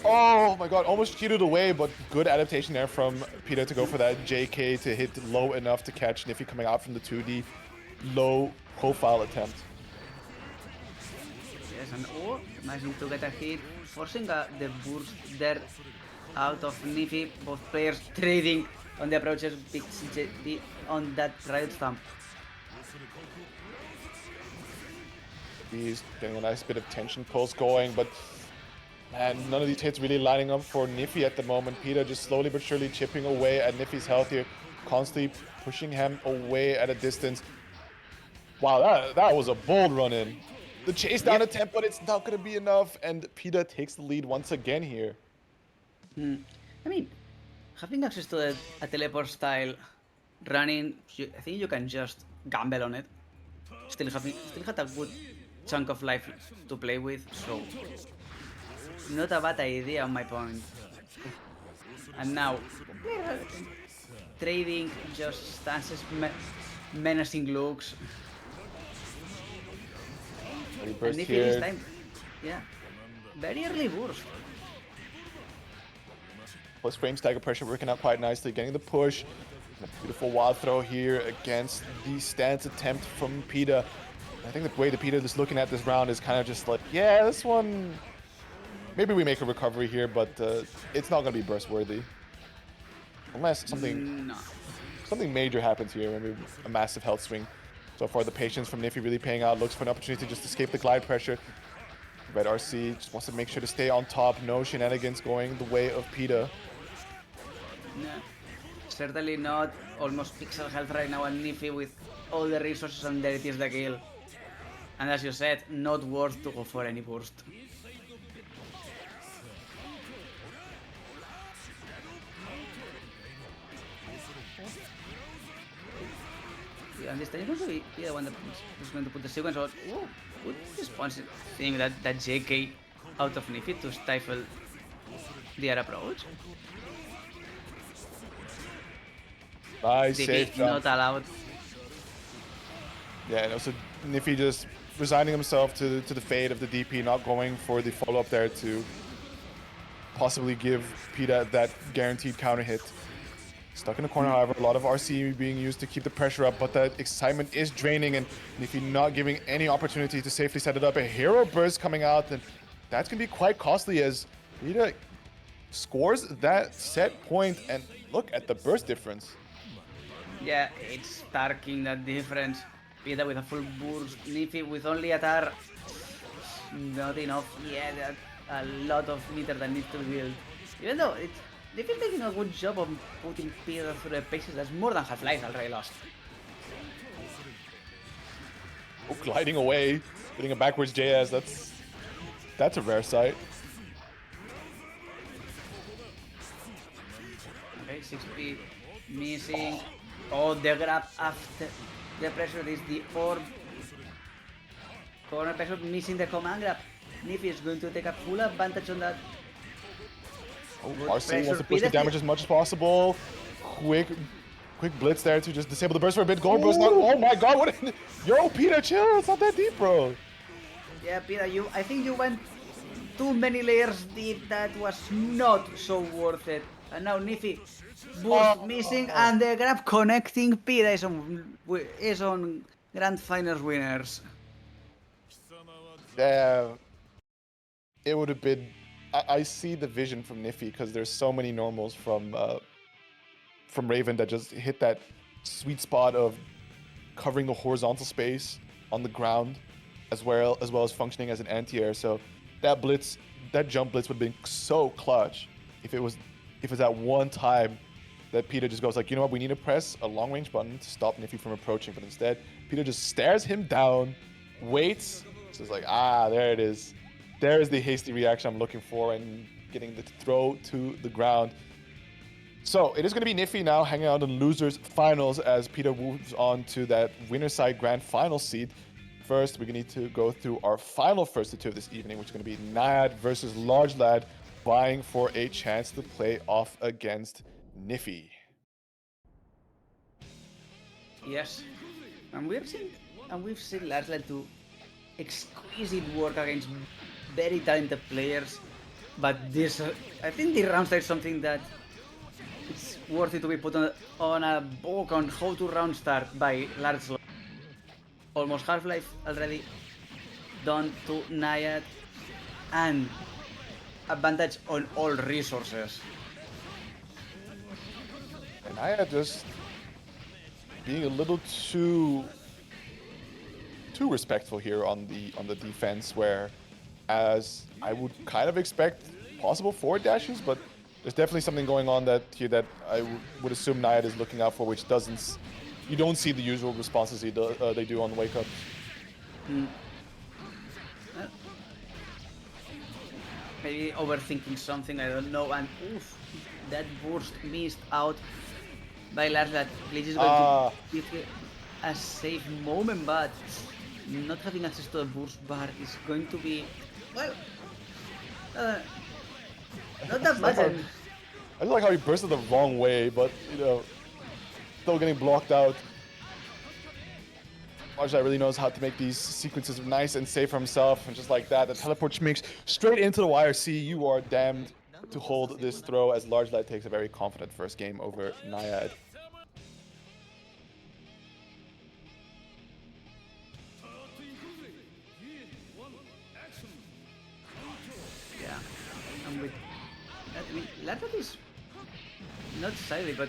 Oh my god, almost cheated away, but good adaptation there from Pida to go for that JK to hit low enough to catch Nyphi coming out from the 2D low profile attempt. Yes, and managing to get a hit, forcing the burst there out of Nyphi. Both players trading on the approaches on that riot stamp. He's getting a nice bit of tension pulse going, but man, none of these hits really lining up for Nyphi at the moment. Pida just slowly but surely chipping away at Nyphi's health here, constantly pushing him away at a distance. Wow, that was a bold run-in. The chase down attempt, but it's not going to be enough, and Pida takes the lead once again here. I mean, having access to a teleport style running, I think you can just gamble on it. still had a good chunk of life to play with, so not a bad idea on my point. And now, trading just stances, menacing looks. And Burst Nyphi here. this time, yeah, very early burst. Plus frame stagger pressure working out quite nicely, getting the push. A beautiful wild throw here against the stance attempt from Pida. I think the way the Pida is looking at this round is kind of just like, yeah, this one, maybe we make a recovery here, but it's not going to be burst worthy. Unless something major happens here, maybe a massive health swing. So far, the patience from Nyphi really paying out. Looks for an opportunity to just escape the glide pressure. Red RC just wants to make sure to stay on top. No shenanigans going the way of Pida. No, certainly not. Almost pixel health right now on Nyphi with all the resources and there it is the kill. And as you said, not worth to go for any burst. Yeah, and this time is going to be the one that is going to put the sequence on. Ooh, good response, seeing that JK out of Nyphi to stifle their approach. Nice DP safe jump. not allowed. Yeah, and also Nyphi just resigning himself to the fate of the DP, not going for the follow-up there to possibly give Pida that guaranteed counter hit. Stuck in the corner, however, a lot of RC being used to keep the pressure up, but that excitement is draining, and Nyphi not giving any opportunity to safely set it up. A hero burst coming out, and that's going to be quite costly as Pida scores that set point, and look at the burst difference. Yeah, it's starking that difference. Pida with a full burst, Nyphi with only a tar. Not enough. Yeah, that a lot of meter that needs to be built. Even though Nyphi taking a good job of putting Pida through the paces, that's more than Half-Life already lost. Oh, gliding away, getting a backwards JS, that's a rare sight. Okay, 6P missing. Oh, the grab after the pressure is the orb. Corner pressure missing the command grab. Nyphi is going to take a full advantage on that. Oh, Good RC wants pressure. to push the Pida's damage as much as possible. Quick blitz there to just disable the burst for a bit. Gold burst now. Oh my god, what? Yo, Pida, chill. It's not that deep, bro. Yeah, Pida, I think you went too many layers deep. That was not so worth it. And now Nyphi, boost missing, and the grab connecting. Pida is on Grand Finals winners. Yeah, it would have been. I see the vision from Nyphi because there's so many normals from Raven that just hit that sweet spot of covering the horizontal space on the ground, as well as functioning as an anti-air. So that blitz, that jump blitz would have been so clutch if it was that one time that Pida just goes like, you know what, we need to press a long range button to stop Nyphi from approaching, but instead Pida just stares him down, waits, so it's like, there it is. There is the hasty reaction I'm looking for and getting the throw to the ground. So it is going to be Nyphi now hanging out in losers finals as Pida moves on to that winner side grand final seed. First, we're going to need to go through our final first to two of this evening, which is going to be Nyad versus LargeLaddie, vying for a chance to play off against Nyphi. Yes, and we've seen LargeLaddie do exquisite work against very talented players, but this I think the round start is something that it's worth it to be put on a book on how to round start by LargeLaddie. Almost Half-Life already done to Nyad, and advantage on all resources. And Nyad just being a little too respectful here on the defense, where as I would kind of expect possible forward dashes, but there's definitely something going on that I would assume Nyad is looking out for, which you don't see the usual responses they do on the wake up. Maybe overthinking something, I don't know, and oof, that burst missed out by LargeLaddie. Glitch is going to give you a safe moment, but not having access to a burst bar is going to be, well, not that bad. And I just like how he bursted the wrong way, but you know, still getting blocked out. LargeLaddie really knows how to make these sequences nice and safe for himself, and just like that, the teleport makes straight into the wire. See, you are damned to hold this throw as LargeLaddie takes a very confident first game over Nyad. yeah, and with I mean, LargeLaddie is not silly, but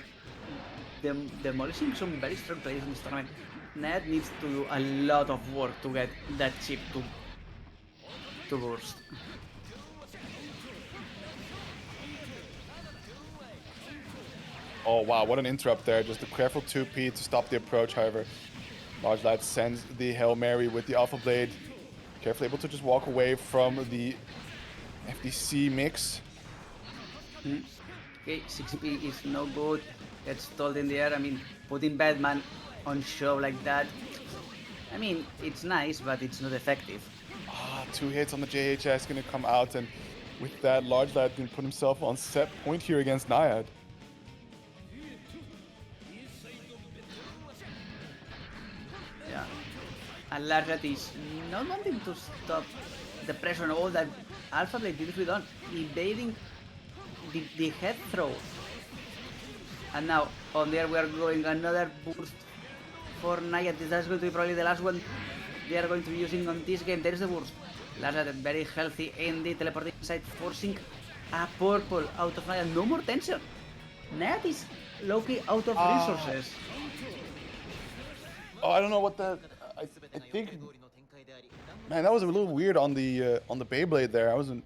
demolishing some very strong players in this tournament. Nyad needs to do a lot of work to get that chip to burst. Oh wow, what an interrupt there. Just a careful 2P to stop the approach, however. LargeLaddie sends the Hail Mary with the Alpha Blade. Carefully able to just walk away from the FDC mix. Okay, 6P is no good. Gets stalled in the air. I mean, putting Bedman on show like that, I mean, it's nice, but it's not effective. Ah, 2 hits on the JHS gonna come out, and with that, LargeLaddie can put himself on set point here against Nyad. Yeah. And LargeLaddie is not wanting to stop the pressure and all that Alpha Blade beautifully done, evading the head throw. And now, on there we are going another burst for Nyad. That's going to be probably the last one they are going to be using on this game. There is the burst. LargeLaddie very healthy in the teleporting side, forcing a purple out of Nyad. No more tension. Nyad is low-key out of resources. Oh, I don't know what that. I think, man, that was a little weird on the Beyblade there. I wasn't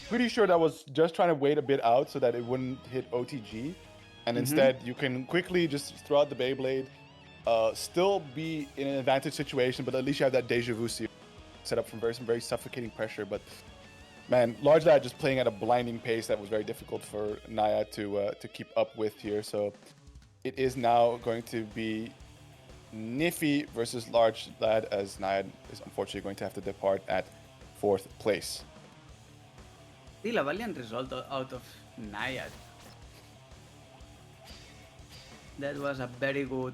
pretty sure that was just trying to wait a bit out so that it wouldn't hit OTG, and instead you can quickly just throw out the Beyblade, still be in an advantage situation, but at least you have that deja vu set up from some very suffocating pressure. But man, LargeLaddie just playing at a blinding pace that was very difficult for Nyad to keep up with here. So it is now going to be Nyphi versus LargeLaddie, as Nyad is unfortunately going to have to depart at 4th place. Still a valiant result out of Nyad. That was a very good.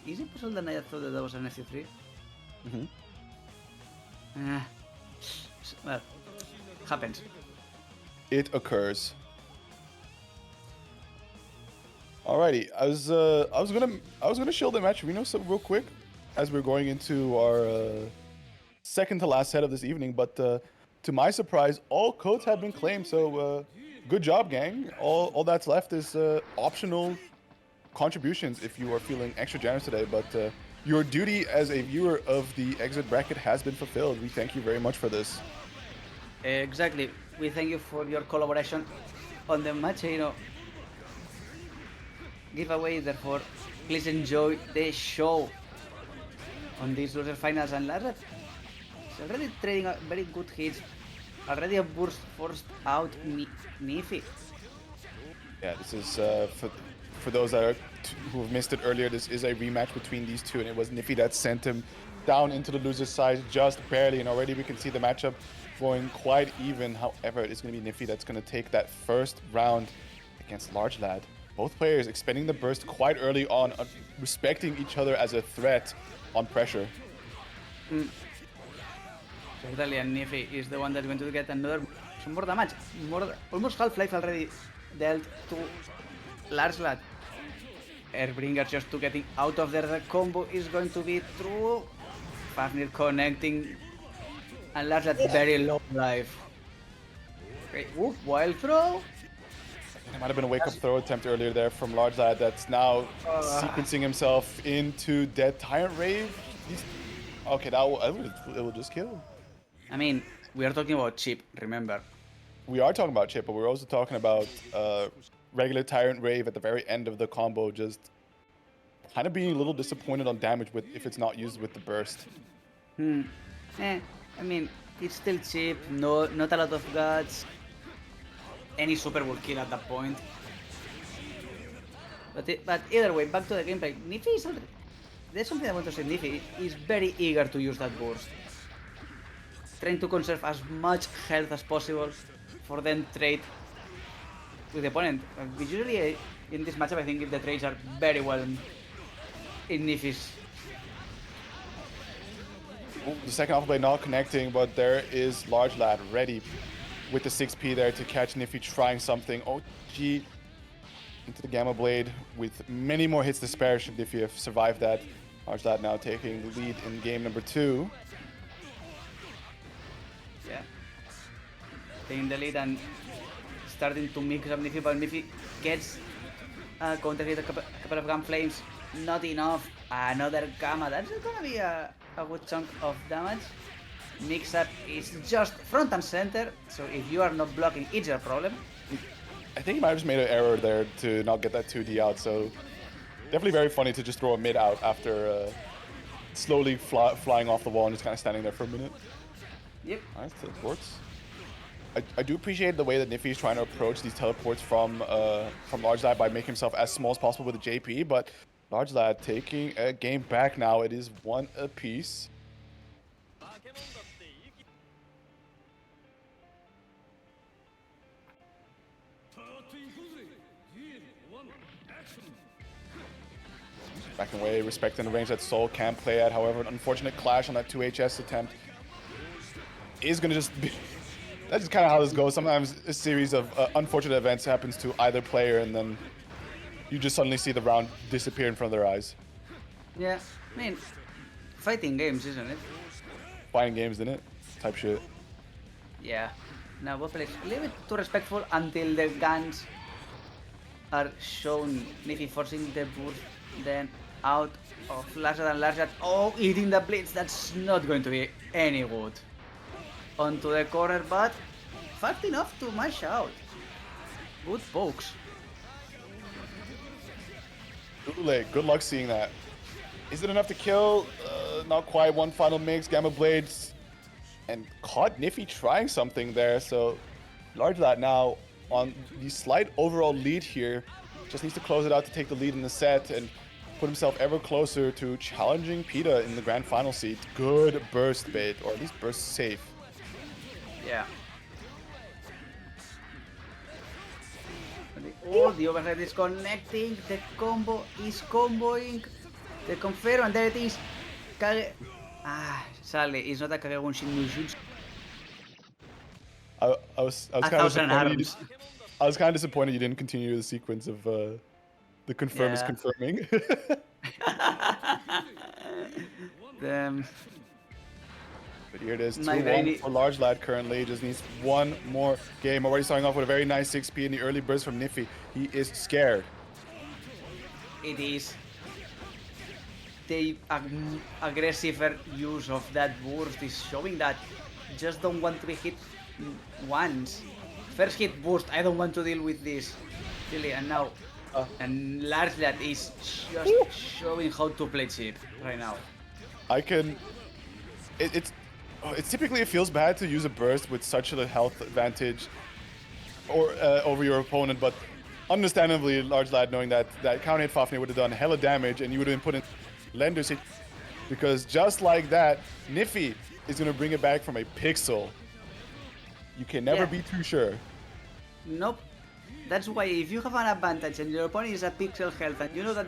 Is it possible that Nyad thought that was an FC3? Well, happens. It occurs. Alrighty, I was gonna show the match Reno real quick as we're going into our second to last set of this evening, but to my surprise, all codes have been claimed. So good job, gang. All that's left is optional contributions if you are feeling extra generous today. But your duty as a viewer of the exit bracket has been fulfilled. We thank you very much for this. Exactly. We thank you for your collaboration on the match, giveaway. Therefore, please enjoy the show on these loser finals. And LargeLaddie is already trading very good hits. Already a burst forced out Nyphi. Yeah, this is for those that who have missed it earlier. This is a rematch between these two, and it was Nyphi that sent him down into the loser's side just barely. And already we can see the matchup going quite even. However, it's going to be Nyphi that's going to take that first round against LargeLaddie. Both players expending the burst quite early on, respecting each other as a threat on pressure. Totally, and Nyphi is the one that's going to get some more damage. Almost half-life already dealt to LargeLaddie. Airbringer just to getting out of there. The combo is going to be through. Fafnir connecting. And LargeLaddie very low life. Okay, whoop, wild throw. It might have been a wake-up throw attempt earlier there from LargeLaddie that's now sequencing himself into Dead Tyrant Rave. Okay, it will just kill. I mean, we are talking about Chipp, remember. We are talking about Chipp, but we're also talking about regular Tyrant Rave at the very end of the combo, just kind of being a little disappointed on damage if it's not used with the burst. I mean, it's still Chipp, not a lot of guts. Any super will kill at that point. But either way, back to the gameplay. Nyphi is there's something I want to say. Nyphi is very eager to use that burst, trying to conserve as much health as possible for then trade with the opponent. Usually in this matchup, I think the trades are very well in Nyphi's. The second alpha blade not connecting, but there is LargeLaddie ready with the 6P there to catch Nyphi trying something. OG into the Gamma Blade with many more hits to spare should Nyphi have survived that. LargeLaddie now taking the lead in game number 2. Yeah. Taking the lead and starting to mix up Nyphi, but Nyphi gets a counter hit, a couple of gun flames. Not enough. Another Gamma. That's gonna be a good chunk of damage. Mix up is just front and center, so if you are not blocking, it's your problem. I think he might have just made an error there to not get that 2D out, so definitely very funny to just throw a mid out after slowly flying off the wall and just kind of standing there for a minute. Yep. Nice teleports. I do appreciate the way that Nyphi is trying to approach these teleports from LargeLaddie by making himself as small as possible with the JP, but LargeLaddie taking a game back now. It is 1 apiece. Backing away, respecting the range that Soul can play at. However, an unfortunate clash on that 2HS attempt is going to just be... That's just kind of how this goes. Sometimes a series of unfortunate events happens to either player, and then you just suddenly see the round disappear in front of their eyes. Yeah, I mean, fighting games, isn't it? Fighting games, isn't it? Type shit. Yeah. Now both players a little bit too respectful until the guns are shown. Nyphi forcing the burst, then out of larger than larger. Oh, eating the blitz. That's not going to be any good. Onto the corner, but fast enough to mash out. Good pokes. Good luck seeing that. Is it enough to kill? Not quite. One final mix, Gamma Blades, and caught Nyphi trying something there. So LargeLaddie now on the slight overall lead here. Just needs to close it out to take the lead in the set and put himself ever closer to challenging Pida in the grand final seat. Good burst bait, or at least burst safe. Yeah. Oh, the overhead is connecting. The combo is comboing. The confirm, and there it is. Sadly, it's not a Kagegun Shinju. I was kind of disappointed you didn't continue the sequence of the confirm is confirming. But here it is, 2-1 for LargeLaddie currently. Just needs one more game. Already starting off with a very nice 6P in the early burst from Nyphi. He is scared. It is. The aggressive use of that burst is showing that just don't want to be hit once. First hit burst, I don't want to deal with this. Really, and now, and LargeLaddie is just showing how to play Chipp right now. It's typically, it feels bad to use a burst with such a health advantage or over your opponent, but understandably, LargeLaddie knowing that counter hit Fafnir would have done hella damage and you would have been put in Lender's hit, because just like that, Nyphi is going to bring it back from a pixel. You can never be too sure. Nope. That's why if you have an advantage and your opponent is a pixel health and you know that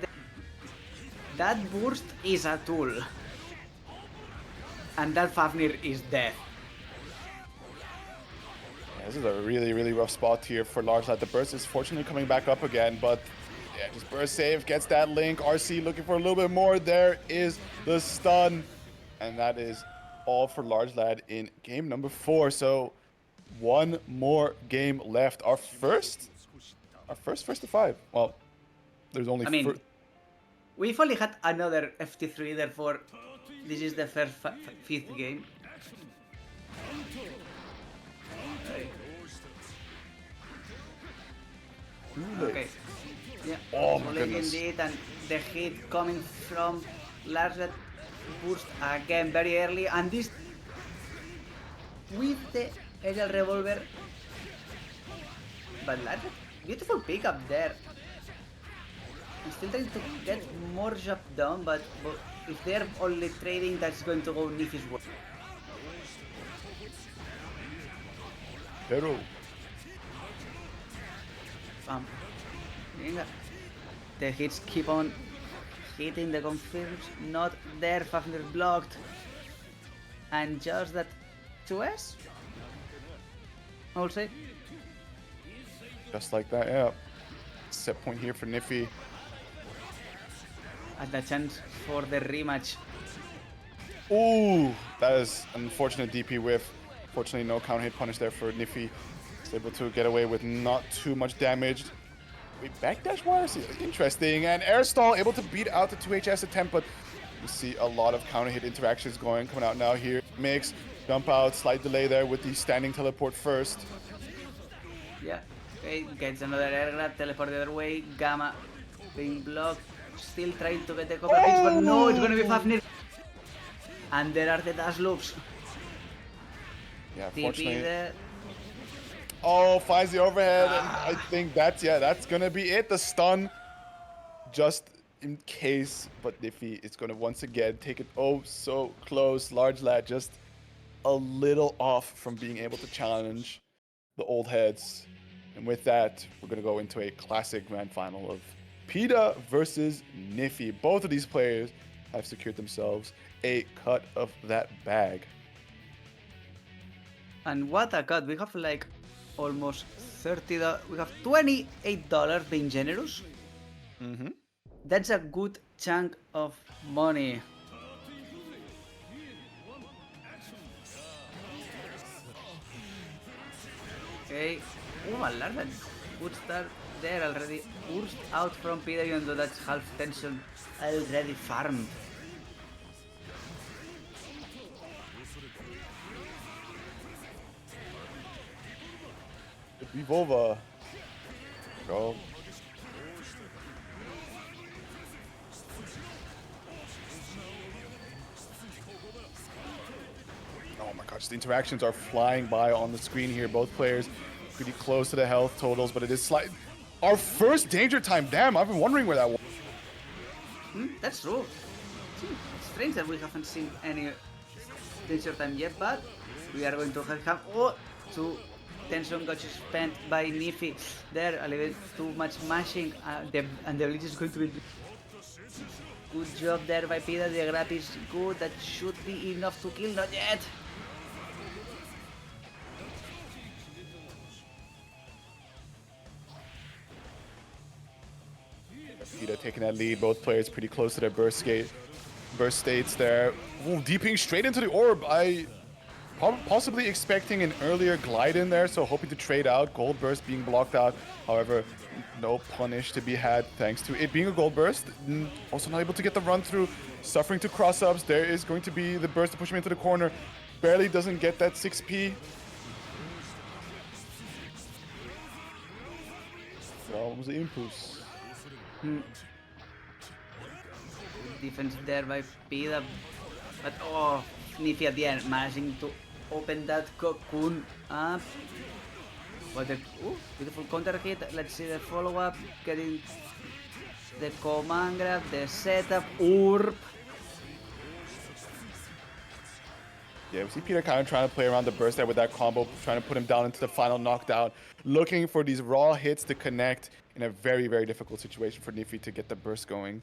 that burst is a tool. And that Fafnir is dead. Yeah, this is a really, really rough spot here for LargeLaddie. The burst is fortunately coming back up again, but yeah, just burst save, gets that link. RC looking for a little bit more. There is the stun. And that is all for LargeLaddie in game number 4. So one more game left. Our first to 5. Well, there's only... we've only had another FT3, therefore this is the first 5th game. Okay. Yeah. Oh my goodness. Indeed, and the hit coming from LargeLaddie burst again very early, and this with the aerial revolver. But LargeLaddie, beautiful pickup there. I'm still trying to get more job done, but if they're only trading, that's going to go Nyphi's way. Pero. Venga. The hits keep on hitting, the confirms not there, Fafnir blocked. And just that 2S? I will say. Just like that, yeah. Set point here for Nyphi. And the chance for the rematch. Ooh, that is an unfortunate DP whiff. Fortunately, no counter hit punish there for Nyphi. He's able to get away with not too much damage. Wait, backdash wires? Interesting. And air stall able to beat out the 2HS attempt, but you see a lot of counter hit interactions coming out now here. Mix, jump out, slight delay there with the standing teleport first. Yeah, okay, gets another air grab, teleport the other way, Gamma being blocked, still trying to get the copper pitch, but no, it's gonna be Fafnir. And there are the dash loops. Yeah, TP fortunately. there. Oh, finds the overhead, and I think that's gonna be it. The stun, just in case, but Nyphi is gonna once again take it so close. LargeLaddie just a little off from being able to challenge the old heads. And with that, we're gonna go into a classic grand final of Pida versus Nyphi. Both of these players have secured themselves a cut of that bag. And what a cut, we have like almost $30, we have $28 being generous. Mm-hmm. That's a good chunk of money. Okay, oh, Alarm, good start there already. Burst out from Pida, even though that's half tension already farmed. R.E.V.O. Go. Oh my gosh, the interactions are flying by on the screen here. Both players pretty close to the health totals, but it is slight. Our first danger time. Damn, I've been wondering where that was. That's true. It's strange that we haven't seen any danger time yet, but we are going to have two tension got spent by Nyphi there, a little too much mashing, and the village is going to be good job there by Pida. The grab is good, that should be enough to kill, not yet. Pida taking that lead, both players pretty close to their burst states there. Ooh, deeping straight into the orb. I possibly expecting an earlier glide in there, so hoping to trade out. Gold burst being blocked out. However, no punish to be had thanks to it being a gold burst. Also not able to get the run through, suffering to cross ups. There is going to be the burst to push him into the corner. Barely doesn't get that 6p. Well, was the impulse. Defense there by Pida, but oh, Nyphi at the end managing to open that cocoon up. What a beautiful counter hit. Let's see the follow up, getting the command grab, the setup, Orb. Yeah, we see Pida kind of trying to play around the burst there with that combo, trying to put him down into the final knockdown, looking for these raw hits to connect in a very, very difficult situation for Nyphi to get the burst going.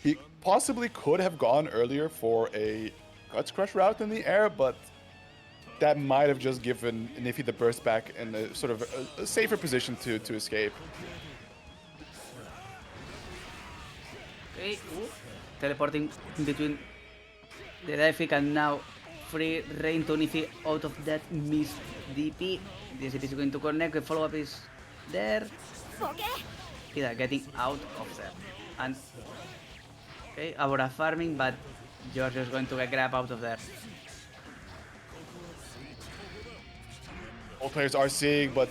He possibly could have gone earlier for a Guts Crush route in the air, but that might have just given Nyphi the burst back in a sort of a safer position to escape. Okay, teleporting in between the Nyphi, and now free reign to Nyphi out of that missed DP. The SCP is going to connect, the follow up is there. Pida getting out of there. And okay, Abora farming, but Giorgio is going to get grab out of there. All players are seeing, but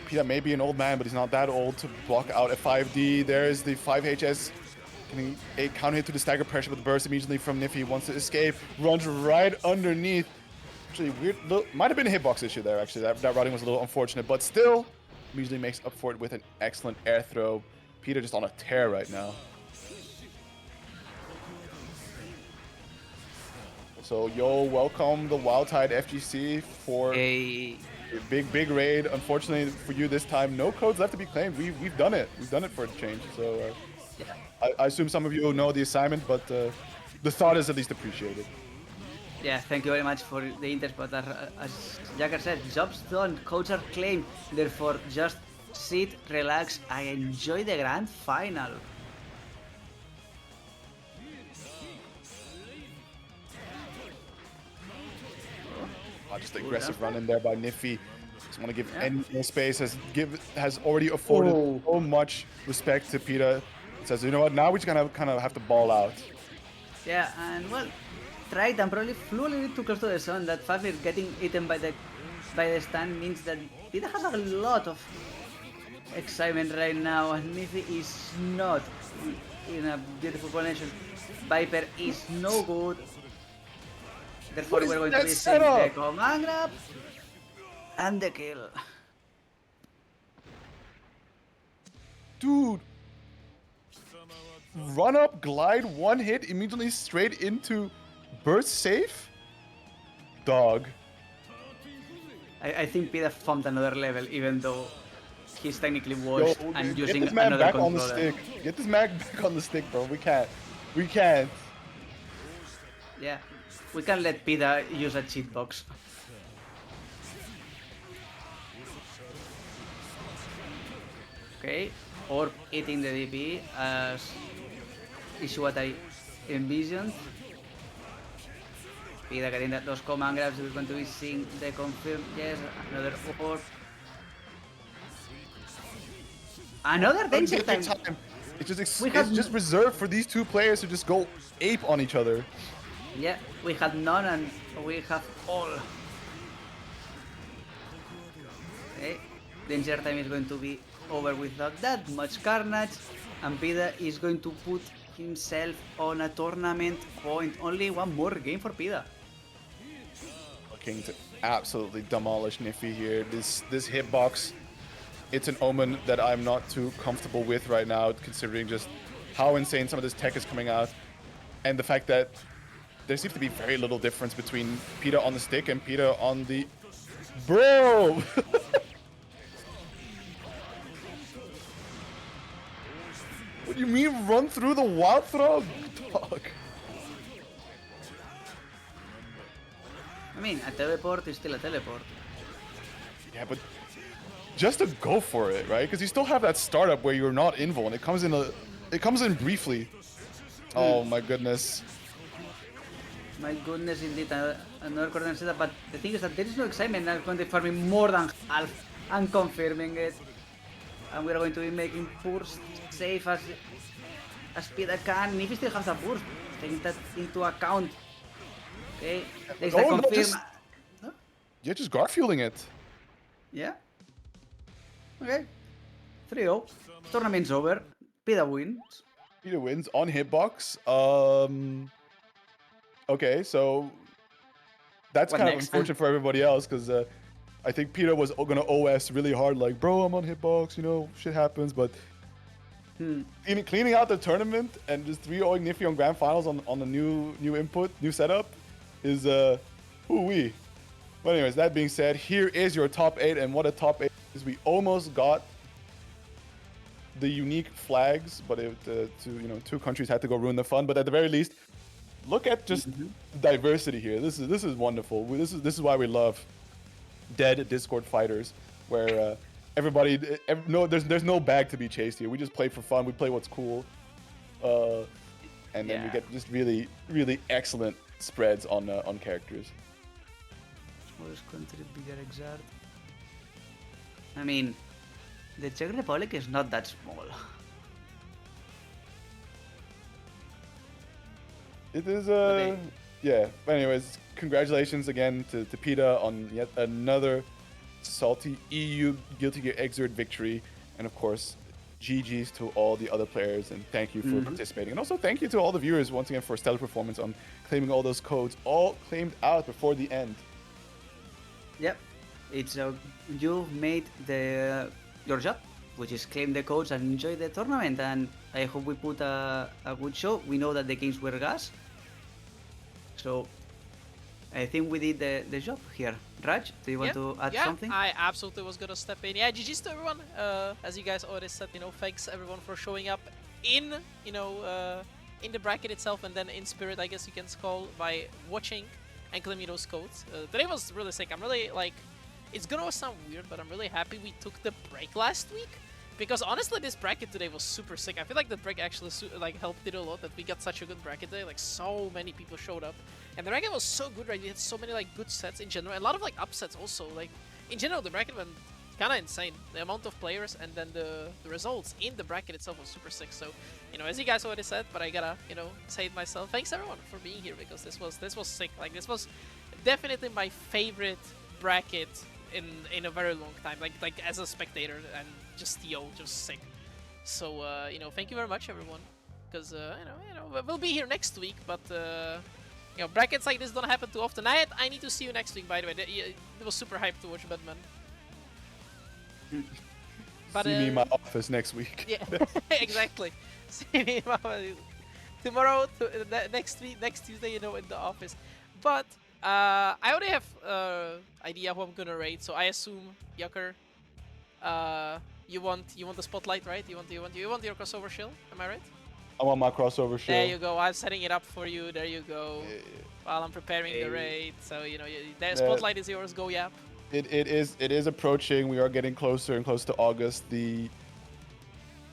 Pida may be an old man, but he's not that old to block out a 5D. There's the 5HS getting a counter hit to the stagger pressure, but the burst immediately from Nyphi wants to escape, runs right underneath. Actually, weird, might have been a hitbox issue there, actually. That routing was a little unfortunate, but still immediately makes up for it with an excellent air throw. Pida just on a tear right now. So yo, welcome the Wildtide FGC for Hey. a big raid. Unfortunately for you this time, no codes left to be claimed. We've done it. We've done it for a change. So Yeah. I assume some of you know the assignment, but the thought is at least appreciated. Yeah, thank you very much for the interest, but as Jagger said, job's done, codes are claimed, therefore just sit, relax, and enjoy the grand final. Just aggressive run in there by Nyphi. Just want to give Yeah. any more space. Has already afforded Oh. so much respect to Pida. Says, you know what? Now we're just gonna kind of have to ball out. Yeah, and well, tried and probably flew a little bit too close to the sun. That Fafnir getting eaten by the stand means that Pida has a lot of excitement right now, and Nyphi is not in a beautiful position. Viper is no good. Therefore, What is we're going to that be seeing the setup? command grab and the kill. Dude. Run up, glide, one hit, immediately straight into burst safe? Dog. I think Pida found another level, even though he's technically washed and Get using this man another back on the controller. stick. Get this man back on the stick, bro. We can't. We can't. Yeah, we can let Pida use a cheat box. Okay, or eating the DP as is what I envisioned. Pida getting those command grabs, we're going to be seeing the confirm. Yes, another orb. Another danger time. It's just We it's have just reserved for these two players to just go ape on each other. Yeah, we had none and we have all. Okay, danger time is going to be over without that much carnage, and Pida is going to put himself on a tournament point. Only one more game for Pida. Looking to absolutely demolish Nyphi here. This hitbox, it's an omen that I'm not too comfortable with right now, considering just how insane some of this tech is coming out, and the fact that there seems to be very little difference between Pida on the stick and Pida on the... Bro! What do you mean run through the wild throw? Dog. I mean, a teleport is still a teleport. Yeah, but just to go for it, right? Because you still have that startup where you're not invul, and it comes in briefly. Oh my goodness. My goodness, indeed, another corner setup, but the thing is that there is no excitement. I'm going to be farming more than half and confirming it. And we're going to be making burst safe as Pida can. Nyphi still has a burst, taking that into account. Okay, there's the No, confirm. You're just Garfielding it. Yeah. Okay. 3-0. Tournament's over. Pida wins. Pida wins on hitbox. Okay, so that's What kind next? of unfortunate for everybody else, because I think Pida was gonna OS really hard, like, bro, I'm on hitbox, you know, shit happens, but cleaning out the tournament and just 3-0ing Nyphi on grand finals on the new input, new setup is ooh-wee. But anyways, that being said, here is your top 8, and what a top 8 is. We almost got the unique flags, but two countries had to go ruin the fun. But at the very least, look at just diversity here. This is wonderful. This is why we love dead Discord fighters, where there's no bag to be chased here. We just play for fun. We play what's cool, and then we get just really excellent spreads on characters. Smallest country, bigger Xrd. I mean, the Czech Republic is not that small. It is yeah. Anyways, congratulations again to Pida on yet another SaltyEU Guilty Gear Xrd victory, and of course, GG's to all the other players, and thank you for participating. And also thank you to all the viewers once again for stellar performance on claiming all those codes, all claimed out before the end. Yep, it's you made your job, which is claim the codes and enjoy the tournament. And I hope we put a good show. We know that the games were gas, so I think we did the job here. Raj, do you want to add something? I absolutely was gonna step in. Yeah, GG's to everyone. As you guys already said, thanks everyone for showing up in, in the bracket itself, and then in spirit, I guess you can call, by watching and claiming those codes. Today was really sick. I'm really it's gonna sound weird, but I'm really happy we took the break last week. Because honestly, this bracket today was super sick. I feel like the break actually helped it a lot, that we got such a good bracket today. Like, so many people showed up. And the bracket was so good, right? We had so many good sets in general. A lot of upsets also. Like, in general, the bracket went kind of insane. The amount of players and then the results in the bracket itself was super sick. So, as you guys already said, but I gotta, say it myself. Thanks everyone for being here, because this was sick. Like, this was definitely my favorite bracket in a very long time. Like as a spectator, and just sick. So thank you very much everyone, because we'll be here next week, but brackets like this don't happen too often. I need to see you next week, by the way. It was super hyped to watch Bedman. But see me in my office next week. Yeah, exactly. See me in my office. Tomorrow, next week, next Tuesday, in the office. But I already have idea who I'm gonna rate, so I assume Yucker. You want the spotlight, right? You want your crossover shield? Am I right? I want my crossover shield. There you go. I'm setting it up for you. There you go. Yeah. While I'm preparing the raid, so the spotlight is yours. Go Yap. It is approaching. We are getting closer and closer to August.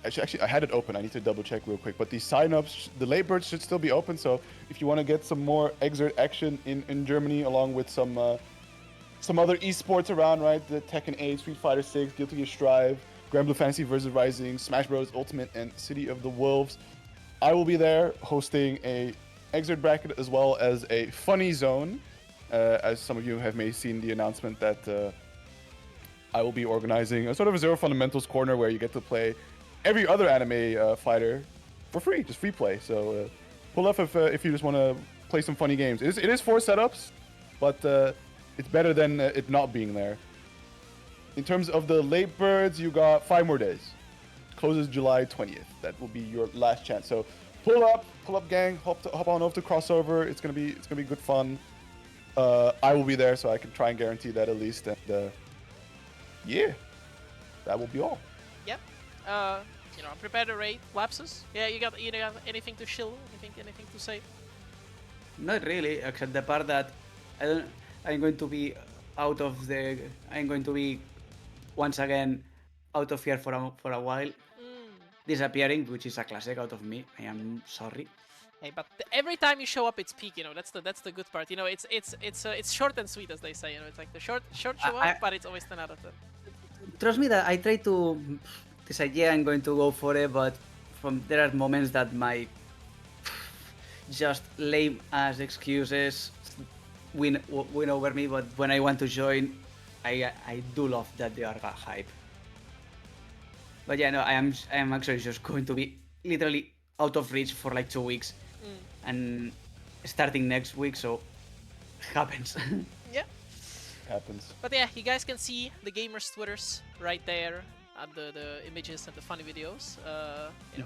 Actually, I had it open. I need to double check real quick. But the sign-ups, the late birds should still be open. So if you want to get some more Xrd action in Germany, along with some other esports around, right? The Tekken 8, Street Fighter 6, Guilty Gear Strive, Grand Blue Fantasy vs. Rising, Smash Bros. Ultimate, and City of the Wolves. I will be there hosting a Xrd bracket as well as a funny zone. As some of you may seen the announcement that I will be organizing a sort of a Zero Fundamentals corner where you get to play every other anime fighter for free, just free play. So pull up if you just want to play some funny games. It is 4 setups, but it's better than it not being there. In terms of the late birds, you got 5 more days. Closes July 20th. That will be your last chance. So pull up gang, hop on over to crossover. It's gonna be good fun. I will be there, so I can try and guarantee that at least. And yeah, that will be all. Yep. I'm prepared to raid lapses. Yeah, you got anything to shill? Anything to say? Not really, except the part that I'm going to be once again out of here for a while, disappearing, which is a classic out of me. I am sorry. Hey, but every time you show up, it's peak. That's the good part. It's short and sweet, as they say. It's like the short show up, but it's always 10 out of 10. Trust me that I try to decide, yeah, I'm going to go for it, but there are moments that my just lame ass excuses win over me. But when I want to join, I do love that they are hype. But yeah, no, I am actually just going to be literally out of reach for like 2 weeks, and starting next week, so it happens. Yeah, happens. But yeah, you guys can see the gamers' Twitters right there, and the images and the funny videos.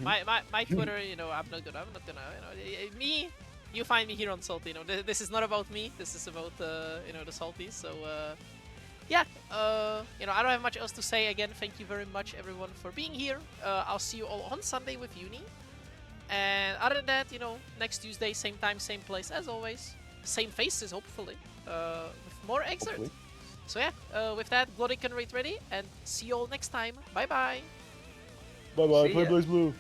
My Twitter, I'm not gonna, me. You find me here on Salty. This is not about me. This is about the Salty. So yeah, I don't have much else to say. Again, thank you very much everyone for being here. I'll see you all on Sunday with Uni. And other than that, next Tuesday, same time, same place as always. Same faces, hopefully, with more Xrd. So yeah, with that, Bloody can rate ready, and see you all next time. Bye bye. Bye bye. Play Blaze Blue.